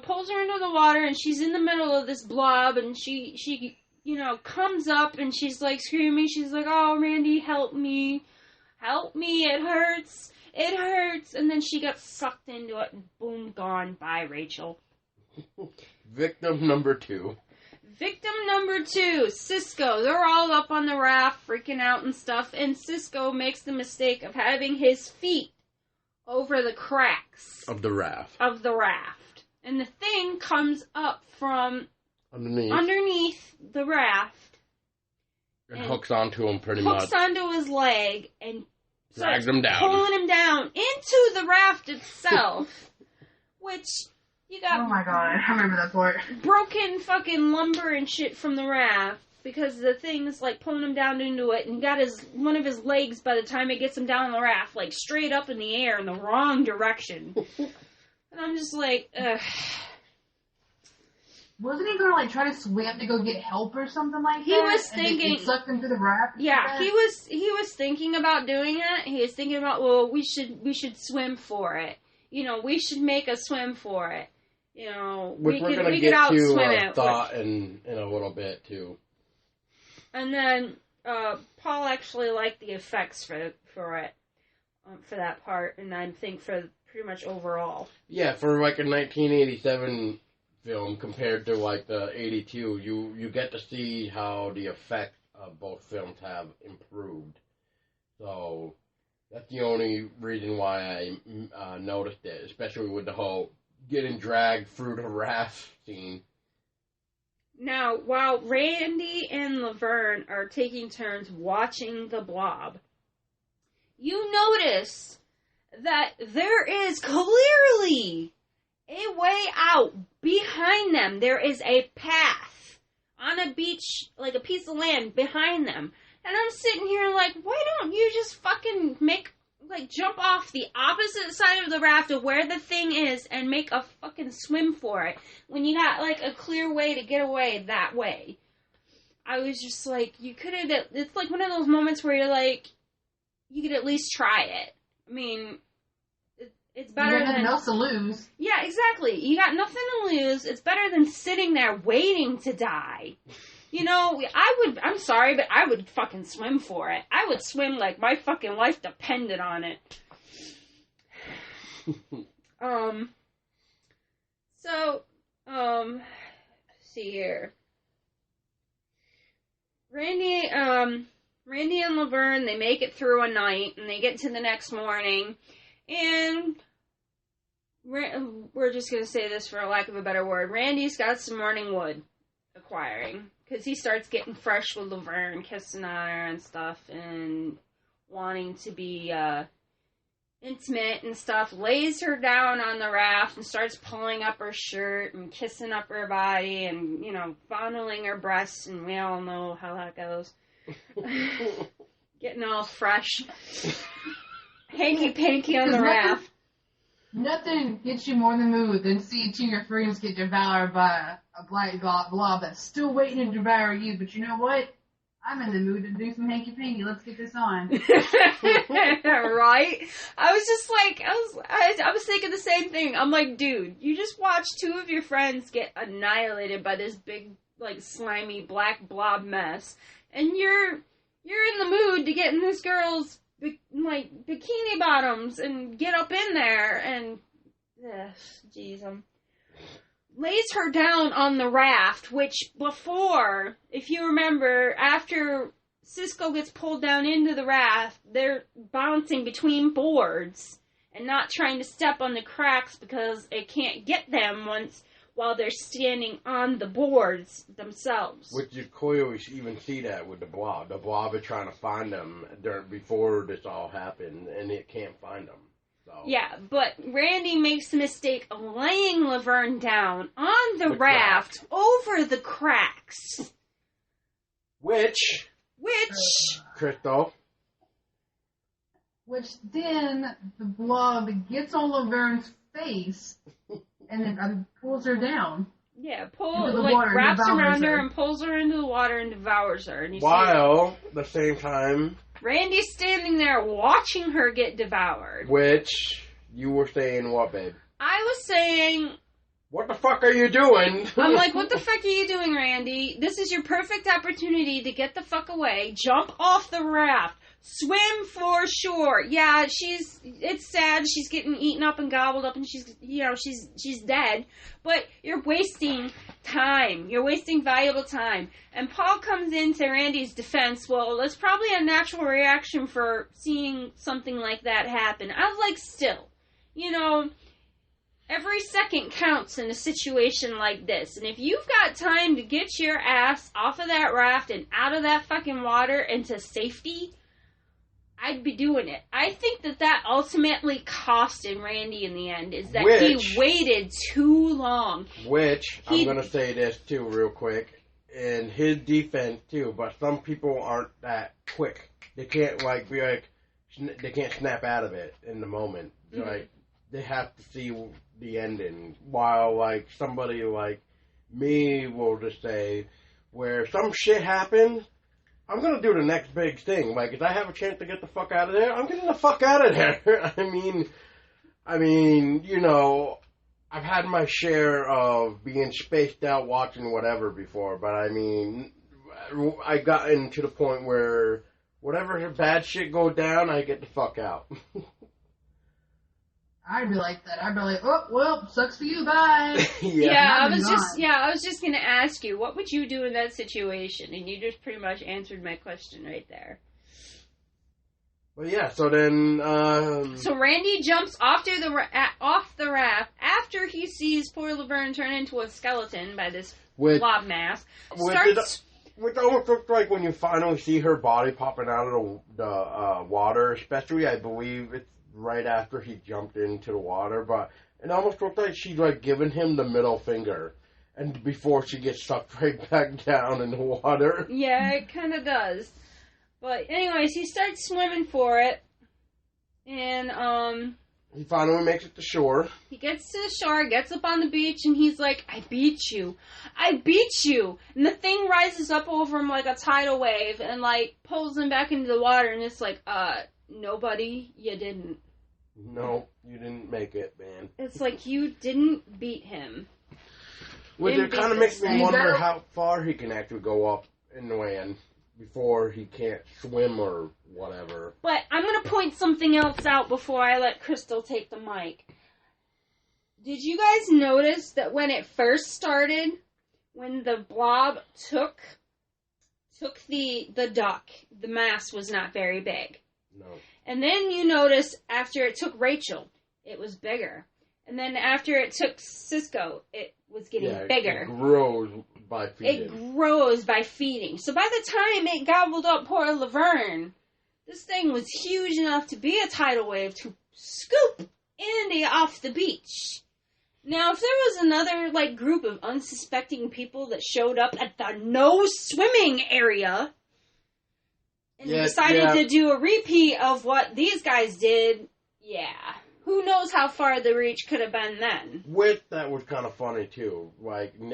Pulls her into the water, and she's in the middle of this blob, and she comes up, and she's, like, screaming. She's like, oh, Randy, help me. Help me. It hurts. It hurts. And then she gets sucked into it, and boom, gone. Bye, Rachel. Victim number 2. Victim number 2, Cisco. They're all up on the raft, freaking out and stuff, and Cisco makes the mistake of having his feet over the cracks Of the raft. And the thing comes up from underneath the raft. And hooks onto him pretty much. Hooks onto his leg and drags him down. Pulling him down into the raft itself. Which, you got... Oh my god, I remember that part. Broken fucking lumber and shit from the raft. Because the thing's, like, pulling him down into it. And he got one of his legs, by the time it gets him down the raft, like, straight up in the air in the wrong direction. And I'm just like, ugh. Wasn't he gonna, like, try to swim to go get help or something like that? He was thinking... And sucked him through the raft? Yeah, he was thinking about doing it. He was thinking about, well, we should swim for it. We should make a swim for it. Which we're going to get to thought in a little bit, too. And then, Paul actually liked the effects for it, for that part, and I think for pretty much overall. Yeah, for like a 1987 film compared to like the 82, you get to see how the effects of both films have improved. So that's the only reason why I noticed it, especially with the whole getting dragged through the raft scene. Now, while Randy and Laverne are taking turns watching the blob, you notice that there is clearly a way out behind them. There is a path on a beach, like a piece of land behind them. And I'm sitting here like, why don't you just fucking jump off the opposite side of the raft of where the thing is and make a fucking swim for it when you got, like, a clear way to get away that way. I was just like, you could have, it's like one of those moments where you're like, you could at least try it. I mean, it's better than... You got nothing else to lose. Yeah, exactly. You got nothing to lose. It's better than sitting there waiting to die. I'm sorry, but I would fucking swim for it. I would swim like my fucking life depended on it. Let's see here. Randy and Laverne, they make it through a night, and they get to the next morning, and we're just going to say this for lack of a better word. Randy's got some morning wood acquiring. Because he starts getting fresh with Laverne, kissing on her and stuff, and wanting to be intimate and stuff. Lays her down on the raft and starts pulling up her shirt and kissing up her body and, fondling her breasts, and we all know how that goes. Getting all fresh. Hanky-panky on the raft. Nothing gets you more in the mood than seeing two of your friends get devoured by a black blob that's still waiting to devour you. But you know what? I'm in the mood to do some hanky-panky. Let's get this on. Right? I was just like, I was thinking the same thing. I'm like, dude, you just watched two of your friends get annihilated by this big, like, slimy black blob mess. And you're in the mood to get in this girl's bikini bottoms and get up in there and jeez, lays her down on the raft, which before, if you remember, after Cisco gets pulled down into the raft, they're bouncing between boards and not trying to step on the cracks because it can't get them while they're standing on the boards themselves. Which you clearly even see that with the blob. The blob is trying to find them before this all happened, and it can't find them. So. Yeah, but Randy makes the mistake of laying Laverne down on the raft over the cracks. Which Crystal. Which then the blob gets on Laverne's face and then pulls her down. Yeah, wraps around her and pulls her into the water and devours her. And While, at the same time, Randy's standing there watching her get devoured. Which, you were saying what, babe? I was saying... What the fuck are you doing? I'm like, what the fuck are you doing, Randy? This is your perfect opportunity to get the fuck away, jump off the raft, swim for shore. Yeah, it's sad, she's getting eaten up and gobbled up and she's dead, but you're wasting time. You're wasting valuable time. And Paul comes into Randy's defense. Well, that's probably a natural reaction for seeing something like that happen. I was like, still, every second counts in a situation like this. And if you've got time to get your ass off of that raft and out of that fucking water into safety, I'd be doing it. I think that ultimately costed Randy in the end, is that he waited too long. I'm going to say this too real quick, in his defense too, but some people aren't that quick. They can't they can't snap out of it in the moment. Mm-hmm. They have to see the ending. While, somebody like me will just say, where some shit happens, I'm going to do the next big thing. If I have a chance to get the fuck out of there, I'm getting the fuck out of there. I mean, I've had my share of being spaced out watching whatever before, but I got into the point where whatever bad shit go down, I get the fuck out. I'd be like that. I'd be like, oh, well, sucks for you, bye. I was just going to ask you, what would you do in that situation? And you just pretty much answered my question right there. Well, yeah, so then... So Randy jumps off the raft after he sees poor Laverne turn into a skeleton by this blob mass. Which almost looks like when you finally see her body popping out of the water, especially, I believe it's right after he jumped into the water, but it almost looked like she's giving him the middle finger, and before she gets sucked right back down in the water. Yeah, it kind of does. But anyways, he starts swimming for it, and he finally makes it to shore. He gets to the shore, gets up on the beach, and he's like, I beat you. I beat you. And the thing rises up over him like a tidal wave and pulls him back into the water, and it's like, nobody, you didn't. No, you didn't make it, man. It's like you didn't beat him. Which it kind of makes me wonder how far he can actually go up in the land before he can't swim or whatever. But I'm going to point something else out before I let Crystal take the mic. Did you guys notice that when it first started, when the blob took the duck, the mass was not very big? No. And then you notice after it took Rachel, it was bigger. And then after it took Cisco, it was getting bigger. It grows by feeding. So by the time it gobbled up poor Laverne, this thing was huge enough to be a tidal wave to scoop Andy off the beach. Now, if there was another group of unsuspecting people that showed up at the no swimming area and decided to do a repeat of what these guys did, who knows how far the reach could have been then. That was kind of funny, too.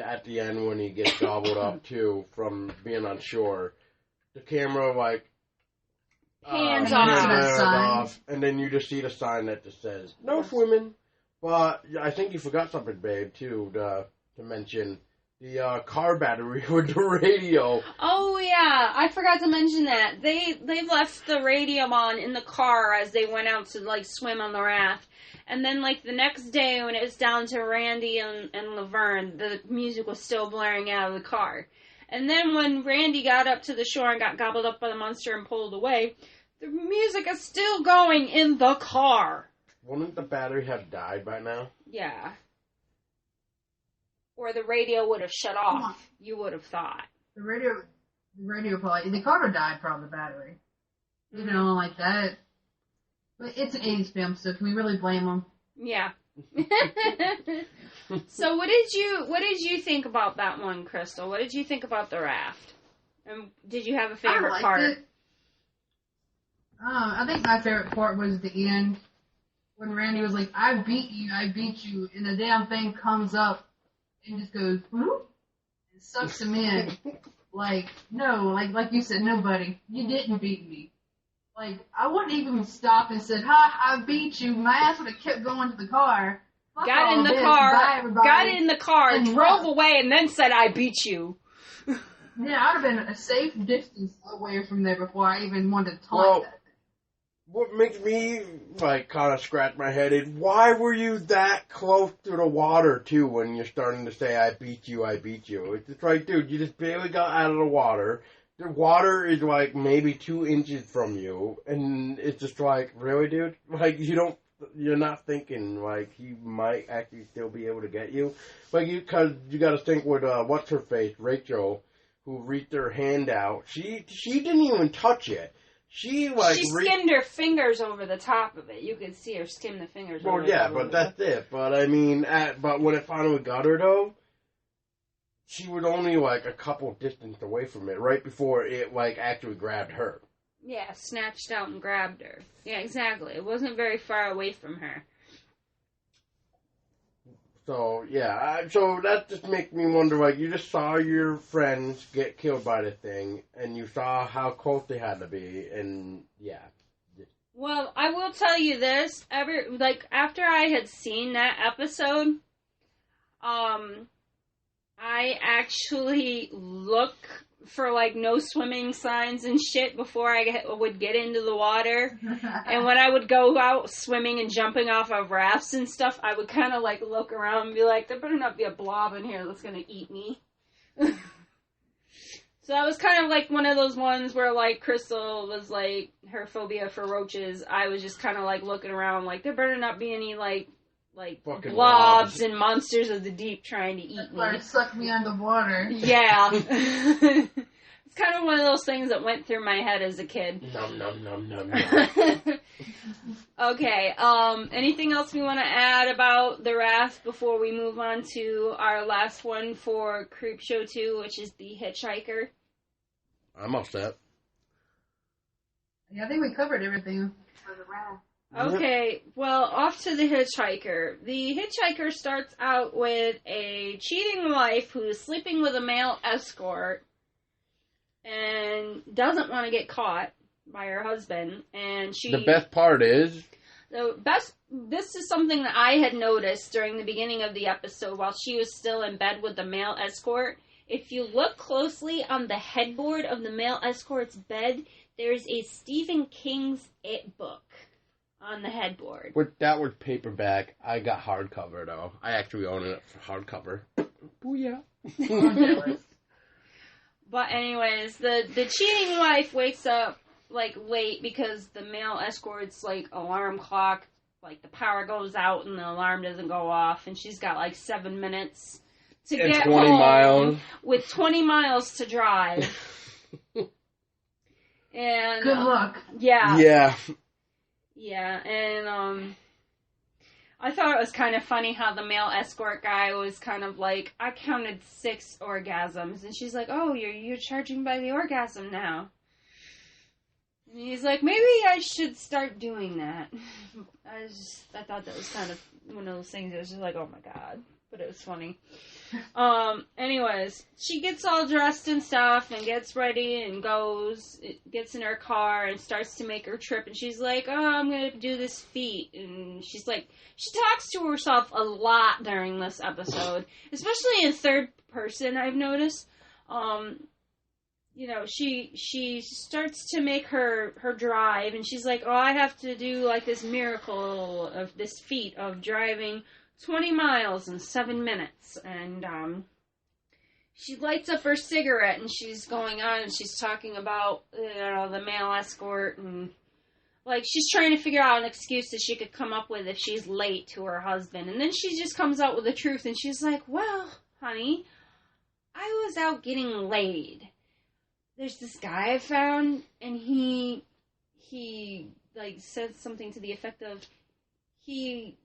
At the end when he gets gobbled up, too, from being on shore, the camera, hands off. And then you just see the sign that just says, no swimming. But I think you forgot something, babe, too, to mention. The car battery with the radio. Oh, yeah. I forgot to mention that. They've left the radio on in the car as they went out to, swim on the raft. And then, the next day when it was down to Randy and Laverne, the music was still blaring out of the car. And then when Randy got up to the shore and got gobbled up by the monster and pulled away, the music is still going in the car. Wouldn't the battery have died by now? Yeah. Or the radio would have shut off, you would have thought. The radio probably, the car died from the battery. Like that. But it's an 80s film, so can we really blame them? Yeah. So what did you think about that one, Crystal? What did you think about the raft? And did you have a favorite part? It. I think my favorite part was the end. When Randy was like, I beat you, and the damn thing comes up and just goes, whoop, and sucks him in. No, like you said, nobody, you didn't beat me. Like, I wouldn't even stop and said, "Ha, I beat you." My ass would have kept going to the car. Fuck got all in the this. car, Bye, everybody. got in the car, And drove left. away, and then said, "I beat you." Yeah, I'd have been a safe distance away from there before I even wanted to talk Well, that thing. what makes me, like, kind of scratch my head is, why were you that close to the water, too, when you're starting to say, I beat you, I beat you? It's just like, dude, you just barely got out of the water. The water is, like, maybe 2 inches from you, and it's just like, really, dude? Like, you're not thinking, like, he might actually still be able to get you. Like, because you got to think with, what's-her-face, Rachel, who reached her hand out. She didn't even touch it. She skimmed her fingers over the top of it. You could see her skim the fingers over Well, yeah, the top but of that's it. But, I mean, but when it finally got her, though, she was only, like, a couple distance away from it, right before it, like, actually grabbed her. Yeah, snatched out and grabbed her. Yeah, exactly. It wasn't very far away from her. So, yeah, so that just makes me wonder, like, you just saw your friends get killed by the thing, and you saw how close they had to be, and, yeah. Well, I will tell you this. After I had seen that episode, I actually look for, like, no swimming signs and shit before I would get into the water. And when I would go out swimming and jumping off of rafts and stuff, I would kind of, like, look around and be like, there better not be a blob in here that's going to eat me. So that was kind of like one of those ones where, like, Crystal was, like, her phobia for roaches. I was just kind of, like, looking around, like, there better not be any, like fucking blobs and monsters of the deep trying to eat me. Or suck me underwater. Yeah. It's kind of one of those things that went through my head as a kid. Nom, nom, nom, nom, nom. Okay, anything else we want to add about the Raft before we move on to our last one for Creepshow 2, which is the Hitchhiker? I'm upset. Yeah, I think we covered everything for the Raft. Okay, well, off to the Hitchhiker. The Hitchhiker starts out with a cheating wife who's sleeping with a male escort and doesn't want to get caught by her husband. And The best part is... This is something that I had noticed during the beginning of the episode while she was still in bed with the male escort. If you look closely on the headboard of the male escort's bed, there's a Stephen King's It book on the headboard. That was paperback. I got hardcover, though. I actually own it for hardcover. Booyah. But anyways, the cheating wife wakes up, like, late because the male escort's, like, alarm clock, like, the power goes out and the alarm doesn't go off, and she's got, like, 7 minutes to get 20 home miles. with 20 miles to drive. And Good luck. Yeah. Yeah. Yeah, and, I thought it was kind of funny how the male escort guy was kind of like, I counted 6 orgasms, and she's like, oh, you're charging by the orgasm now. And he's like, maybe I should start doing that. I thought that was kind of one of those things that was just like, oh my god. But it was funny. Anyways, she gets all dressed and stuff and gets ready and gets in her car and starts to make her trip. And she's like, oh, I'm going to do this feat. And she's like, she talks to herself a lot during this episode, especially in third person, I've noticed. You know, she starts to make her drive, and she's like, oh, I have to do, like, this miracle of this feat of driving 20 miles in 7 minutes. And she lights up her cigarette, and she's going on, and she's talking about, you know, the male escort, and, like, she's trying to figure out an excuse that she could come up with if she's late to her husband. And then she just comes out with the truth, and she's like, well, honey, I was out getting laid. There's this guy I found, and he like, said something to the effect of, he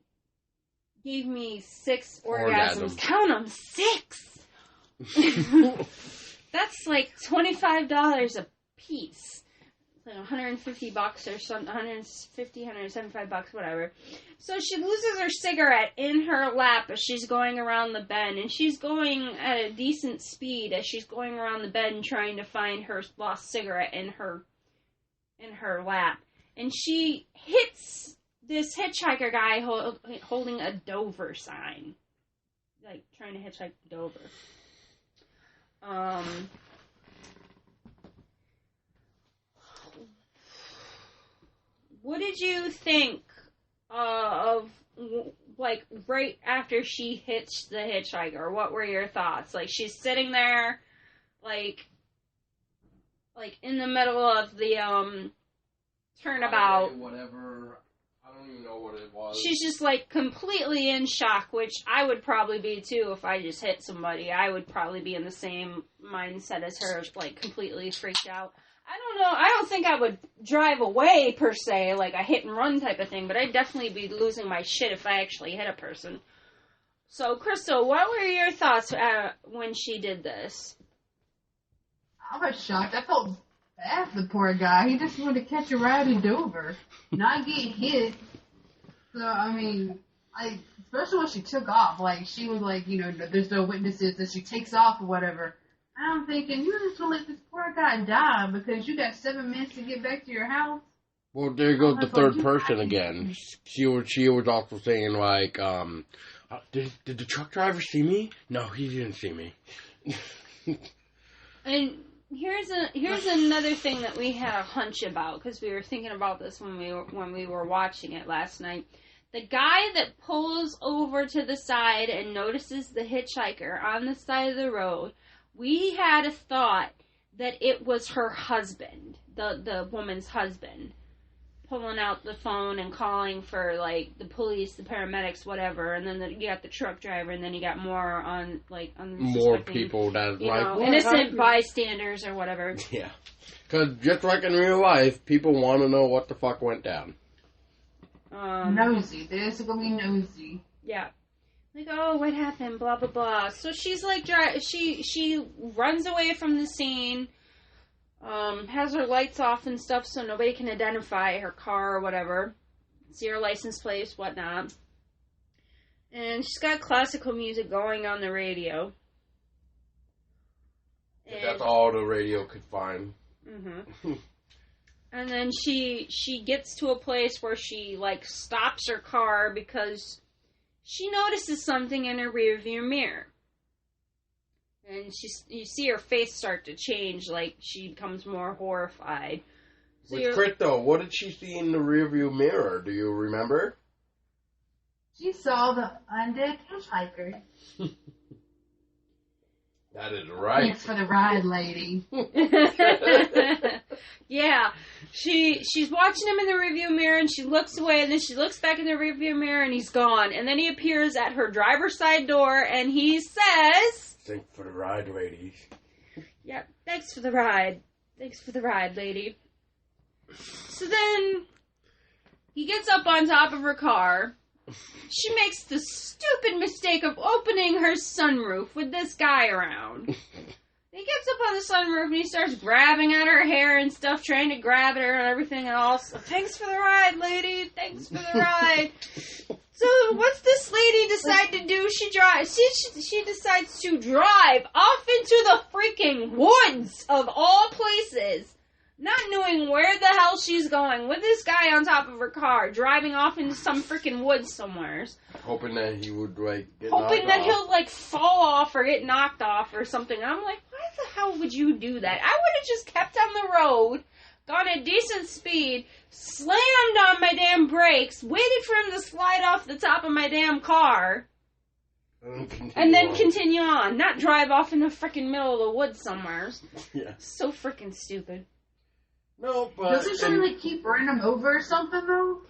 gave me 6 orgasms. Count them, 6! That's like $25 a piece. Like $150 or something, $175, whatever. So she loses her cigarette in her lap as she's going around the bend, and she's going at a decent speed as she's going around the bend trying to find her lost cigarette in her in her lap. And she hits this hitchhiker guy holding a Dover sign. Like, trying to hitchhike Dover. What did you think of, like, right after she hits the hitchhiker? What were your thoughts? Like, she's sitting there, like in the middle of the, turnabout. Whatever. I don't even know what it was. She's just, like, completely in shock, which I would probably be, too, if I just hit somebody. I would probably be in the same mindset as her, like, completely freaked out. I don't know. I don't think I would drive away, per se, like a hit-and-run type of thing, but I'd definitely be losing my shit if I actually hit a person. So, Crystal, what were your thoughts when she did this? I was shocked. I felt bad for the poor guy. He just wanted to catch a ride in Dover, not get hit. So, I mean, especially when she took off, like, she was like, you know, there's no witnesses, that she takes off or whatever. I'm thinking, you're just going to let this poor guy die because you got 7 minutes to get back to your house? Well, there goes the third person again. She was also saying, like, did the truck driver see me? No, he didn't see me. And here's another thing that we had a hunch about, because we were thinking about this when we were watching it last night. The guy that pulls over to the side and notices the hitchhiker on the side of the road, we had a thought that it was her husband, the woman's husband, pulling out the phone and calling for, like, the police, the paramedics, whatever, and then you got the truck driver, and then you got more people that, innocent bystanders or whatever. Yeah. Because just like in real life, people want to know what the fuck went down. Nosy. They're just going to be nosy. Yeah. Like, oh, what happened? Blah, blah, blah. So she's like, she runs away from the scene, has her lights off and stuff so nobody can identify her car or whatever. See her license plate, whatnot. And she's got classical music going on the radio. And that's all the radio could find. Mm-hmm. And then she gets to a place where she, like, stops her car because she notices something in her rearview mirror. And you see her face start to change, like she becomes more horrified. So With Crypto, what did she see in the rearview mirror? Do you remember? She saw the undead hitchhiker. That is right. Thanks for the ride, lady. Yeah. She's watching him in the rearview mirror, and she looks away, and then she looks back in the rearview mirror, and he's gone. And then he appears at her driver's side door, and he says, "Thanks for the ride, ladies." Yep, thanks for the ride. Thanks for the ride, lady. So then he gets up on top of her car. She makes the stupid mistake of opening her sunroof with this guy around. He gets up on the sunroof and he starts grabbing at her hair and stuff, trying to grab at her and everything else. Thanks for the ride, lady. Thanks for the ride. So what's this lady decide to do? She decides to drive off into the freaking woods of all places, not knowing where the hell she's going, with this guy on top of her car, driving off into some freaking woods somewhere. Hoping that he would, like, get Hoping that knocked he'll, like, fall off or get knocked off or something. And I'm like, why the hell would you do that? I would have just kept on the road, gone at decent speed, slammed on my damn brakes, waited for him to slide off the top of my damn car, and then continue on. Not drive off in the freaking middle of the woods somewhere. Yeah. So freaking stupid. No, but... Doesn't she, like, keep running them over or something, though?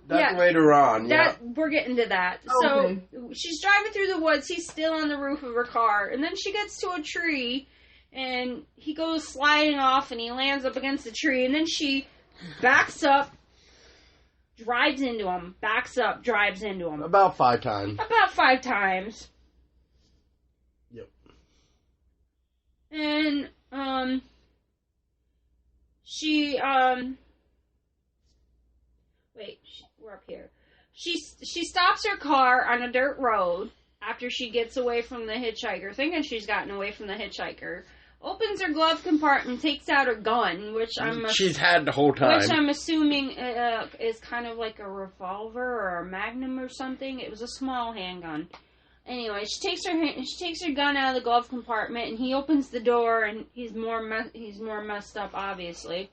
That's later on, yeah. We're getting to that. Okay. So, she's driving through the woods, he's still on the roof of her car, and then she gets to a tree, and he goes sliding off, and he lands up against the tree, and then she backs up, drives into him, backs up, drives into him. About 5 times. Yep. And, we're up here. She stops her car on a dirt road after she gets away from the hitchhiker, thinking she's gotten away from the hitchhiker. opens her glove compartment, takes out her gun, which she's had the whole time. Which I'm assuming is kind of like a revolver or a Magnum or something. It was a small handgun. Anyway, she takes her gun out of the glove compartment, and he opens the door, and he's more messed up, obviously.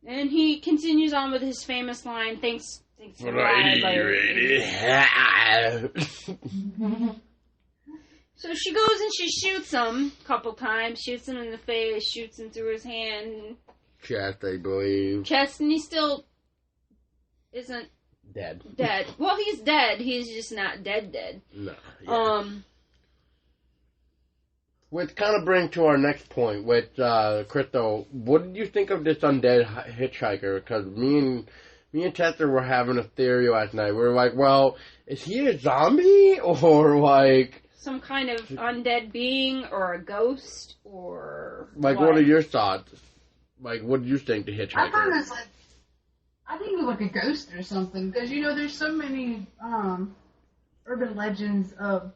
And he continues on with his famous line, "Thanks for the ride, lady." So she goes and she shoots him a couple times, shoots him in the face, shoots him through his hand. Chest, I believe. Chest, and he still isn't dead. Well, he's dead. He's just not dead. No. Yeah. Which kind of brings to our next point, which, Crystal, what did you think of this undead hitchhiker? Because me and Tessa were having a theory last night. We were like, well, is he a zombie? Or, like... some kind of undead being, or a ghost, or... Like, what are your thoughts? Like, what do you think the hitchhiker? I thought it was like... I think it was like a ghost or something. Because, there's so many urban legends of...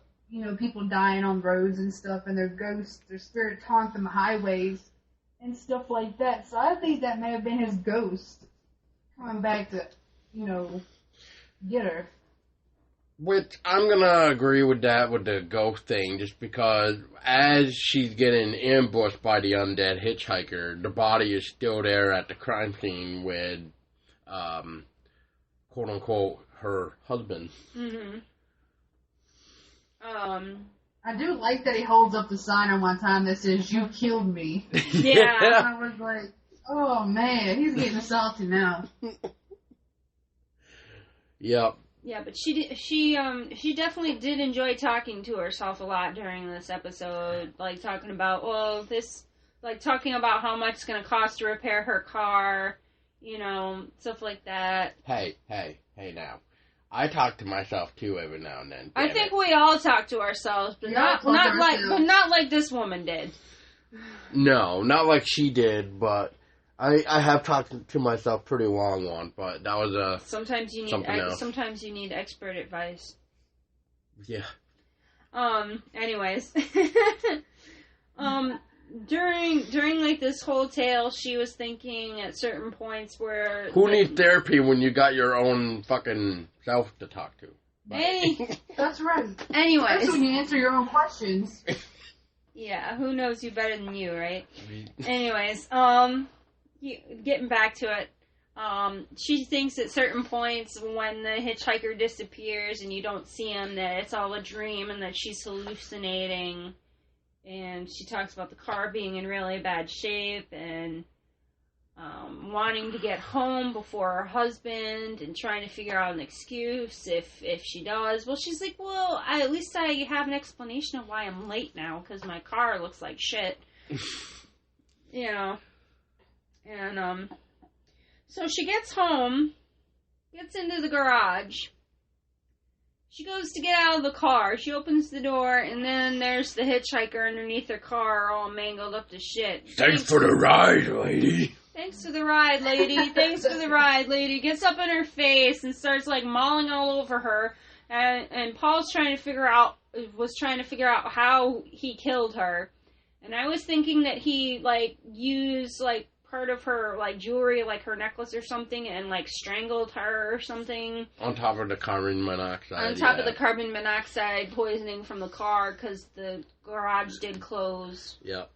people dying on roads and stuff, and their ghosts, their spirits haunt them highways and stuff like that. So I think that may have been his ghost coming back to, get her. Which, I'm gonna agree with that, with the ghost thing, just because as she's getting ambushed by the undead hitchhiker, the body is still there at the crime scene with, quote-unquote, her husband. Mm-hmm. I do like that he holds up the sign on one time that says, "You killed me." Yeah. I was like, oh man, he's getting salty now. Yep. Yeah, but she definitely did enjoy talking to herself a lot during this episode, like talking about, talking about how much it's going to cost to repair her car, stuff like that. Hey now. I talk to myself too every now and then. I think we all talk to ourselves, but not like this woman did. No, not like she did, but I have talked to myself pretty long one, but that was sometimes you need expert advice. Yeah. Anyways. During like this whole tale, she was thinking at certain points where... Who needs therapy when you got your own fucking self to talk to? Hey! That's right. Anyways. That's when you answer your own questions. Yeah, who knows you better than you, right? Anyways, getting back to it, she thinks at certain points when the hitchhiker disappears and you don't see him that it's all a dream and that she's hallucinating. And she talks about the car being in really bad shape and wanting to get home before her husband and trying to figure out an excuse if she does. Well, she's like, well, at least I have an explanation of why I'm late now because my car looks like shit. And so she gets home, gets into the garage. She goes to get out of the car. She opens the door, and then there's the hitchhiker underneath her car, all mangled up to shit. Thanks for the ride, lady. Thanks for the ride, lady. Thanks for the ride, lady. Gets up in her face and starts, mauling all over her. And Paul's trying to figure out how he killed her. And I was thinking that he, used, part of her, jewelry, her necklace or something, and, strangled her or something. On top of the carbon monoxide. On top of the carbon monoxide poisoning from the car, because the garage did close. Yep.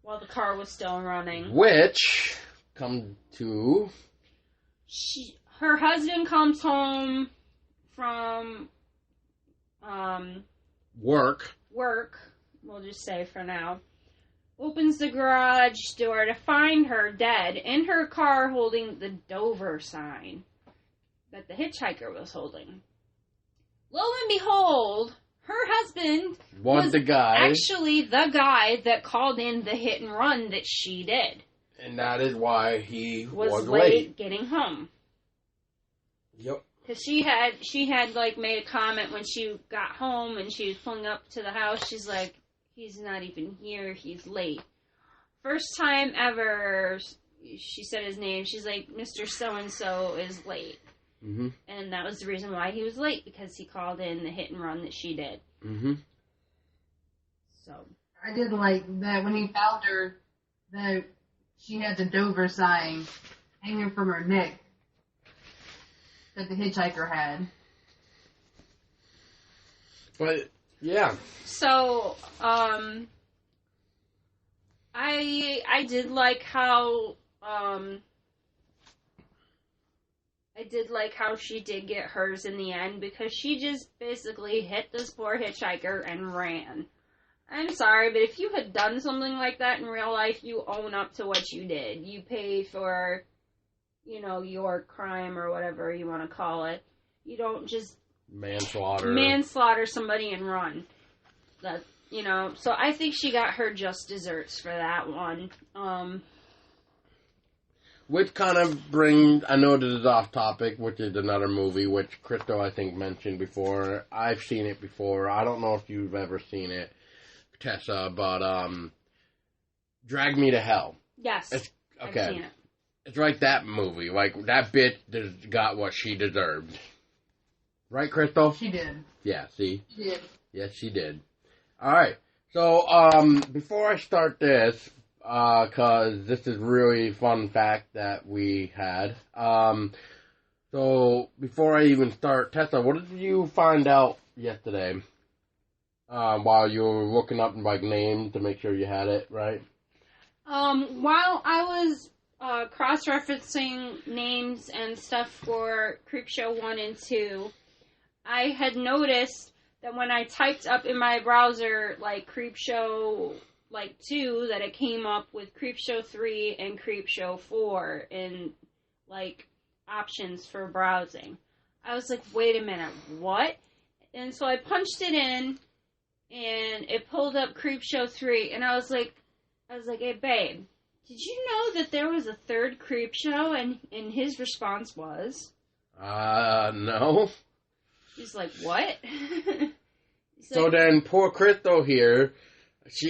While the car was still running. Which, come to... Her husband comes home from... Work, we'll just say for now. Opens the garage door to find her dead in her car holding the Dover sign that the hitchhiker was holding. Lo and behold, her husband was actually the guy that called in the hit and run that she did. And that is why he was late getting home. Yep. Because she had made a comment when she got home and she was pulling up to the house. She's like, he's not even here. He's late. First time ever, she said his name. She's like, Mr. So-and-so is late. Mm-hmm. And that was the reason why he was late, because he called in the hit and run that she did. Mm-hmm. So. I did like that when he found her, that she had the Dover sign hanging from her neck that the hitchhiker had. But yeah. So, I did like how she did get hers in the end, because she just basically hit this poor hitchhiker and ran. I'm sorry, but if you had done something like that in real life, you own up to what you did. You pay for, your crime or whatever you want to call it. You don't just manslaughter somebody and run. That, so I think she got her just desserts for that one. Which kind of brings, I know this is off topic, which is another movie, which Crystal, I think, mentioned before. I've seen it before. I don't know if you've ever seen it, Tessa, but Drag Me to Hell. Yes, okay. I've seen it. It's like that movie. Like, that bitch got what she deserved. Right, Crystal? She did. Yeah, see? She did. Yes, she did. Alright, so, before I start this, cause this is really fun fact that we had, so, before I even start, Tessa, what did you find out yesterday, while you were looking up, like, names to make sure you had it, right? While I was, cross-referencing names and stuff for Creepshow 1 and 2, I had noticed that when I typed up in my browser, like, Creepshow, 2, that it came up with Creepshow 3 and Creepshow 4 in, options for browsing. I was like, wait a minute, what? And so I punched it in, and it pulled up Creepshow 3, and I was like, hey, babe, did you know that there was a third Creepshow? And his response was, no. He's like, what? So then, poor Crystal here,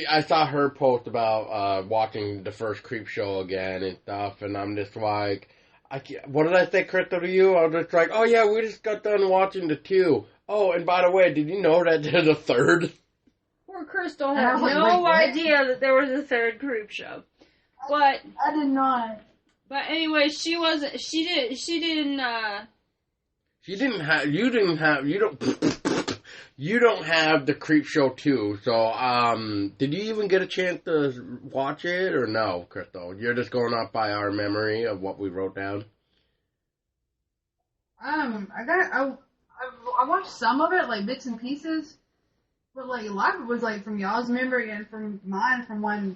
I saw her post about watching the first Creepshow again and stuff, and I'm just like, what did I say, Crystal, to you? I was just like, oh yeah, we just got done watching the 2. Oh, and by the way, did you know that there's a third? Poor Crystal had no idea that there was a third Creepshow. But I did not. But anyway, you don't have the Creepshow 2, so, did you even get a chance to watch it, or no, Crystal? You're just going off by our memory of what we wrote down? I watched some of it, like, bits and pieces, but, like, a lot of it was, like, from y'all's memory and from mine, from when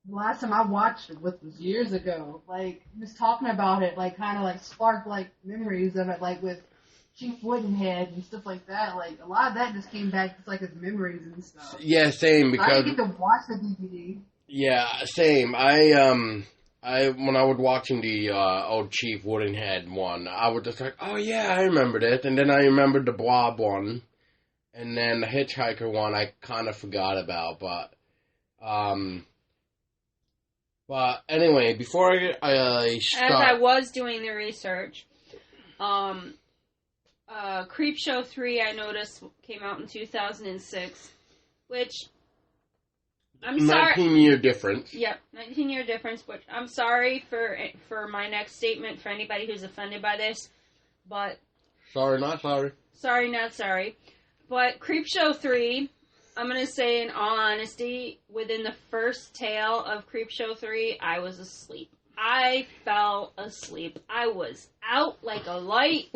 the last time I watched it, which was years ago, like, just talking about it, like, kind of, like, sparked, like, memories of it, like, with Chief Woodenhead and stuff like that. Like, a lot of that just came back just, like, as memories and stuff. Yeah, same, because I didn't get to watch the DVD. Yeah, same. When I was watching the old Chief Woodenhead one, I was just like, oh yeah, I remember this, and then I remembered the Blob one, and then the Hitchhiker one I kind of forgot about, But anyway, before I start... As I was doing the research, Creepshow 3, I noticed, came out in 2006, which, I'm sorry... 19-year difference. Yep, 19-year difference, which I'm sorry for my next statement for anybody who's offended by this, but... Sorry, not sorry. Sorry, not sorry. But Creepshow 3... I'm going to say, in all honesty, within the first tale of Creepshow 3, I was asleep. I fell asleep. I was out like a light.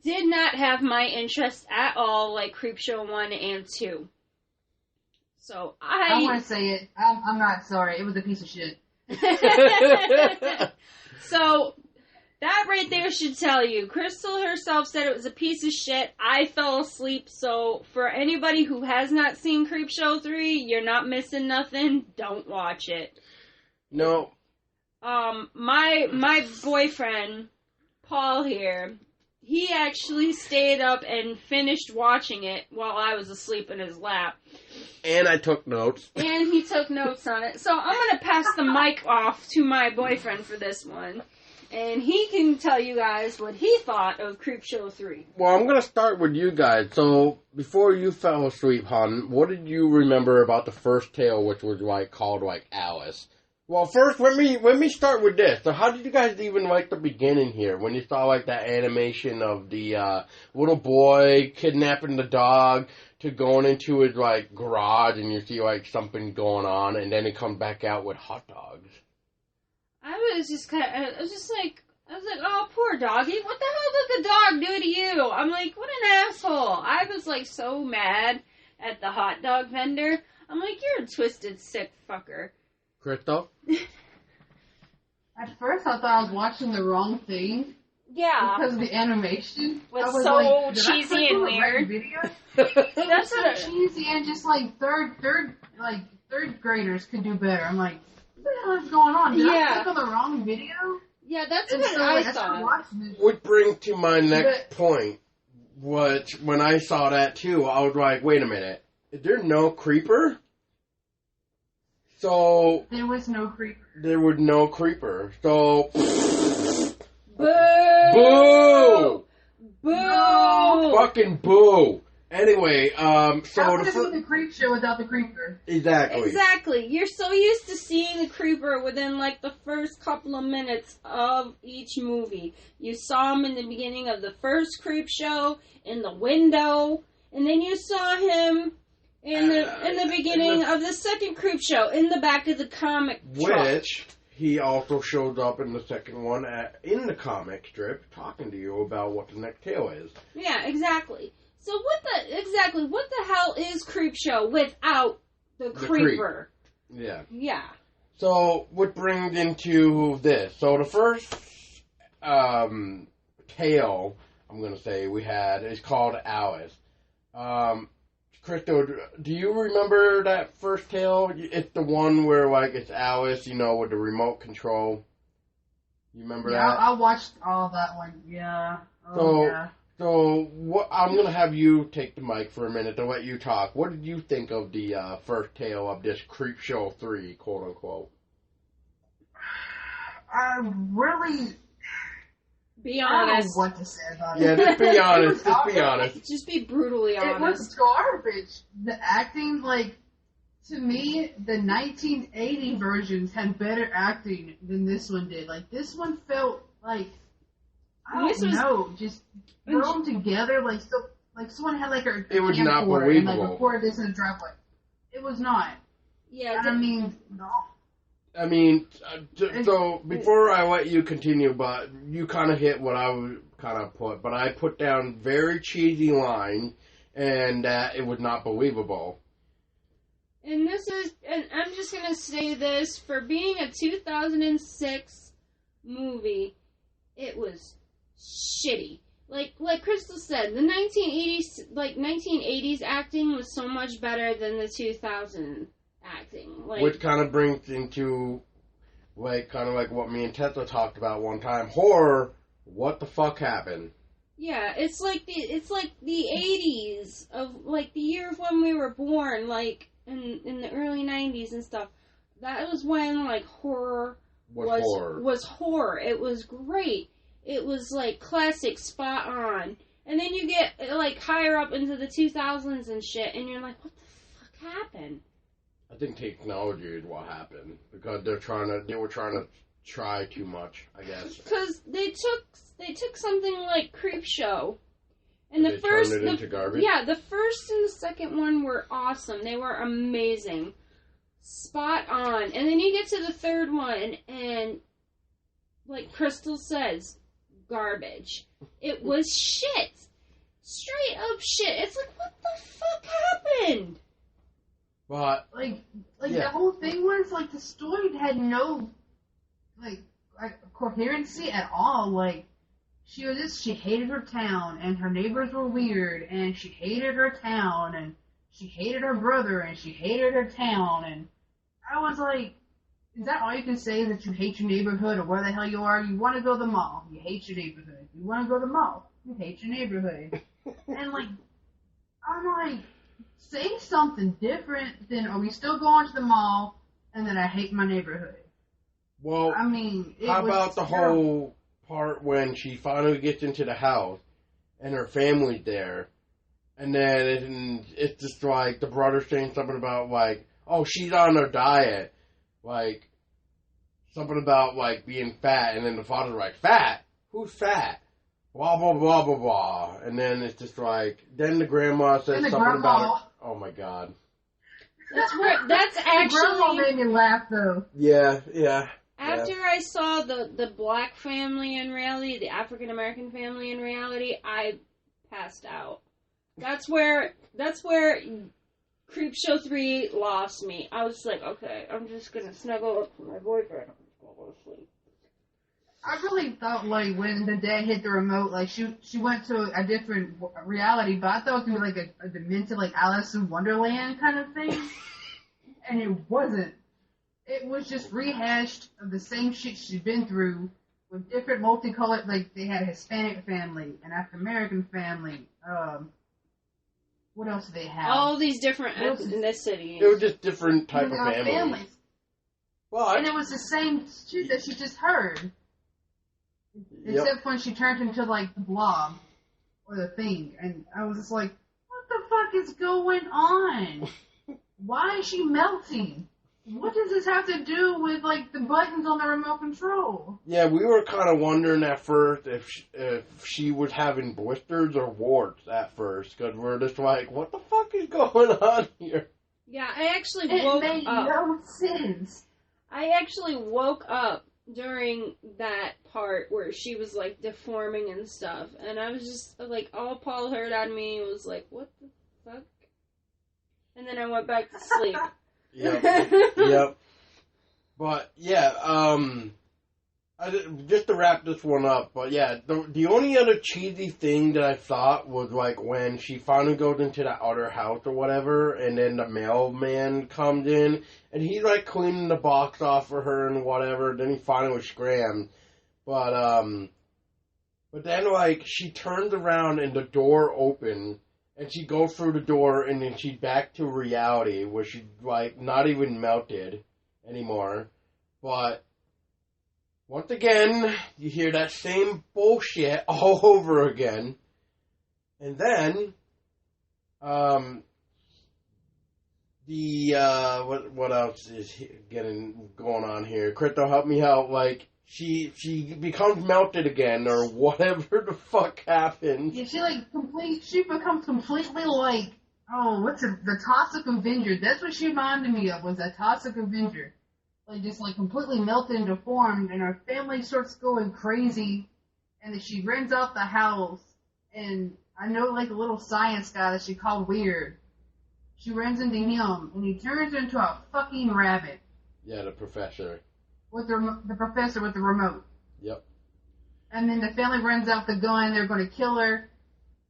Did not have my interest at all like Creepshow 1 and 2. So I want to say it. I'm not sorry. It was a piece of shit. So... that right there should tell you. Crystal herself said it was a piece of shit. I fell asleep, so for anybody who has not seen Creepshow 3, you're not missing nothing. Don't watch it. No. My boyfriend, Paul here, he actually stayed up and finished watching it while I was asleep in his lap. And I took notes. And he took notes on it. So I'm going to pass the mic off to my boyfriend for this one. and he can tell you guys what he thought of Creepshow 3. Well, I'm going to start with you guys. So, before you fell asleep, hon, what did you remember about the first tale, which was, called, Alice? Well, first, let me start with this. So, how did you guys even like the beginning here? When you saw, that animation of the little boy kidnapping the dog to going into his, garage, and you see, something going on, and then he comes back out with hot dogs. I was like, oh, poor doggy. What the hell did the dog do to you? I'm like, what an asshole. I was, so mad at the hot dog vendor. I'm like, you're a twisted, sick fucker. Crystal? At first, I thought I was watching the wrong thing. Yeah. Because of the animation. Was I was so like, cheesy and weird. That's so cheesy and just, third graders could do better. I'm like, what the hell is going on? Did I click on the wrong video? Yeah, that's what I thought. Which brings to my next point, which, when I saw that too, I was like, wait a minute, is there no creeper? So... There was no creeper. There was no creeper. So... Boo! Boo! Boo! Fucking boo! Anyway, so how could it be the creep show without the creeper? Exactly. You're so used to seeing the creeper within the first couple of minutes of each movie. You saw him in the beginning of the first creep show, in the window, and then you saw him in the beginning of the second creep show, in the back of the comic truck. Which he also shows up in the second one in the comic strip, talking to you about what the next tale is. Yeah, exactly. So what the hell is Creepshow without the creeper? Yeah. Yeah. So what brings into this? So the first tale I'm gonna say we had is called Alice. Crystal, do you remember that first tale? It's the one where it's Alice, with the remote control. You remember that? Yeah, I watched all that one. Yeah. Yeah. So, I'm going to have you take the mic for a minute to let you talk. What did you think of the first tale of this Creepshow 3, quote unquote? I really... Be honest. I don't know what to say about it. Yeah, just be honest. Just be honest. Just be brutally honest. It was garbage. The acting, to me, the 1980 versions had better acting than this one did. This one felt I don't know, just thrown together, someone had, it was not camcorder believable. And, recorded this in a driveway. It was not. Yeah. No. I mean, so before I let you continue, but you kind of hit what I would kind of put, but I put down very cheesy line, and that it was not believable. And I'm just going to say this, for being a 2006 movie, it was shitty. Like Crystal said, the 1980s acting was so much better than the 2000 acting. Which kind of brings into, kind of what me and Tessa talked about one time. Horror, what the fuck happened? Yeah, it's like the 80s of, the year of when we were born, in the early 90s and stuff. That was when, horror was horror. It was great. It was, classic, spot on. And then you get, higher up into the 2000s and shit, and you're like, what the fuck happened? I think technology is what happened. Because they were trying to try too much, I guess. Because they took something like Creepshow, and they turned it into garbage? Yeah, the first and the second one were awesome. They were amazing. Spot on. And then you get to the third one, and, like Crystal says, garbage. It was shit. Straight up shit. It's like, what the fuck happened? But the whole thing was the story had no coherency at all. She hated her town, and her neighbors were weird, and she hated her town, and she hated her brother, and she hated her town, and I was like, is that all you can say, that you hate your neighborhood, or where the hell you are? You want to go to the mall, you hate your neighborhood. You want to go to the mall, you hate your neighborhood. And I'm like, say something different than, are we still going to the mall, and then I hate my neighborhood. Well, I mean, how about the whole part when she finally gets into the house and her family's there. And then it's just like the brother saying something about like, oh, she's on her diet. Like, something about like being fat. And then the father's like, fat? Who's fat? Blah, blah, blah, blah, blah. And then it's just like, then the grandma says something about her. Oh my God. That's actually. Grandma made me laugh though. Yeah. After I saw the black family in reality, the African American family in reality, I passed out. That's where Creepshow 3 lost me. I was like, okay, I'm just gonna snuggle up to my boyfriend. I'm just gonna go to sleep. I really thought, like, when the dad hit the remote, like, she went to a different reality, but I thought it was going to be, like, a demented, like, Alice in Wonderland kind of thing. And it wasn't. It was just rehashed of the same shit she'd been through with different multicolored, like, they had a Hispanic family, an African-American family, what else did they have? All these different ethnicities. It was just different type of families. Well, and it was the same shit that she just heard. Except when she turned into, like, the blob. Or the thing. And I was just like, what the fuck is going on? Why is she melting? What does this have to do with, like, the buttons on the remote control? Yeah, we were kind of wondering at first if she was having blisters or warts at first. Because we're just like, what the fuck is going on here? Yeah, I actually woke up. It made no sense. I actually woke up during that part where she was like deforming and stuff, and I was just like, all Paul heard out of me was like, what the fuck? And then I went back to sleep. Yep. But yeah, just to wrap this one up, but yeah, the only other cheesy thing that I thought was like when she finally goes into that other house or whatever, and then the mailman comes in, and he's like cleaning the box off for her and whatever, then he finally scrams. But then like she turns around and the door opens, and she goes through the door, and then she's back to reality where she's like not even melted anymore. But once again, you hear that same bullshit all over again. And then, what else is going on here? Crypto, help me out. Like, she becomes melted again, or whatever the fuck happens. Yeah, she becomes completely like, the Toxic Avenger. That's what she reminded me of, was that Toxic Avenger. Like, just, like, completely melted and deformed, and her family starts going crazy, and then she runs out the house, and I know, like, a little science guy that she called Weird. She runs into him, and he turns into a fucking rabbit. Yeah, the professor. With the professor with the remote. Yep. And then the family runs out the gun, they're going to kill her,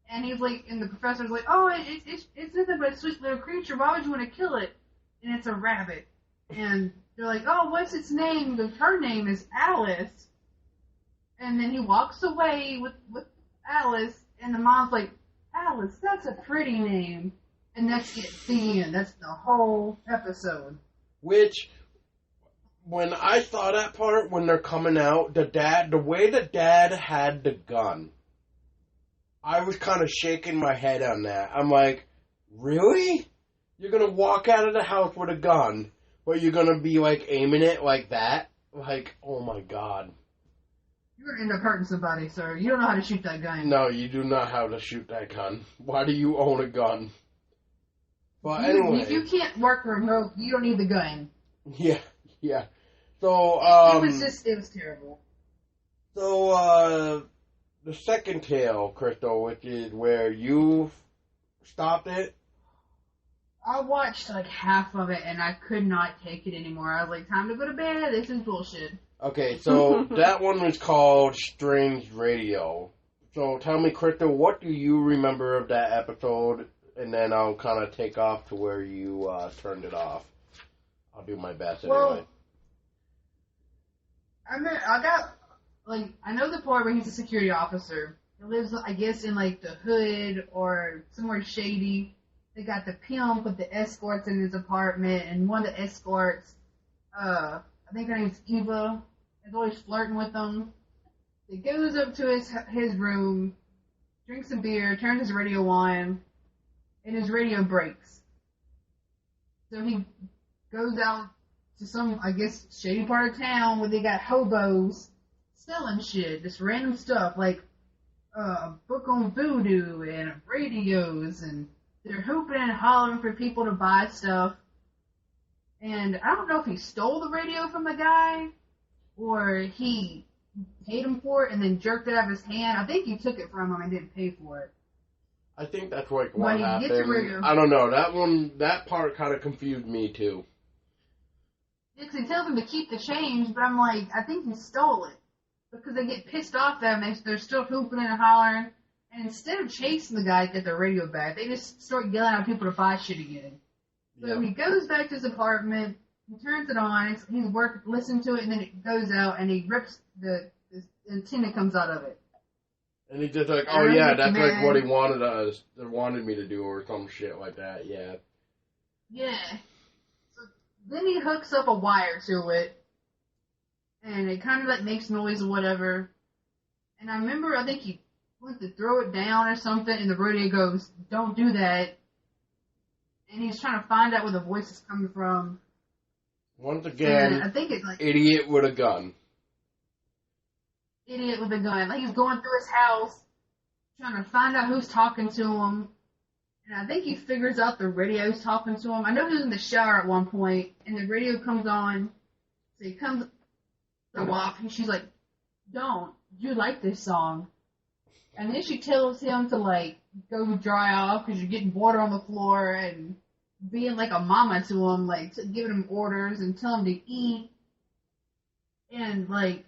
and he's like, and the professor's like, oh, it's nothing but a sweet little creature, why would you want to kill it? And it's a rabbit. And they're like, oh, what's its name? Her name is Alice. And then he walks away with Alice, and the mom's like, Alice, that's a pretty name. And that's the end. That's the whole episode. Which, when I saw that part, when they're coming out, the way the dad had the gun, I was kind of shaking my head on that. I'm like, really? You're going to walk out of the house with a gun? But you're going to be, like, aiming it like that? Like, oh my god. You're going to end up hurting somebody, sir. You don't know how to shoot that gun. No, you do not know how to shoot that gun. Why do you own a gun? But anyway. If you can't work the remote, you don't need the gun. Yeah. So, it was terrible. So, the second tale, Crystal, which is where you stopped it. I watched like half of it and I could not take it anymore. I was like, time to go to bed. This is bullshit. Okay, so that one was called Strange Radio. So tell me, Crystal, what do you remember of that episode? And then I'll kind of take off to where you turned it off. I'll do my best anyway. I know the part where he's a security officer. He lives, I guess, in like the hood or somewhere shady. They got the pimp with the escorts in his apartment, and one of the escorts, I think her name's Eva, is always flirting with him. He goes up to his room, drinks some beer, turns his radio on, and his radio breaks. So he goes out to some, I guess, shady part of town where they got hobos selling shit, just random stuff, like a book on voodoo and radios, and they're hooping and hollering for people to buy stuff. And I don't know if he stole the radio from the guy, or he paid him for it and then jerked it out of his hand. I think he took it from him and didn't pay for it. I think that's like what happened. Radio. I don't know. That part kind of confused me too. Because he tells him to keep the change, but I'm like, I think he stole it. Because they get pissed off at him, they're still hooping and hollering. And instead of chasing the guy to get their radio back, they just start yelling at people to buy shit again. So he goes back to his apartment, he turns it on, he's listening to it, and then it goes out, and he rips the antenna comes out of it. And he's just like, oh yeah, that's like what he wanted me to do, or some shit like that, yeah. Yeah. So then he hooks up a wire to it, and it kind of like makes noise or whatever. And I remember, I think he went to throw it down or something, and the radio goes, don't do that. And he's trying to find out where the voice is coming from. Once again, I think it's like idiot with a gun. Idiot with a gun. Like he's going through his house, trying to find out who's talking to him. And I think he figures out the radio's talking to him. I know he was in the shower at one point, and the radio comes on. So he comes to walk, and she's like, don't. You like this song. And then she tells him to, like, go dry off because you're getting water on the floor, and being like a mama to him, like, giving him orders and telling him to eat. And, like,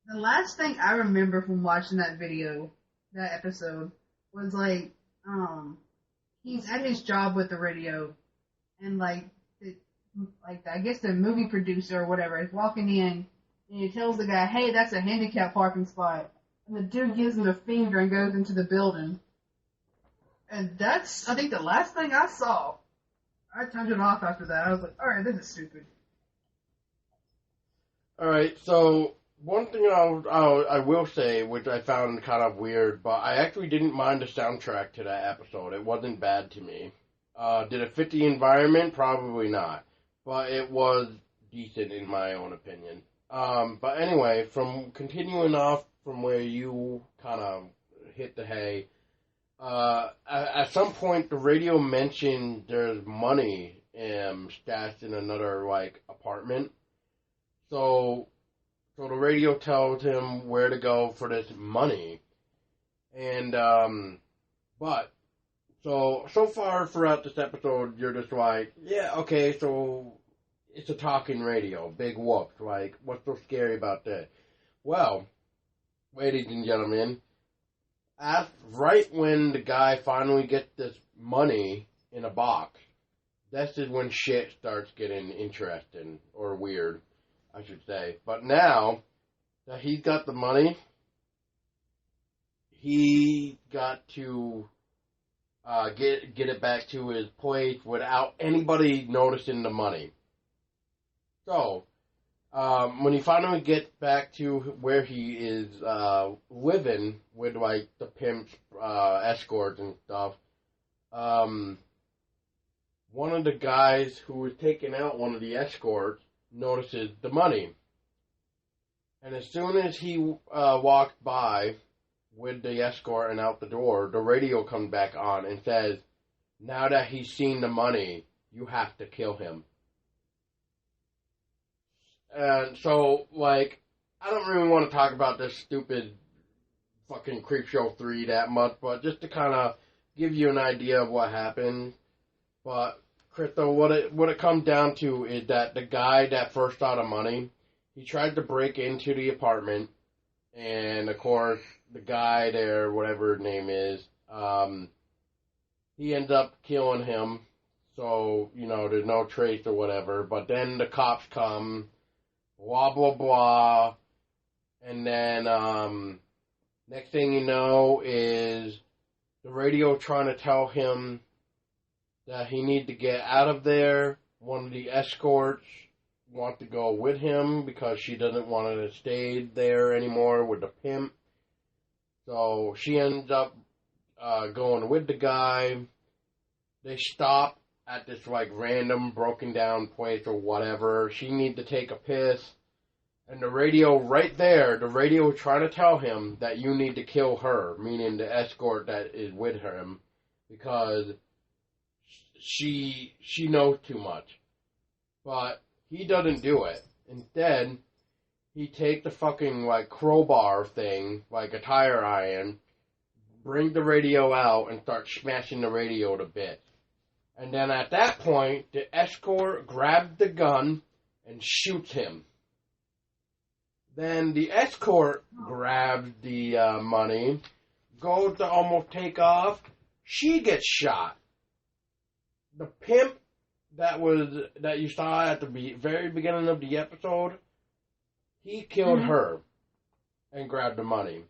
the last thing I remember from watching that episode, was, like, he's at his job with the radio, and, like, I guess the movie producer or whatever is walking in, and he tells the guy, hey, that's a handicap parking spot. And the dude gives him the finger and goes into the building. And that's, I think, the last thing I saw. I turned it off after that. I was like, alright, this is stupid. Alright, so one thing I will say, which I found kind of weird, but I actually didn't mind the soundtrack to that episode. It wasn't bad to me. Did it fit the environment? Probably not. But it was decent in my own opinion. But anyway, from continuing off from where you kind of hit the hay, at some point the radio mentioned there's money stashed in another, like, apartment. So the radio tells him where to go for this money. And, but, so far throughout this episode, you're just like, yeah, okay, so it's a talking radio, big whoop, like, what's so scary about that? Well, ladies and gentlemen, right when the guy finally gets this money in a box, this is when shit starts getting interesting, or weird, I should say. But now that he's got the money, he got to get it back to his place without anybody noticing the money. So, when he finally gets back to where he is living with, like, the pimps, escorts and stuff, one of the guys who was taking out one of the escorts notices the money. And as soon as he walked by with the escort and out the door, the radio comes back on and says, now that he's seen the money, you have to kill him. And so, like, I don't really want to talk about this stupid fucking Creepshow 3 that much, but just to kind of give you an idea of what happened. But, Crystal, what it comes down to is that the guy that first saw the money, he tried to break into the apartment, and, of course, the guy there, whatever his name is, he ends up killing him, so, you know, there's no trace or whatever, but then the cops come, blah, blah, blah, and then, next thing you know is the radio trying to tell him that he need to get out of there. One of the escorts want to go with him because she doesn't want to stay there anymore with the pimp. So she ends up going with the guy. They stop at this like random broken down place or whatever. She needs to take a piss. And the radio right there, the radio is trying to tell him that you need to kill her, meaning the escort that is with him, because she knows too much. But he doesn't do it. Instead, he takes the fucking like crowbar thing, like a tire iron, brings the radio out and starts smashing the radio to bits. And then at that point, the escort grabs the gun and shoots him. Then the escort grabs the money, goes to almost take off. She gets shot. The pimp that you saw at the very beginning of the episode, he killed her and grabbed the money.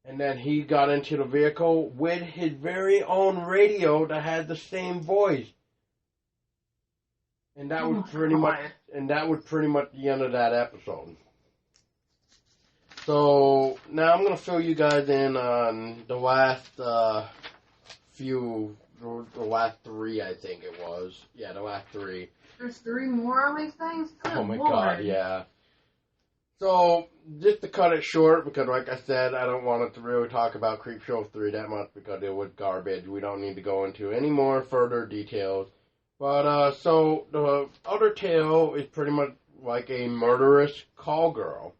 And then he got into the vehicle with his very own radio that had the same voice. And that was pretty much the end of that episode. So now I'm gonna fill you guys in on the last the last three, I think it was. Yeah, the last three. There's 3 more of these things? Good Oh my Lord. God, yeah. So, just to cut it short, because like I said, I don't want to really talk about Creepshow 3 that much because it was garbage. We don't need to go into any more further details. But, so, the other tale is pretty much like a murderous call girl.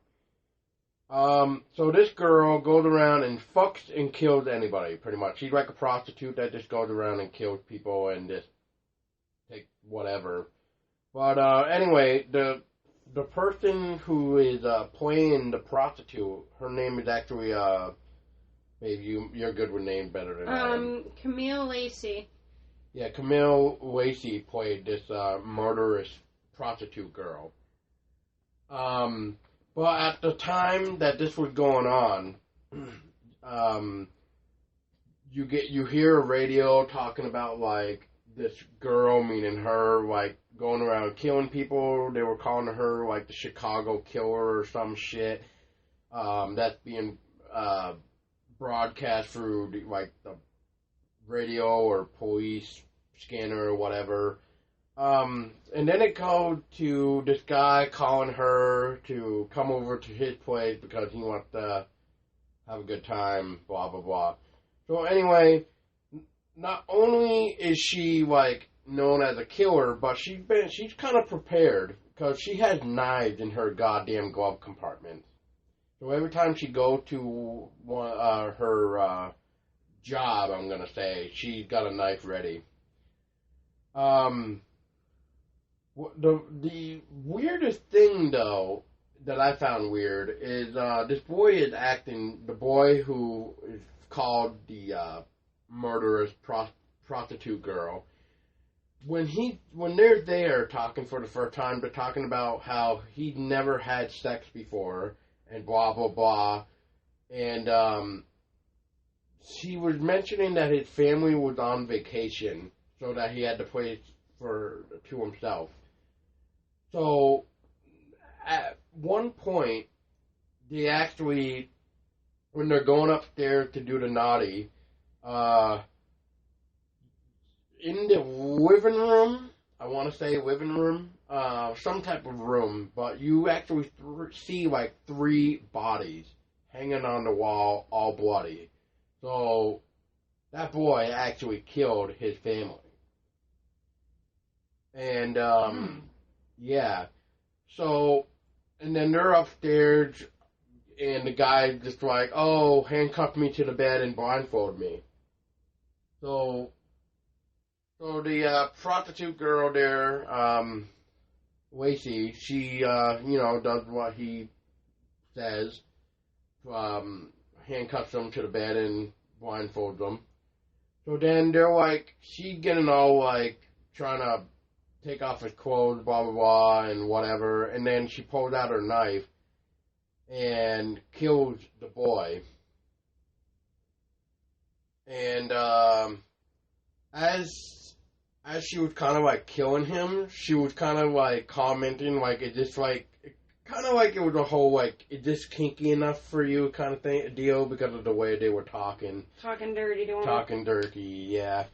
So this girl goes around and fucks and kills anybody, pretty much. She's like a prostitute that just goes around and kills people and just take whatever. But, anyway, the person who is playing the prostitute, her name is actually, maybe you're good with names better than I am. Camille Lacey. Yeah, Camille Lacey played this murderous prostitute girl. But at the time that this was going on, you hear a radio talking about like this girl, meaning her, like going around killing people. They were calling her like the Chicago Killer or some shit. That's being broadcast through like the radio or police scanner or whatever. And then it goes to this guy calling her to come over to his place because he wants to have a good time, blah, blah, blah. So anyway, not only is she like known as a killer, but she's kind of prepared because she has knives in her goddamn glove compartment. So every time she goes to her job, I'm gonna say, she's got a knife ready. The weirdest thing though that I found weird is this boy is acting, the boy who is called the murderous prostitute girl. When they're there talking for the first time, they're talking about how he never had sex before and blah blah blah, and she was mentioning that his family was on vacation, so that he had the place to himself. So at one point, they actually, when they're going upstairs to do the naughty, in the living room, I want to say living room, some type of room, but you actually see like 3 bodies hanging on the wall, all bloody. So that boy actually killed his family. And, yeah. So, and then they're upstairs, and the guy's just like, oh, handcuff me to the bed and blindfold me. So the prostitute girl there, Lacey, she, does what he says, handcuffs them to the bed and blindfolds them. So then they're like, she's getting all like, trying to take off his clothes, blah, blah, blah, and whatever, and then she pulls out her knife and kills the boy. And, as as she was kind of like killing him, she was kind of like commenting like it just like kind of like it was a whole like is this kinky enough for you kind of thing deal because of the way they were talking. Talking dirty to him. Talking dirty, yeah.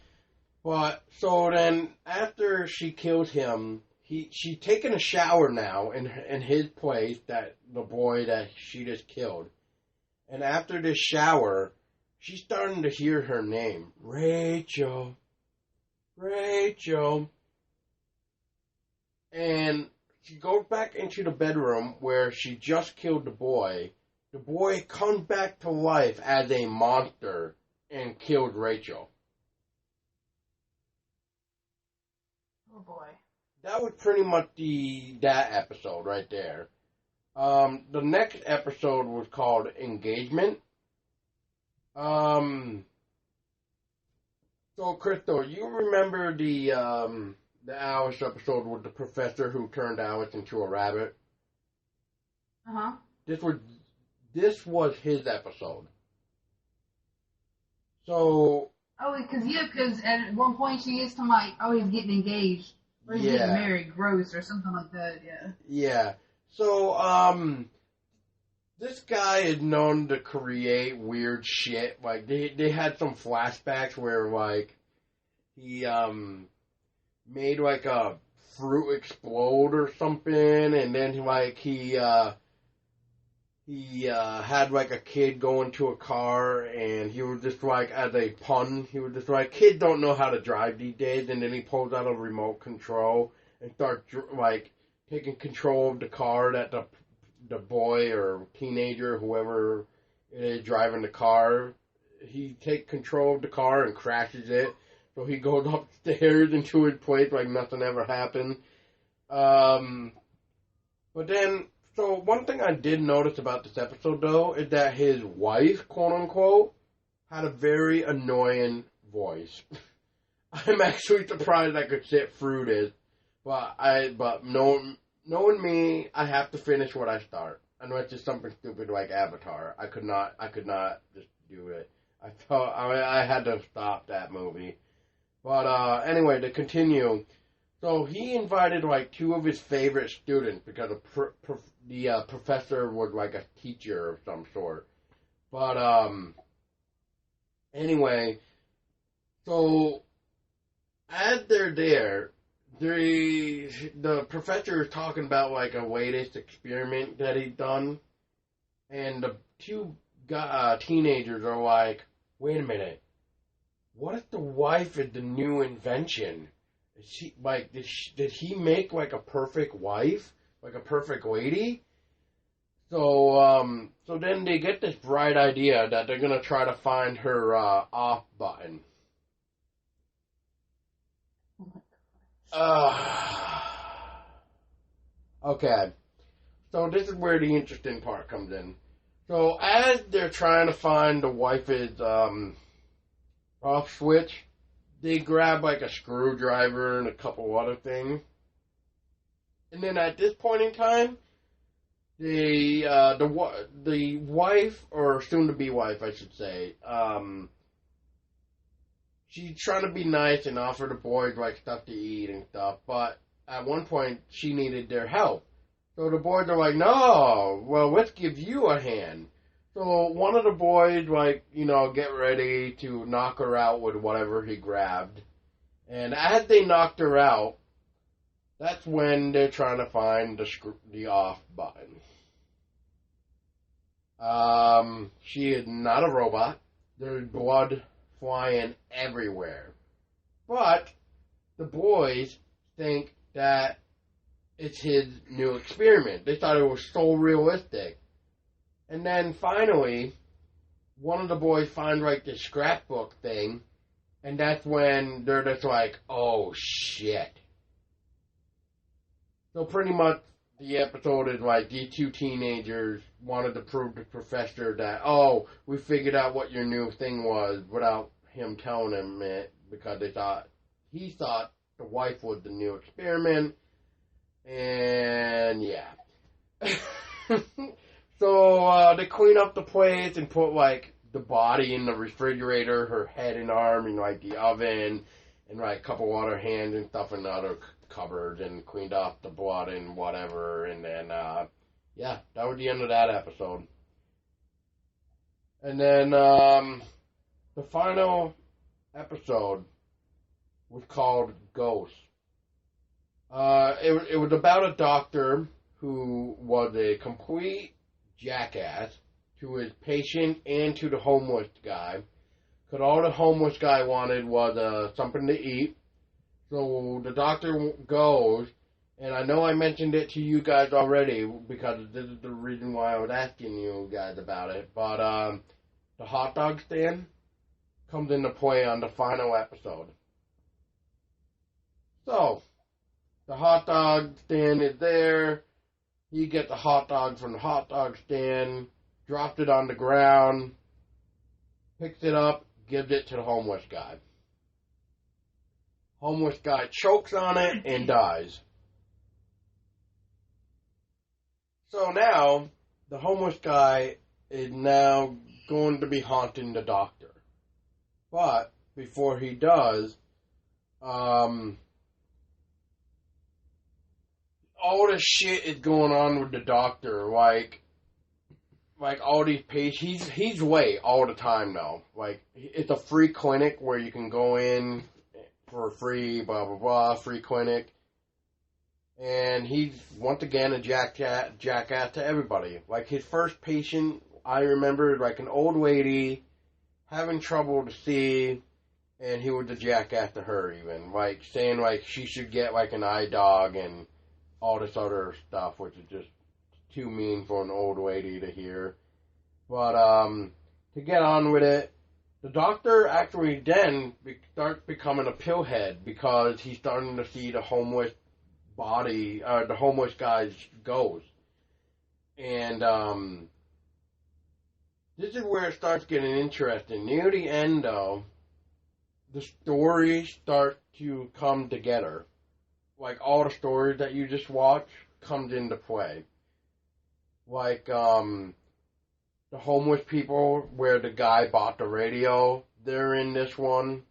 But so then after she kills him, she's taking a shower now in his place, that the boy that she just killed. And after this shower, she's starting to hear her name, Rachel. Rachel. And she goes back into the bedroom where she just killed the boy. The boy comes back to life as a monster and killed Rachel. Oh boy. That was pretty much that episode right there. The next episode was called Engagement. So, Crystal, you remember the Alice episode with the professor who turned Alice into a rabbit? Uh-huh. This was his episode. So... Oh, because at one point she is talking about, oh, he's getting engaged. Or he's getting married, gross, or something like that, yeah. Yeah. So, this guy is known to create weird shit. Like, they had some flashbacks where, like, he, made, like, a fruit explode or something, and then, like, he had, like, a kid go into a car, and he was just, like, as a pun, he was just like, kids don't know how to drive these days, and then he pulls out a remote control and starts, like, taking control of the car that the boy or teenager, whoever is driving the car, he takes control of the car and crashes it, so he goes upstairs into his place like nothing ever happened. But then... So, one thing I did notice about this episode, though, is that his wife, quote-unquote, had a very annoying voice. I'm actually surprised I could sit through this, but knowing me, I have to finish what I start. I know it's just something stupid like Avatar. I could not just do it. I had to stop that movie. But, anyway, to continue... So he invited like two of his favorite students because the professor was like a teacher of some sort. But anyway, so as they're there, the professor is talking about like a latest experiment that he's done, and the two teenagers are like, "Wait a minute, what if the wife is the new invention? Did he make like a perfect wife, like a perfect lady?" So then they get this bright idea that they're gonna try to find her off button. Okay, so this is where the interesting part comes in. So as they're trying to find the wife's off switch, they grab like a screwdriver and a couple other things. And then at this point in time, the wife, or soon-to-be wife, I should say, she's trying to be nice and offer the boys like stuff to eat and stuff, but at one point she needed their help. So the boys are like, "No, well, let's give you a hand." So one of the boys, like, get ready to knock her out with whatever he grabbed. And as they knocked her out, that's when they're trying to find the off button. She is not a robot. There's blood flying everywhere. But the boys think that it's his new experiment. They thought it was so realistic. And then finally, one of the boys finds like this scrapbook thing, and that's when they're just like, "Oh shit." So pretty much the episode is like these two teenagers wanted to prove to the professor that, "Oh, we figured out what your new thing was," without him telling him it, because he thought the wife was the new experiment, and yeah. So they clean up the place and put like the body in the refrigerator, her head and arm in like the oven, and like a couple other hands and stuff in the other cupboards and cleaned off the blood and whatever. And then, yeah, that was the end of that episode. And then the final episode was called Ghost. It was about a doctor who was a complete jackass to his patient and to the homeless guy. Because all the homeless guy wanted was something to eat. So the doctor goes, and I know I mentioned it to you guys already because this is the reason why I was asking you guys about it. But the hot dog stand comes into play on the final episode. So, the hot dog stand is there. He gets a hot dog from the hot dog stand, drops it on the ground, picks it up, gives it to the homeless guy. Homeless guy chokes on it and dies. So now, the homeless guy is now going to be haunting the doctor. But, before he does, all this shit is going on with the doctor, like all these patients, he's late all the time now. Like, it's a free clinic where you can go in for free, blah, blah, blah, free clinic. And he's, once again, a jackass to everybody. Like, his first patient, I remember, like, an old lady having trouble to see, and he was a jackass to her even. Like, saying, like, she should get, like, an eye dog and all this other stuff, which is just too mean for an old lady to hear. But, to get on with it, the doctor actually then starts becoming a pillhead because he's starting to see the homeless the homeless guy's ghost. And, this is where it starts getting interesting. Near the end, though, the stories start to come together. Like, all the stories that you just watched comes into play. Like, the homeless people where the guy bought the radio, they're in this one.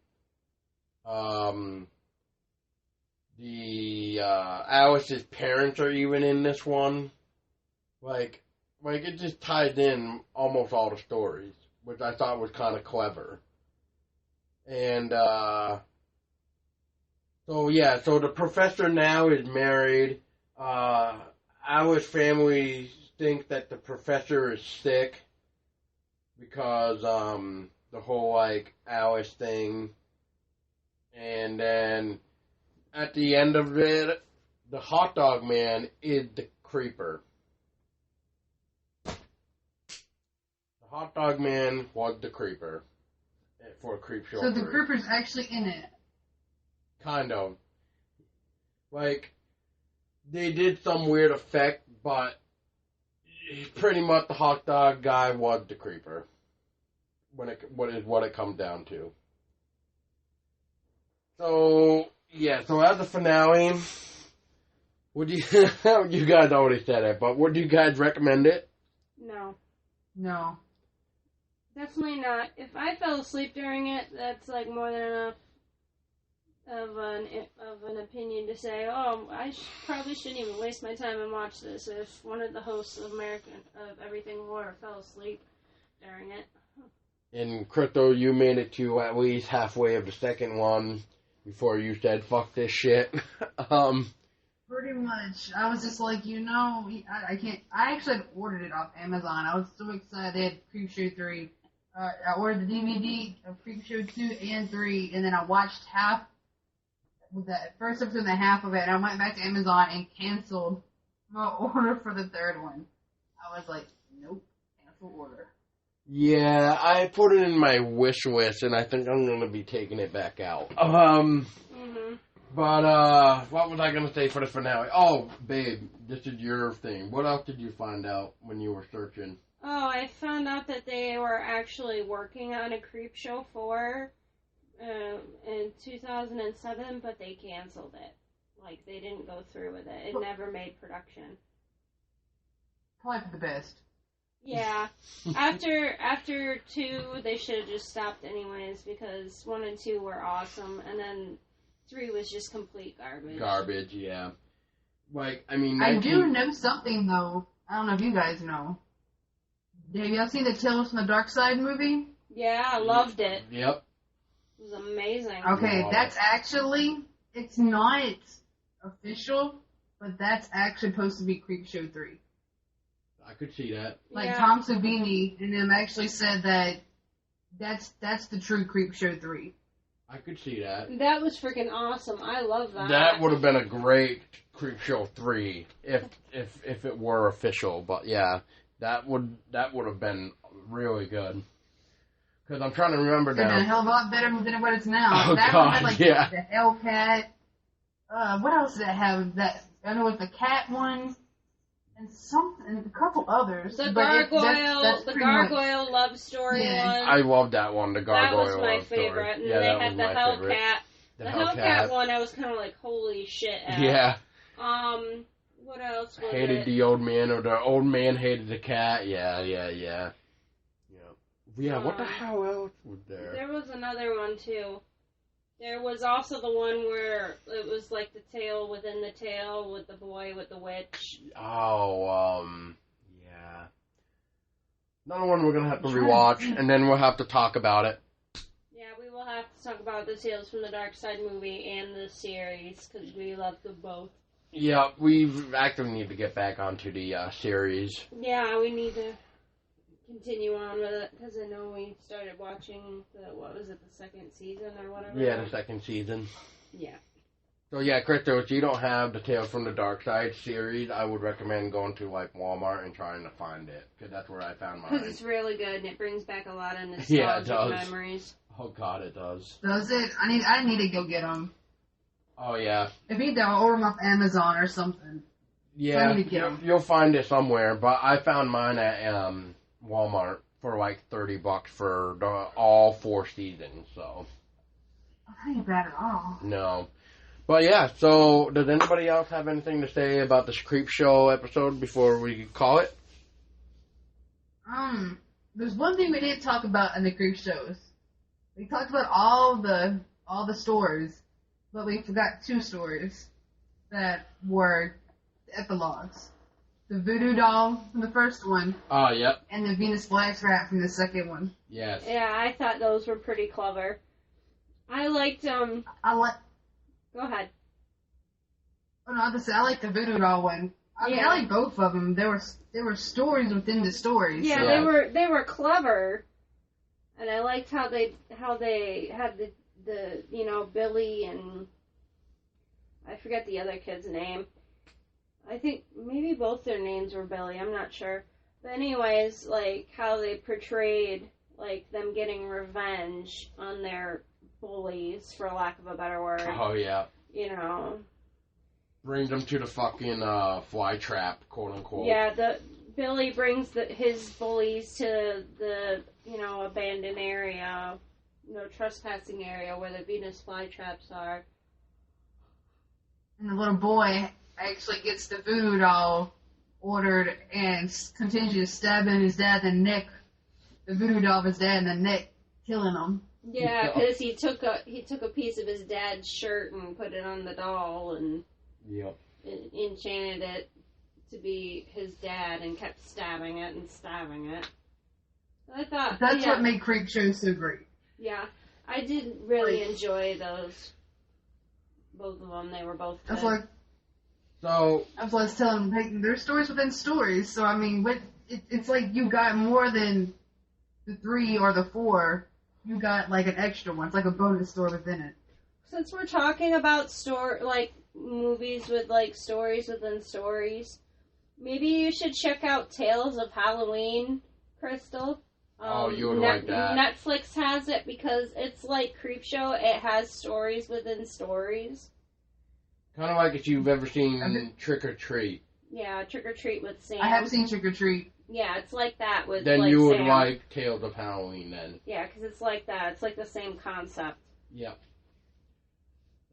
Alice's parents are even in this one. Like, it just ties in almost all the stories, which I thought was kind of clever. And, so the professor now is married. Alice's family think that the professor is sick because, the whole, like, Alice thing. And then, at the end of it, the hot dog man is the creeper. The hot dog man was the creeper for a Creepshow. So the creeper's actually in it. Kind of. Like, they did some weird effect, but pretty much the hot dog guy was the creeper. What it comes down to. So, yeah, so as a finale, would you, you guys already said it, but would you guys recommend it? No. No. Definitely not. If I fell asleep during it, that's like more than enough of an opinion to say, oh, I probably shouldn't even waste my time and watch this if one of the hosts of Everything Horror fell asleep during it. And Crypto, you made it to at least halfway of the second one before you said, fuck this shit. Pretty much. I was just like, I can't. I actually had ordered it off Amazon. I was so excited. They had Creepshow 3. I ordered the DVD of Creepshow 2 and 3, and then I watched half with the first episode and a half of it, and I went back to Amazon and canceled my order for the third one. I was like, nope, cancel order. Yeah, I put it in my wish list, and I think I'm going to be taking it back out. But, what was I going to say for the finale? Oh, babe, this is your thing. What else did you find out when you were searching? Oh, I found out that they were actually working on a Creepshow 4 in 2007, but they canceled it. Like, they didn't go through with it. It never made production. Probably for the best. Yeah. After 2, they should have just stopped anyways, because 1 and 2 were awesome, and then 3 was just complete garbage. Garbage, yeah. Like, I mean... I do know something, though. I don't know if you guys know. Have y'all seen the Tales from the Dark Side movie? Yeah, I loved it. Yep. It was amazing. Okay, that's actually... It's not official, but that's actually supposed to be Creepshow 3. I could see that. Like, Yeah. Tom Savini and them actually said that that's the true Creepshow 3. I could see that. That was freaking awesome. I love that. That would have been a great Creepshow 3 if it were official. But yeah, that would have been really good. Because I'm trying to remember It's been now. a hell of a lot better than what it's now. Oh, that God, one had, like, yeah. the Hellcat. What else did it have? That I know it's the cat one. And a couple others. The but gargoyle, that's the pretty much- gargoyle love story Yeah. one. I love that one, the That Gargoyle was my love story. favorite. And Yeah, then that they was had the my favorite. Hellcat. The Hellcat one, I was kind of like, holy shit. At. Yeah. What else was Hated it? the old man, or the old man hated the cat. Yeah. Yeah, what the hell else was there? There was another one, too. There was also the one where it was like the tail within the tail with the boy with the witch. Oh, yeah. Another one we're going to have to rewatch, and then we'll have to talk about it. Yeah, we will have to talk about the Tales from the Dark Side movie and the series, because we love them both. Yeah, we actually need to get back onto the series. Yeah, we need to continue on with it, because I know we started watching the second season or whatever? Yeah, the second season. Yeah. So yeah, Crystal, if you don't have the Tales from the Dark Side series, I would recommend going to like Walmart and trying to find it, because that's where I found mine. Because it's really good, and it brings back a lot of nostalgic Yeah, it does. memories. Oh God, it does. Does it? I need to go get them. Oh yeah. If you don't, order them off Amazon or something. Yeah, I need to get 'em. you'll find it somewhere, but I found mine at Walmart for like $30 for all 4 seasons, so. That ain't bad at all. No. But yeah, so does anybody else have anything to say about this Creepshow episode before we call it? There's one thing we didn't talk about in the Creepshows. We talked about all the stories, but we forgot 2 stories that were epilogues. The voodoo doll from the first one, Oh, yep. and the Venus flytrap from the second one. Yes. Yeah, I thought those were pretty clever. I liked, I like. Go ahead. Oh no, I like the voodoo doll one. I mean, Yeah. I like both of them. There were stories within the stories. Yeah, Yeah. they were clever, and I liked how they had the Billy and I forget the other kid's name. I think maybe both their names were Billy. I'm not sure, but anyways, like how they portrayed like them getting revenge on their bullies, for lack of a better word. Oh, yeah. You know. Brings them to the fucking fly trap, quote unquote. Yeah, Billy brings his bullies to the abandoned area, no trespassing area where the Venus flytraps are. And the little boy actually gets the voodoo doll ordered and continues stabbing his dad in the neck. The voodoo doll of his dad in the neck, killing him. Yeah, because he took a piece of his dad's shirt and put it on the doll and Yep. enchanted it to be his dad and kept stabbing it and stabbing it. I thought That's what made Creepshow so great. Yeah, I did really enjoy those. Both of them, they were both good. That's like So, I was telling him, hey, there's stories within stories. So I mean, it's like you got more than the 3 or the 4. You got like an extra one. It's like a bonus story within it. Since we're talking about movies with like stories within stories, maybe you should check out Tales of Halloween, Crystal. Oh, you would like that. Netflix has it because it's like Creepshow. It has stories within stories. kind of like if you've ever seen Trick or Treat. Yeah, Trick or Treat with Sam. I have seen Trick or Treat. Yeah, it's like that with Then like you would Sam. like Tales of Halloween then. Yeah, because it's like that. It's like the same concept. Yep.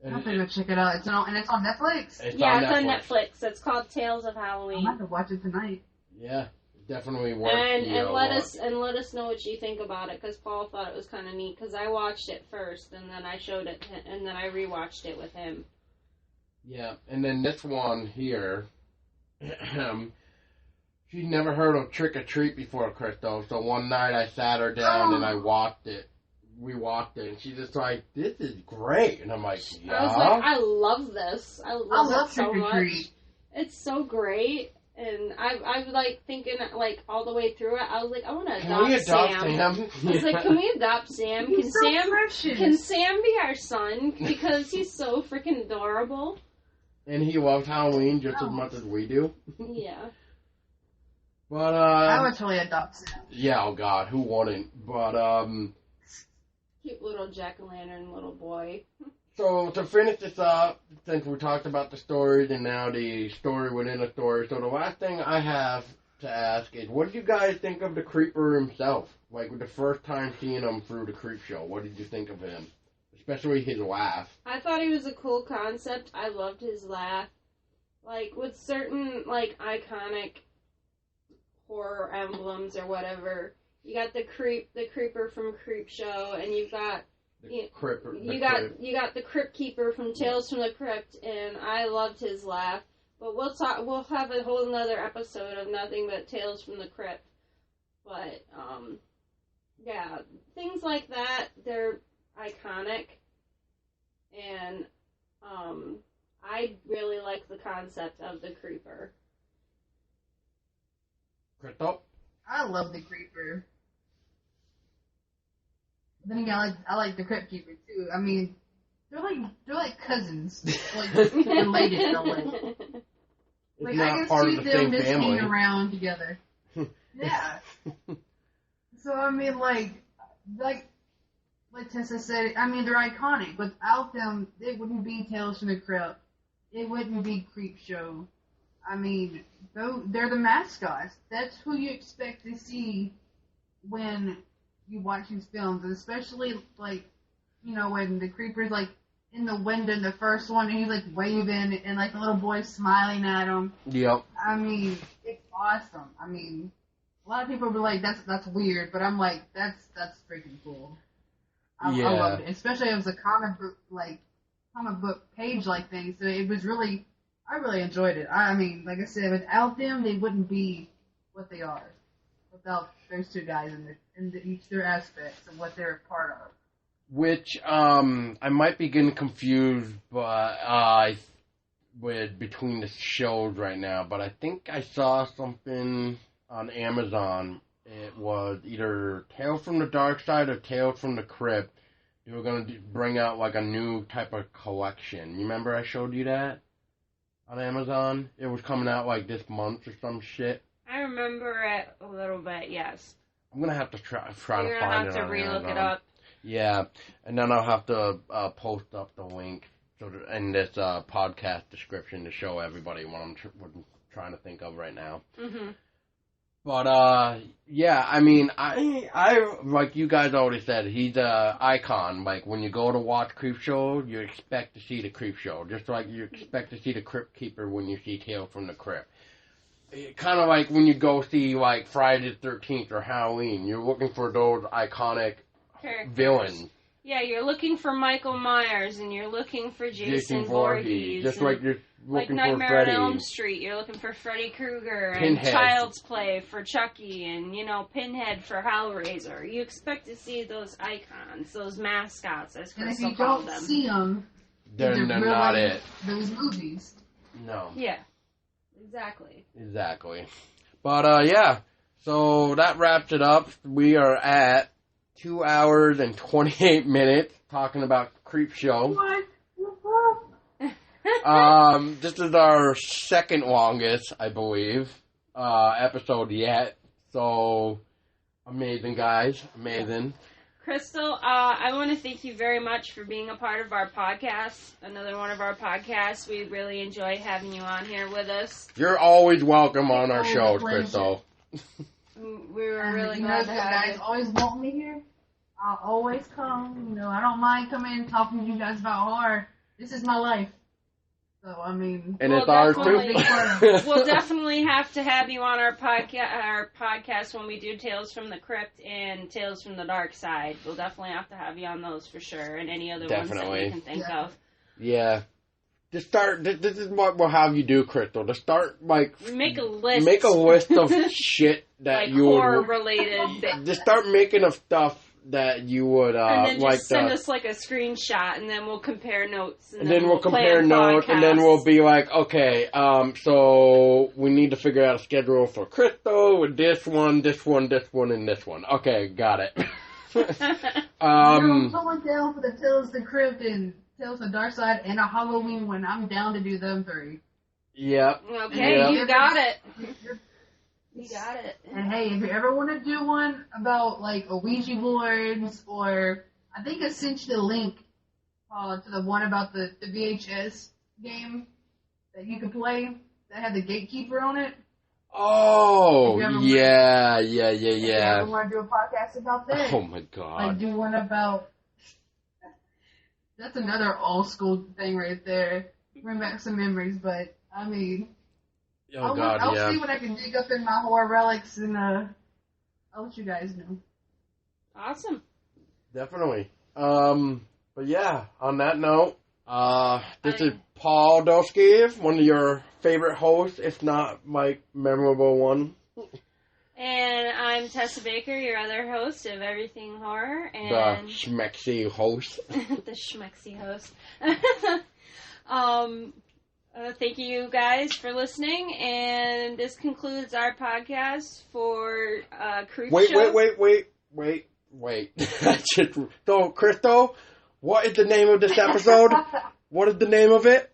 I'll have to go check it out. It's on Netflix. It's Yeah, on it's on Netflix. Netflix. It's called Tales of I'm Halloween. gonna have to watch it tonight. Yeah, definitely worth and let watch. let us know what you think about it, because Paul thought it was kind of neat, because I watched it first and then I showed it to, and then I rewatched it with him. Yeah, and then this one here, she'd never heard of Trick or Treat before, Crystal, so one night I sat her down and I watched it. We watched it, and she's just like, "This is great," and I'm like, "Yeah." I was like, I love this. I love it so Trick or much. Treat. It's so great, and I was like thinking like all the way through it. I was like, I want to Can we adopt Sam? I was like, can we adopt Sam? He's so precious. Can Sam be our son, because he's so freaking adorable? And he loves Halloween just as much as we do. Yeah. But I would totally adopt Sam. yeah, oh God, who wouldn't? But Cute little jack-o'-lantern little boy. so to finish this up, since we talked about the stories and now the story within a story, so the last thing I have to ask is, what did you guys think of the Creeper himself? Like, with the first time seeing him through the Creepshow, what did you think of him? Especially his laugh. I thought he was a cool concept. I loved his laugh. Like, with certain, like, iconic horror emblems or whatever, you got the creeper from Creepshow, and you've got you got the Crypt Keeper from Tales from the Crypt, and I loved his laugh. But we'll have a whole another episode of nothing but Tales from the Crypt. But yeah, things like that, they're iconic, and I really like the concept of the creeper. Crystal? I love the Creeper. Then again, I like the Crypt Keeper too. I mean, they're like cousins, like related in a way. Like I can see them just hanging around together. Yeah. So I mean, like Tessa said, I mean, they're iconic. Without them, it wouldn't be Tales from the Crypt. It wouldn't be Creepshow. I mean, they're the mascots. That's who you expect to see when you watch these films, and especially like, you know, when the creeper's like in the window in the first one, and he's like waving, and like the little boy's smiling at him. Yep. I mean, it's awesome. I mean, a lot of people will be like, that's weird, but I'm like, that's freaking cool. I loved it, especially it was a comic book page-like thing, so it was really, I really enjoyed it. I mean, like I said, without them, they wouldn't be what they are. Without those two guys in each their aspects of what they're a part of. Which, I might be getting confused, but, with between the shows right now, but I think I saw something on Amazon. It was either Tales from the Dark Side or Tales from the Crypt. They were going to bring out like a new type of collection. You remember I showed you that on Amazon? It was coming out like this month or some shit. I remember it a little bit, yes. I'm going to have to try to You're find it on going to have to re-look it up. Yeah, and then I'll have to post up the link in this podcast description to show everybody what I'm trying to think of right now. Mm-hmm. But, yeah, I mean, I like you guys already said, he's an icon. Like, when you go to watch Creepshow, you expect to see the Creepshow, just like you expect to see the Crypt Keeper when you see Tales from the Crypt. Kind of like when you go see, like, Friday the 13th or Halloween, you're looking for those iconic villains. Yeah, you're looking for Michael Myers, and you're looking for Jason Voorhees. Just like you're looking like for Nightmare Freddy. on Elm Street, you're looking for Freddy Krueger, Pinhead. and Child's Play for Chucky, and, you know, Pinhead for Hellraiser. You expect to see those icons, those mascots, as Crystal called them. And if you don't see them, They're not it. Those movies. No. Yeah, exactly. Exactly. But, yeah, so that wraps it up. We are at 2 hours and 28 minutes talking about Creepshow. What? This is our second longest, I believe, episode yet. So, amazing, guys. Amazing. Crystal, I want to thank you very much for being a part of our podcast, another one of our podcasts. We really enjoy having you on here with us. You're always welcome on our shows, pleasure. Crystal. We were really you glad know, to you have guys you. always want me here. I'll always come. You know, I don't mind coming and talking to you guys about horror. This is my life. So, I mean... And We'll it's ours definitely- too. We'll definitely have to have you on our podcast when we do Tales from the Crypt and Tales from the Dark Side. We'll definitely have to have you on those for sure, and any other ones that we can think of. Yeah. Just start, this is what we'll have you do, Crystal. To start, like... Make a list. Make a list of shit that like you would... horror-related. Just start making of stuff that you would, and then like... just send us, like, a screenshot, and then we'll compare notes. And then we'll compare notes, and then we'll be like, okay, so we need to figure out a schedule for Crystal with this one, and this one. Okay, got it. I'm totally down for the Tales of the Crypt and Tales of the Dark Side and a Halloween one. I'm down to do them 3. Yep. Okay, Yep. you got it. You got it. And hey, if you ever want to do one about like a Ouija boards, or I think I sent you the link to the one about the VHS game that you could play that had the gatekeeper on it. Oh, yeah. If you ever want to do a podcast about that. Oh my god. Like do one about... That's another old school thing right there. Bring back some memories, but I mean... Oh I'll yeah. see what I can dig up in my horror relics, and I'll let you guys know. Awesome. Definitely. But yeah, on that note, this is Paul Doskiv, one of your favorite hosts, if not my memorable one. And I'm Tessa Baker, your other host of Everything Horror. And The schmexy host. the schmexy host. Thank you guys for listening, and this concludes our podcast for Creepshow. Wait. So, Crystal, what is the name of this episode? What is the name of it?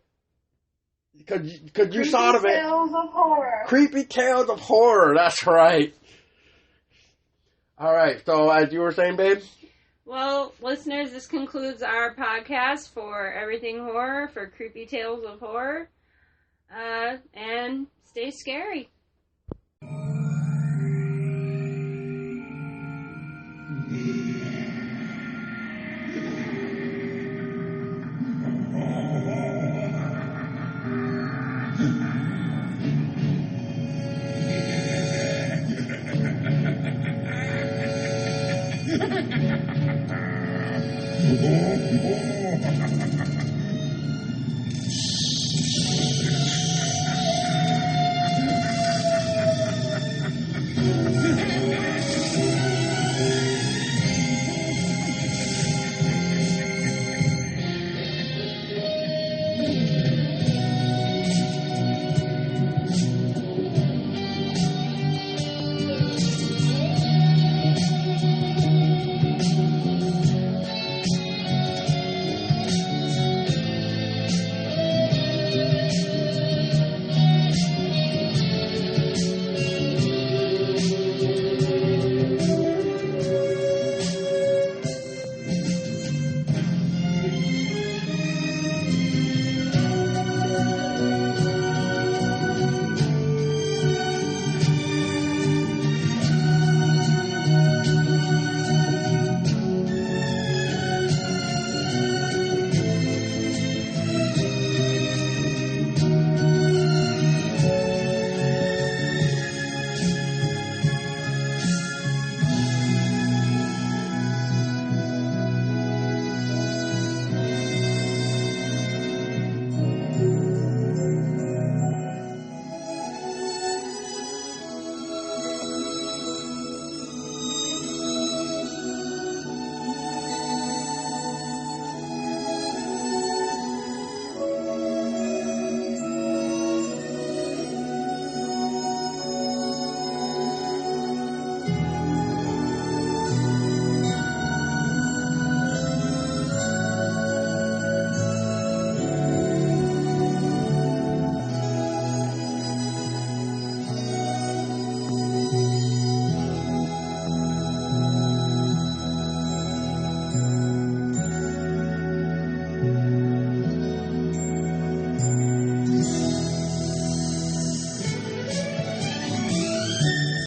Because you thought of it. Creepytales of Horror. Creepytales of Horror, that's right. Alright, so as you were saying, babe? Well, listeners, this concludes our podcast for Everything Horror, for Creepytales of Horror. And stay scary.